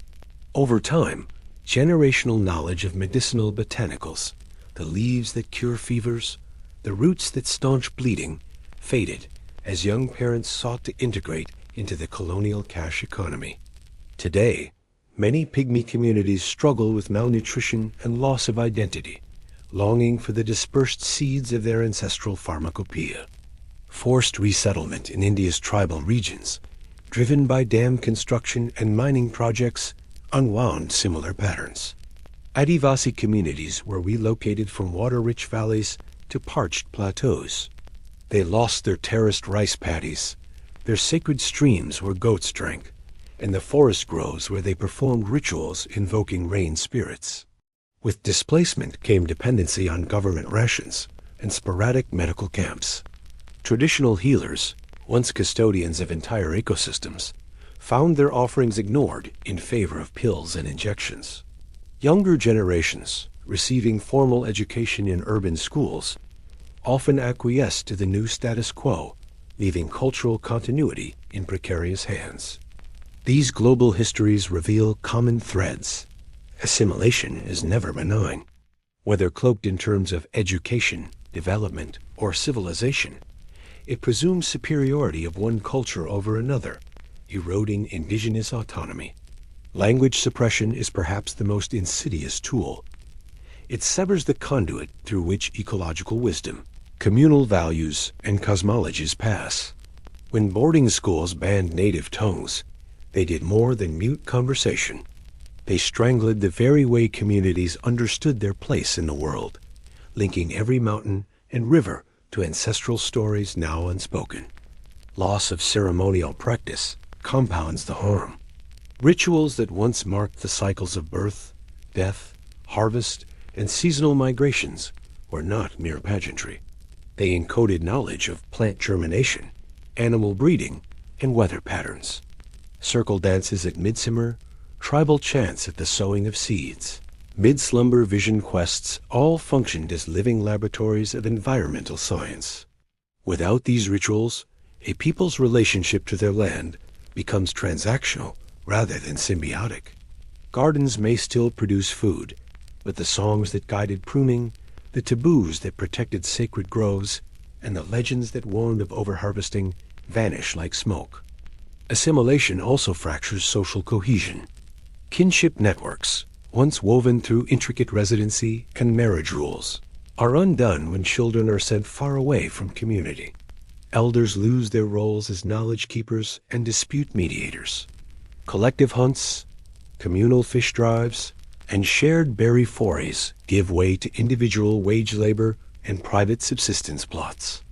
Over time, generational knowledge of medicinal botanicals, the leaves that cure fevers, the roots that staunch bleeding, faded as young parents sought to integrate into the colonial cash economy. Today, many pygmy communities struggle with malnutrition and loss of identity, longing for the dispersed seeds of their ancestral pharmacopoeia. Forced resettlement in India's tribal regions, driven by dam construction and mining projects, unwound similar patterns. Adivasi communities were relocated from water-rich valleys to parched plateaus. They lost their terraced rice paddies, their sacred streams where goats drank, and the forest groves where they performed rituals invoking rain spirits. With displacement came dependency on government rations and sporadic medical camps. Traditional healers, once custodians of entire ecosystems, found their offerings ignored in favor of pills and injections. Younger generations, receiving formal education in urban schools, often acquiesced to the new status quo, leaving cultural continuity in precarious hands. These global histories reveal common threads. Assimilation is never benign. Whether cloaked in terms of education, development, or civilization, it presumes superiority of one culture over another, eroding indigenous autonomy. Language suppression is perhaps the most insidious tool. It severs the conduit through which ecological wisdom, communal values, and cosmologies pass. When boarding schools banned native tongues, they did more than mute conversation. They strangled the very way communities understood their place in the world, linking every mountain and river to ancestral stories now unspoken. Loss of ceremonial practice compounds the harm. Rituals that once marked the cycles of birth, death, harvest, and seasonal migrations were not mere pageantry. They encoded knowledge of plant germination, animal breeding, and weather patterns. Circle dances at midsummer, tribal chants at the sowing of seeds, mid-slumber vision quests all functioned as living laboratories of environmental science. Without these rituals, a people's relationship to their land becomes transactional rather than symbiotic. Gardens may still produce food, but the songs that guided pruning, the taboos that protected sacred groves, and the legends that warned of overharvesting vanish like smoke. Assimilation also fractures social cohesion. Kinship networks, once woven through intricate residency and marriage rules, are undone when children are sent far away from community. Elders lose their roles as knowledge keepers and dispute mediators. Collective hunts, communal fish drives, and shared berry forays give way to individual wage labor and private subsistence plots.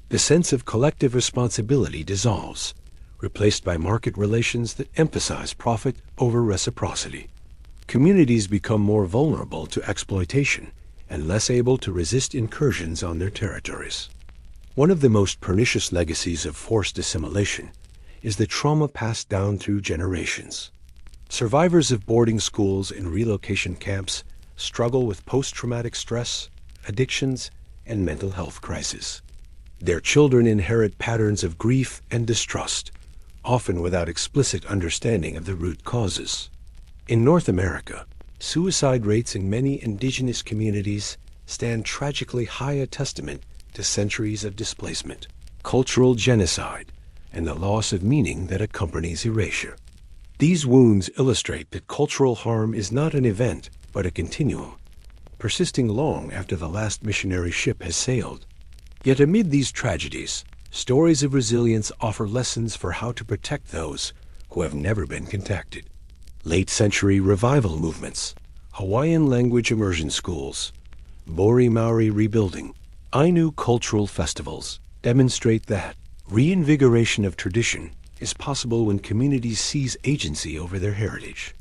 The sense of collective responsibility dissolves, replaced by market relations that emphasize profit over reciprocity. Communities become more vulnerable to exploitation and less able to resist incursions on their territories. One of the most pernicious legacies of forced assimilation is the trauma passed down through generations. Survivors of boarding schools and relocation camps struggle with post-traumatic stress, addictions, and mental health crises. Their children inherit patterns of grief and distrust, often without explicit understanding of the root causes. In North America, suicide rates in many indigenous communities stand tragically high, a testament to centuries of displacement, cultural genocide, and the loss of meaning that accompanies erasure. These wounds illustrate that cultural harm is not an event, but a continuum, persisting long after the last missionary ship has sailed. Yet amid these tragedies, stories of resilience offer lessons for how to protect those who have never been contacted. Late-century revival movements, Hawaiian language immersion schools, Bori Maori rebuilding, Ainu cultural festivals demonstrate that reinvigoration of tradition is possible when communities seize agency over their heritage.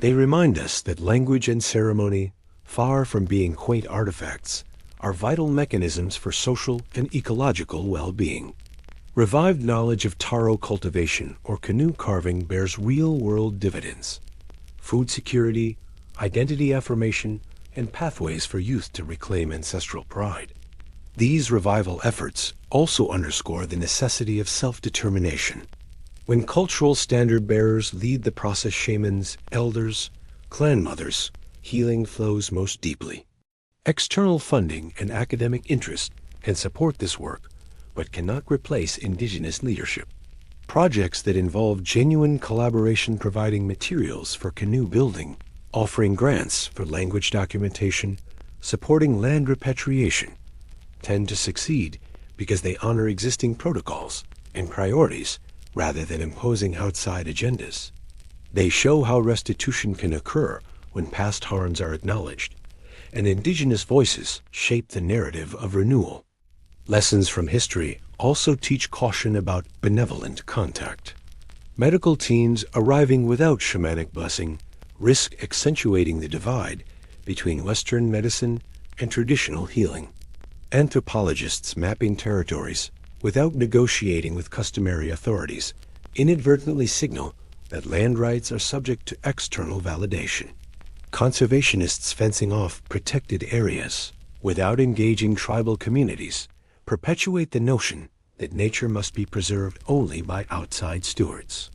They remind us that language and ceremony, far from being quaint artifacts, are vital mechanisms for social and ecological well-being. Revived knowledge of taro cultivation or canoe carving bears real-world dividends. Food security, identity affirmation, and pathways for youth to reclaim ancestral pride. These revival efforts also underscore the necessity of self-determination. When cultural standard-bearers lead the process, shamans, elders, clan mothers, healing flows most deeply. External funding and academic interest can support this work, but cannot replace indigenous leadership. Projects that involve genuine collaboration, providing materials for canoe building, offering grants for language documentation, supporting land repatriation, tend to succeed because they honor existing protocols and priorities rather than imposing outside agendas. They show how restitution can occur when past harms are acknowledged, and indigenous voices shape the narrative of renewal. Lessons from history also teach caution about benevolent contact. Medical teams arriving without shamanic blessing risk accentuating the divide between Western medicine and traditional healing. Anthropologists mapping territories without negotiating with customary authorities inadvertently signal that land rights are subject to external validation. Conservationists fencing off protected areas without engaging tribal communities perpetuate the notion that nature must be preserved only by outside stewards.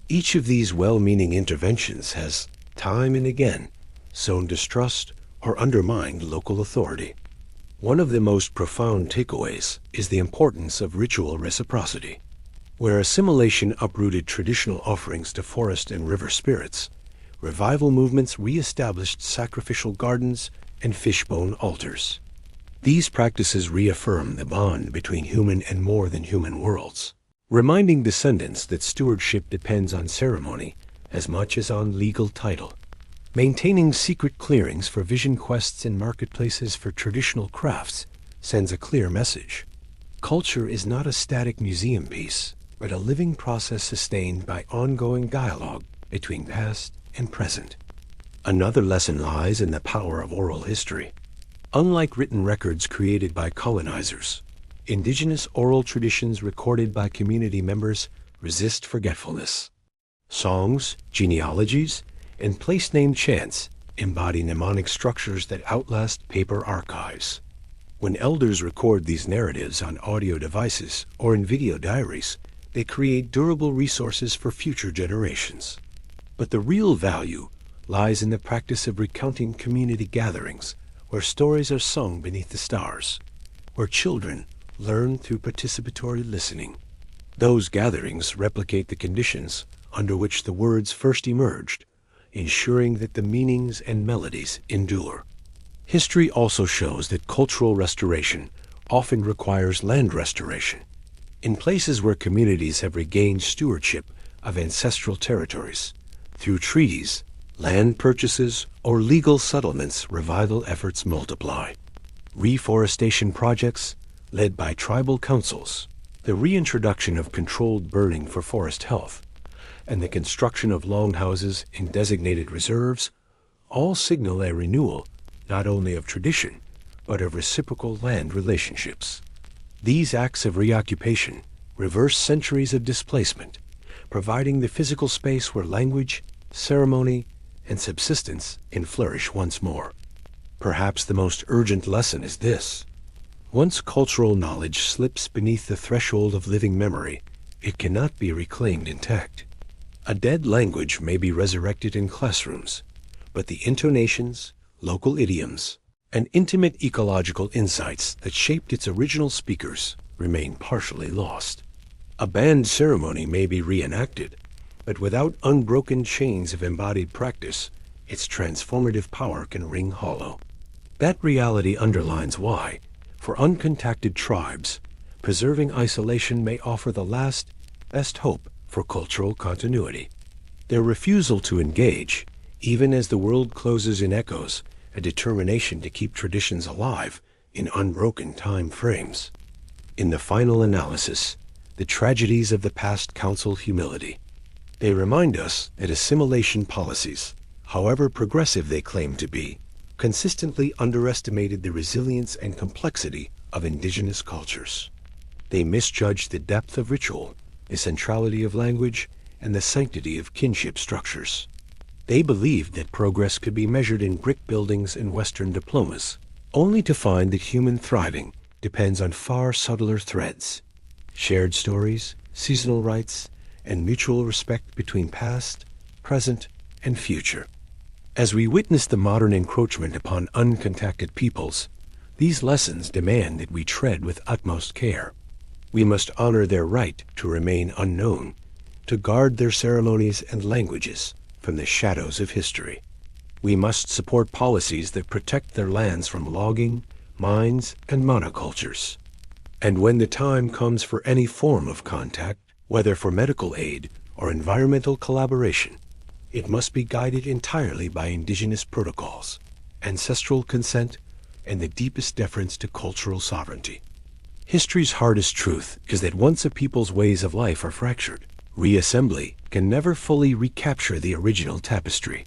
Each of these well-meaning interventions has, time and again, sown distrust or undermined local authority. One of the most profound takeaways is the importance of ritual reciprocity. Where assimilation uprooted traditional offerings to forest and river spirits, revival movements re-established sacrificial gardens and fishbone altars. These practices reaffirm the bond between human and more than human worlds, reminding descendants that stewardship depends on ceremony as much as on legal title. Maintaining secret clearings for vision quests and marketplaces for traditional crafts sends a clear message. Culture is not a static museum piece, but a living process sustained by ongoing dialogue between past and present. Another lesson lies in the power of oral history. Unlike written records created by colonizers, indigenous oral traditions recorded by community members resist forgetfulness. Songs, genealogies, and place-name chants embody mnemonic structures that outlast paper archives. When elders record these narratives on audio devices or in video diaries, they create durable resources for future generations. But the real value lies in the practice of recounting community gatherings where stories are sung beneath the stars, where children learn through participatory listening. Those gatherings replicate the conditions under which the words first emerged, ensuring that the meanings and melodies endure. History also shows that cultural restoration often requires land restoration. In places where communities have regained stewardship of ancestral territories, through treaties, land purchases, or legal settlements, revival efforts multiply. Reforestation projects, led by tribal councils, the reintroduction of controlled burning for forest health, and the construction of longhouses in designated reserves, all signal a renewal not only of tradition, but of reciprocal land relationships. These acts of reoccupation reverse centuries of displacement, providing the physical space where language, ceremony, and subsistence can flourish once more. Perhaps the most urgent lesson is this: once cultural knowledge slips beneath the threshold of living memory, it cannot be reclaimed intact. A dead language may be resurrected in classrooms, but the intonations, local idioms, and intimate ecological insights that shaped its original speakers remain partially lost. A band ceremony may be reenacted, but without unbroken chains of embodied practice, its transformative power can ring hollow. That reality underlines why, for uncontacted tribes, preserving isolation may offer the last, best hope for cultural continuity. Their refusal to engage, even as the world closes in echoes, a determination to keep traditions alive in unbroken time frames. In the final analysis, the tragedies of the past counsel humility. They remind us that assimilation policies, however progressive they claim to be, consistently underestimated the resilience and complexity of indigenous cultures. They misjudged the depth of ritual, the centrality of language, and the sanctity of kinship structures. They believed that progress could be measured in brick buildings and Western diplomas, only to find that human thriving depends on far subtler threads: shared stories, seasonal rites, and mutual respect between past, present, and future. As we witness the modern encroachment upon uncontacted peoples, these lessons demand that we tread with utmost care. We must honor their right to remain unknown, to guard their ceremonies and languages from the shadows of history. We must support policies that protect their lands from logging, mines, and monocultures. And when the time comes for any form of contact, whether for medical aid or environmental collaboration, it must be guided entirely by indigenous protocols, ancestral consent, and the deepest deference to cultural sovereignty. History's hardest truth is that once a people's ways of life are fractured, reassembly can never fully recapture the original tapestry.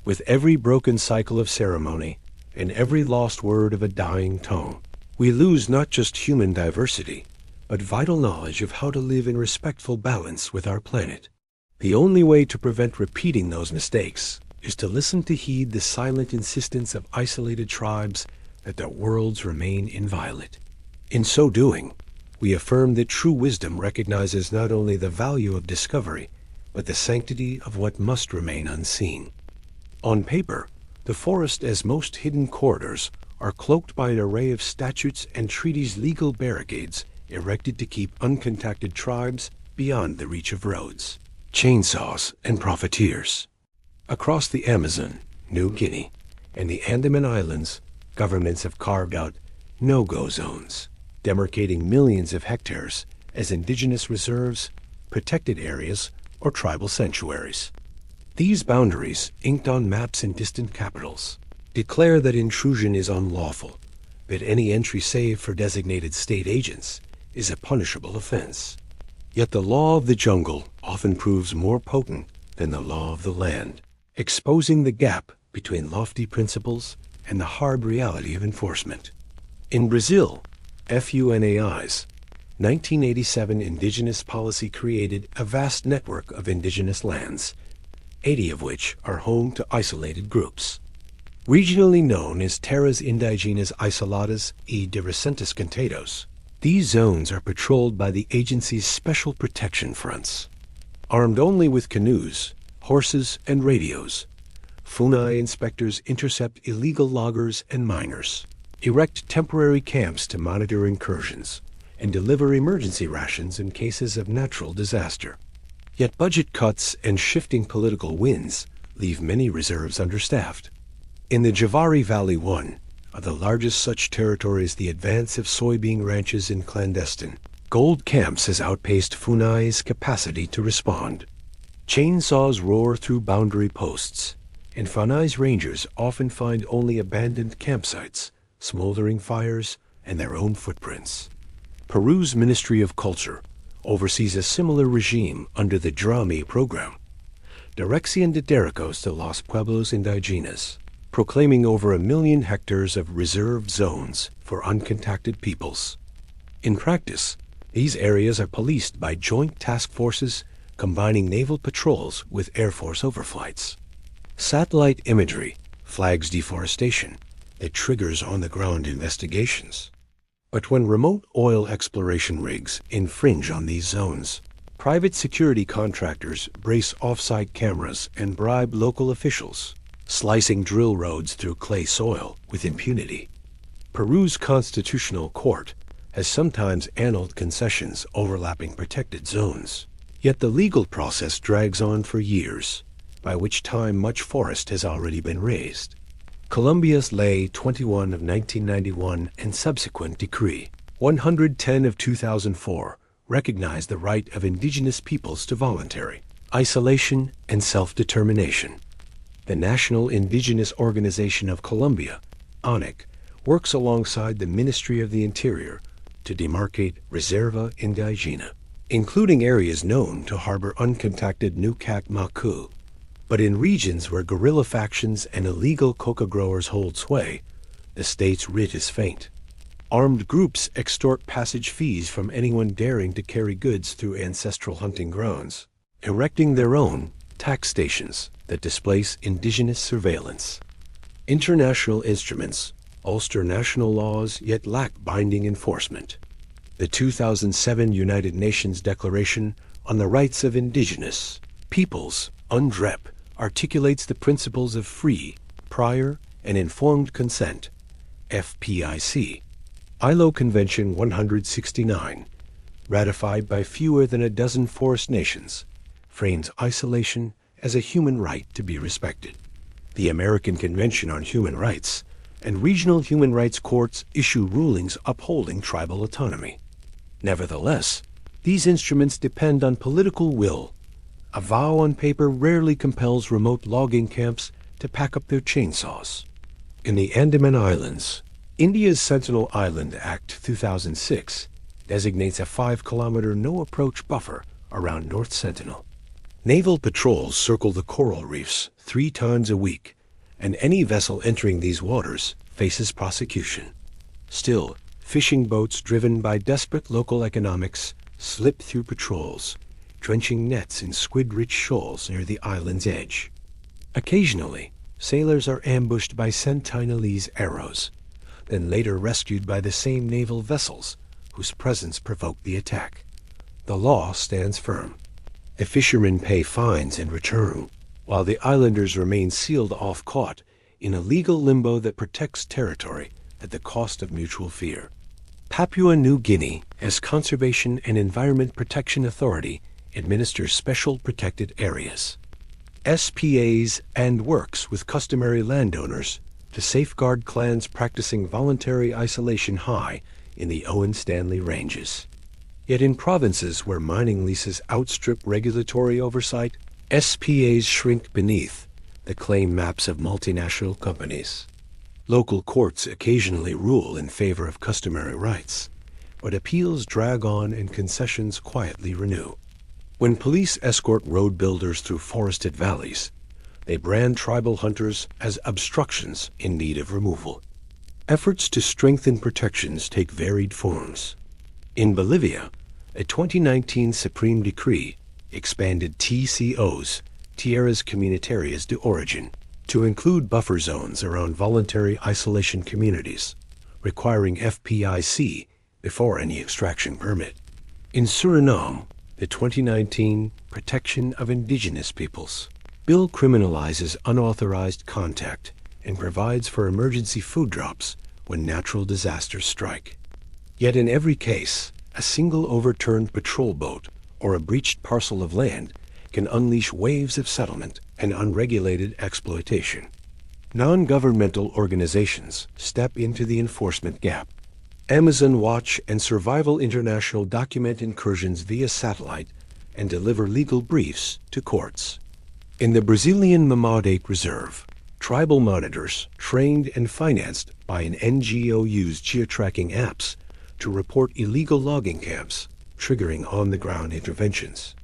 With every broken cycle of ceremony and every lost word of a dying tongue, we lose not just human diversity, but vital knowledge of how to live in respectful balance with our planet. The only way to prevent repeating those mistakes is to listen to heed the silent insistence of isolated tribes that their worlds remain inviolate. In so doing, we affirm that true wisdom recognizes not only the value of discovery, but the sanctity of what must remain unseen. On paper, the forest as most hidden corridors are cloaked by an array of statutes and treaties, legal barricades erected to keep uncontacted tribes beyond the reach of roads, chainsaws, and profiteers. Across the Amazon, New Guinea, and the Andaman Islands, governments have carved out no-go zones, demarcating millions of hectares as indigenous reserves, protected areas, or tribal sanctuaries. These boundaries, inked on maps in distant capitals, declare that intrusion is unlawful, that any entry save for designated state agents is a punishable offense. Yet the law of the jungle often proves more potent than the law of the land, exposing the gap between lofty principles and the hard reality of enforcement. In Brazil, FUNAI's 1987 indigenous policy created a vast network of indigenous lands, 80 of which are home to isolated groups. Regionally known as Terras Indígenas Isoladas e de Recentes Contados, these zones are patrolled by the agency's Special Protection Fronts. Armed only with canoes, horses, and radios, FUNAI inspectors intercept illegal loggers and miners, erect temporary camps to monitor incursions, and deliver emergency rations in cases of natural disaster. Yet budget cuts and shifting political winds leave many reserves understaffed. In the Javari Valley, one of the largest such territories, the advance of soybean ranches in clandestine gold camps has outpaced FUNAI's capacity to respond. Chainsaws roar through boundary posts, and FUNAI's rangers often find only abandoned campsites, smoldering fires, and their own footprints. Peru's Ministry of Culture oversees a similar regime under the DRAMI program, Dirección de Derechos de los Pueblos Indígenas, proclaiming over 1 million hectares of reserved zones for uncontacted peoples. In practice, these areas are policed by joint task forces combining naval patrols with Air Force overflights. Satellite imagery flags deforestation that triggers on-the-ground investigations. But when remote oil exploration rigs infringe on these zones, private security contractors brace off-site cameras and bribe local officials, slicing drill roads through clay soil with impunity. Peru's constitutional court has sometimes annulled concessions overlapping protected zones. Yet the legal process drags on for years, by which time much forest has already been razed. Colombia's Ley 21 of 1991 and subsequent Decree 110 of 2004 recognize the right of indigenous peoples to voluntary isolation and self-determination. The National Indigenous Organization of Colombia, ANIC, works alongside the Ministry of the Interior to demarcate Reserva Indígena, including areas known to harbor uncontacted Nucac Macu. But in regions where guerrilla factions and illegal coca growers hold sway, the state's writ is faint. Armed groups extort passage fees from anyone daring to carry goods through ancestral hunting grounds, erecting their own tax stations that displace indigenous surveillance. International instruments bolster national laws yet lack binding enforcement. The 2007 United Nations Declaration on the Rights of Indigenous Peoples, UNDREP, articulates the principles of free, prior, and informed consent, FPIC. ILO Convention 169, ratified by fewer than a dozen forest nations, frames isolation as a human right to be respected. The American Convention on Human Rights and regional human rights courts issue rulings upholding tribal autonomy. Nevertheless, these instruments depend on political will. A vow on paper rarely compels remote logging camps to pack up their chainsaws. In the Andaman Islands, India's Sentinel Island Act 2006 designates a 5-kilometer no-approach buffer around North Sentinel. Naval patrols circle the coral reefs 3 times a week, and any vessel entering these waters faces prosecution. Still, fishing boats driven by desperate local economics slip through patrols, drenching nets in squid-rich shoals near the island's edge. Occasionally, sailors are ambushed by Sentinelese arrows, then later rescued by the same naval vessels whose presence provoked the attack. The law stands firm. The fishermen pay fines in return, while the islanders remain sealed off caught in a legal limbo that protects territory at the cost of mutual fear. Papua New Guinea, as Conservation and Environment Protection Authority, administers special protected areas, SPAs, and works with customary landowners to safeguard clans practicing voluntary isolation high in the Owen Stanley Ranges. Yet in provinces where mining leases outstrip regulatory oversight, SPAs shrink beneath the claim maps of multinational companies. Local courts occasionally rule in favor of customary rights, but appeals drag on and concessions quietly renew. When police escort road builders through forested valleys, they brand tribal hunters as obstructions in need of removal. Efforts to strengthen protections take varied forms. In Bolivia, a 2019 Supreme Decree expanded TCOs, Tierras Comunitarias de Origin, to include buffer zones around voluntary isolation communities, requiring FPIC before any extraction permit. In Suriname, the 2019 Protection of Indigenous Peoples bill criminalizes unauthorized contact and provides for emergency food drops when natural disasters strike. Yet in every case, a single overturned patrol boat or a breached parcel of land can unleash waves of settlement and unregulated exploitation. Non-governmental organizations step into the enforcement gap. Amazon Watch and Survival International document incursions via satellite and deliver legal briefs to courts. In the Brazilian Mamaude Reserve, tribal monitors, trained and financed by an NGO, use geotracking apps to report illegal logging camps, triggering on-the-ground interventions.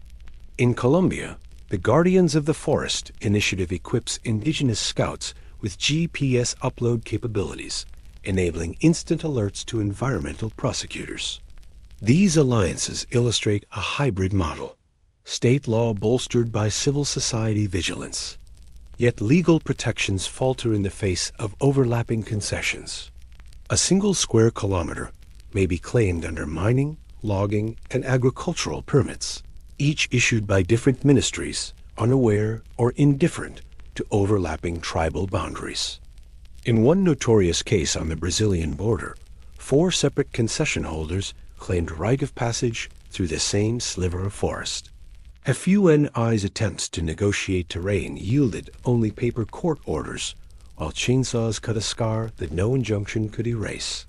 In Colombia, the Guardians of the Forest initiative equips indigenous scouts with GPS upload capabilities, enabling instant alerts to environmental prosecutors. These alliances illustrate a hybrid model, state law bolstered by civil society vigilance. Yet legal protections falter in the face of overlapping concessions. A single square kilometer may be claimed under mining, logging, and agricultural permits, each issued by different ministries, unaware or indifferent to overlapping tribal boundaries. In one notorious case on the Brazilian border, 4 separate concession holders claimed right of passage through the same sliver of forest. A few NI's attempts to negotiate terrain yielded only paper court orders, while chainsaws cut a scar that no injunction could erase.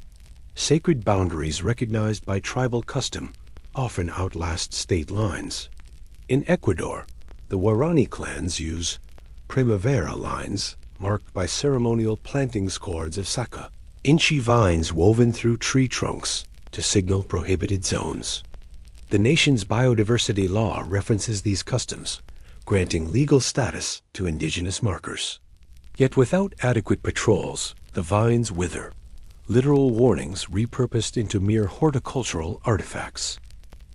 Sacred boundaries recognized by tribal custom often outlast state lines. In Ecuador, the Guarani clans use primavera lines marked by ceremonial plantings cords of saca, inchy vines woven through tree trunks to signal prohibited zones. The nation's biodiversity law references these customs, granting legal status to indigenous markers. Yet without adequate patrols, the vines wither, literal warnings repurposed into mere horticultural artifacts.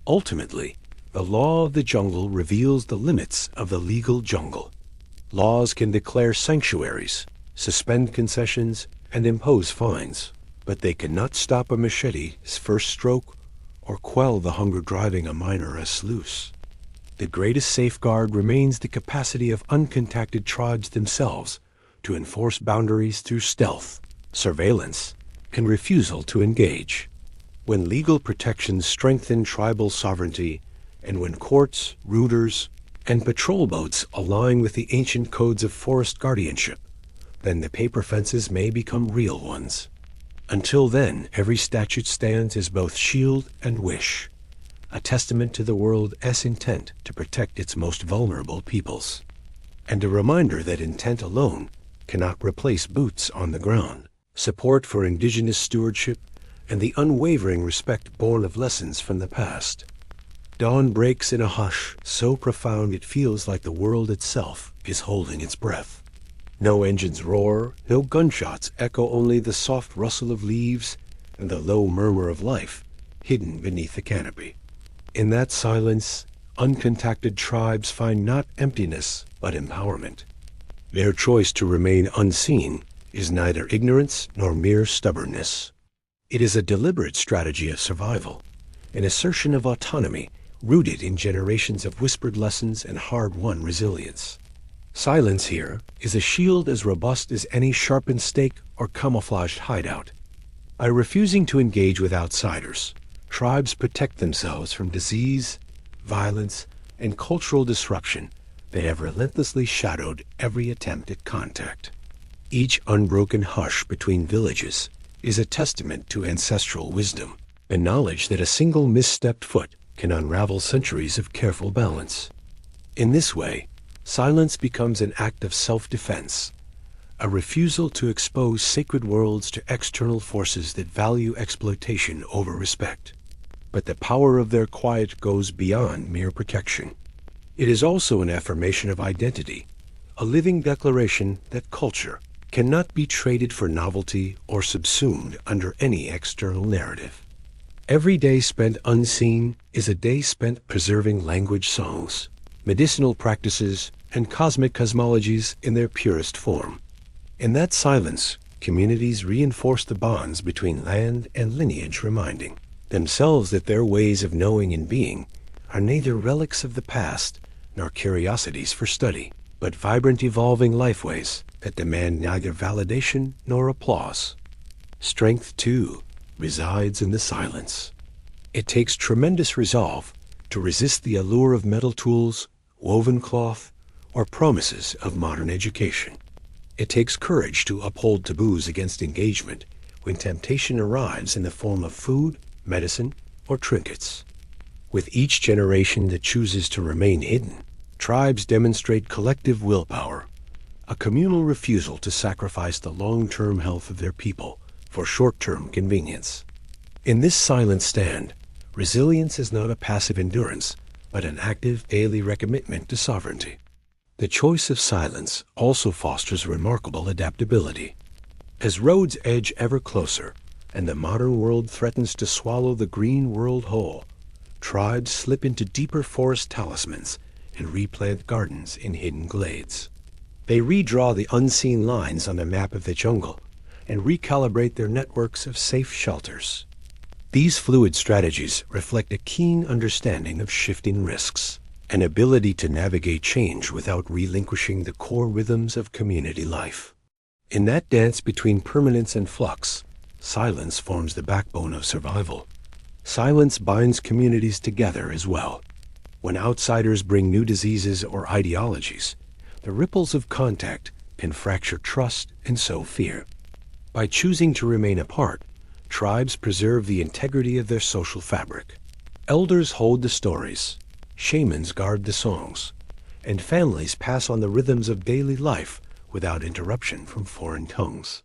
Ultimately, the law of the jungle reveals the limits of the legal jungle. Laws can declare sanctuaries, suspend concessions, and impose fines, but they cannot stop a machete's first stroke or quell the hunger driving a miner a sluice. The greatest safeguard remains the capacity of uncontacted tribes themselves to enforce boundaries through stealth, surveillance, and refusal to engage. When legal protections strengthen tribal sovereignty, and when courts, rooters, and patrol boats align with the ancient codes of forest guardianship, then the paper fences may become real ones. Until then, every statute stands as both shield and wish, a testament to the world's intent to protect its most vulnerable peoples, and a reminder that intent alone cannot replace boots on the ground, support for indigenous stewardship, and the unwavering respect born of lessons from the past. Dawn breaks in a hush so profound it feels like the world itself is holding its breath. No engines roar, no gunshots echo, only the soft rustle of leaves and the low murmur of life hidden beneath the canopy. In that silence, uncontacted tribes find not emptiness but empowerment. Their choice to remain unseen is neither ignorance nor mere stubbornness. It is a deliberate strategy of survival, an assertion of autonomy rooted in generations of whispered lessons and hard-won resilience. Silence here is a shield as robust as any sharpened stake or camouflaged hideout. By refusing to engage with outsiders, tribes protect themselves from disease, violence, and cultural disruption that have relentlessly shadowed every attempt at contact. Each unbroken hush between villages is a testament to ancestral wisdom, the knowledge that a single misstepped foot can unravel centuries of careful balance. In this way, silence becomes an act of self-defense, a refusal to expose sacred worlds to external forces that value exploitation over respect. But the power of their quiet goes beyond mere protection. It is also an affirmation of identity, a living declaration that culture cannot be traded for novelty or subsumed under any external narrative. Every day spent unseen is a day spent preserving language songs, medicinal practices, and cosmic cosmologies in their purest form. In that silence, communities reinforce the bonds between land and lineage, reminding themselves that their ways of knowing and being are neither relics of the past nor curiosities for study, but vibrant evolving lifeways that demand neither validation nor applause. Strength, too, resides in the silence. It takes tremendous resolve to resist the allure of metal tools, woven cloth, or promises of modern education. It takes courage to uphold taboos against engagement when temptation arrives in the form of food, medicine, or trinkets. With each generation that chooses to remain hidden, tribes demonstrate collective willpower, a communal refusal to sacrifice the long-term health of their people for short-term convenience. In this silent stand, resilience is not a passive endurance, but an active daily recommitment to sovereignty. The choice of silence also fosters remarkable adaptability. As roads edge ever closer, and the modern world threatens to swallow the green world whole, tribes slip into deeper forest talismans and replant gardens in hidden glades. They redraw the unseen lines on the map of the jungle and recalibrate their networks of safe shelters. These fluid strategies reflect a keen understanding of shifting risks, an ability to navigate change without relinquishing the core rhythms of community life. In that dance between permanence and flux, silence forms the backbone of survival. Silence binds communities together as well. When outsiders bring new diseases or ideologies, the ripples of contact can fracture trust and sow fear. By choosing to remain apart, tribes preserve the integrity of their social fabric. Elders hold the stories, shamans guard the songs, and families pass on the rhythms of daily life without interruption from foreign tongues.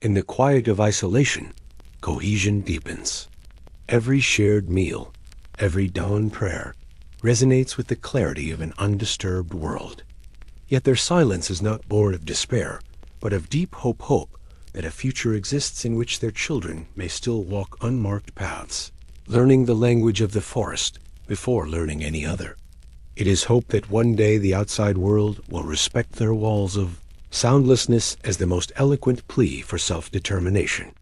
In the quiet of isolation, cohesion deepens. Every shared meal, every dawn prayer, resonates with the clarity of an undisturbed world. Yet their silence is not born of despair, but of deep hope that a future exists in which their children may still walk unmarked paths, learning the language of the forest before learning any other. It is hope that one day the outside world will respect their walls of soundlessness as the most eloquent plea for self-determination.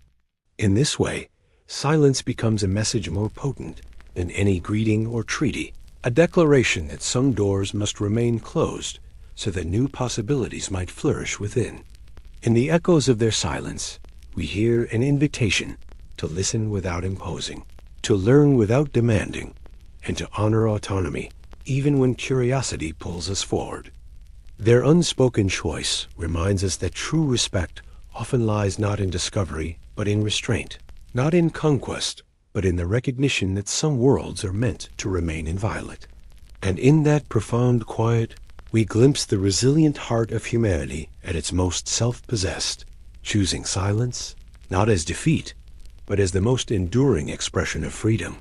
In this way, silence becomes a message more potent than any greeting or treaty, a declaration that some doors must remain closed so that new possibilities might flourish within. In the echoes of their silence, we hear an invitation to listen without imposing, to learn without demanding, and to honor autonomy even when curiosity pulls us forward. Their unspoken choice reminds us that true respect often lies not in discovery, but in restraint, not in conquest, but in the recognition that some worlds are meant to remain inviolate. And in that profound quiet, we glimpse the resilient heart of humanity at its most self-possessed, choosing silence, not as defeat, but as the most enduring expression of freedom.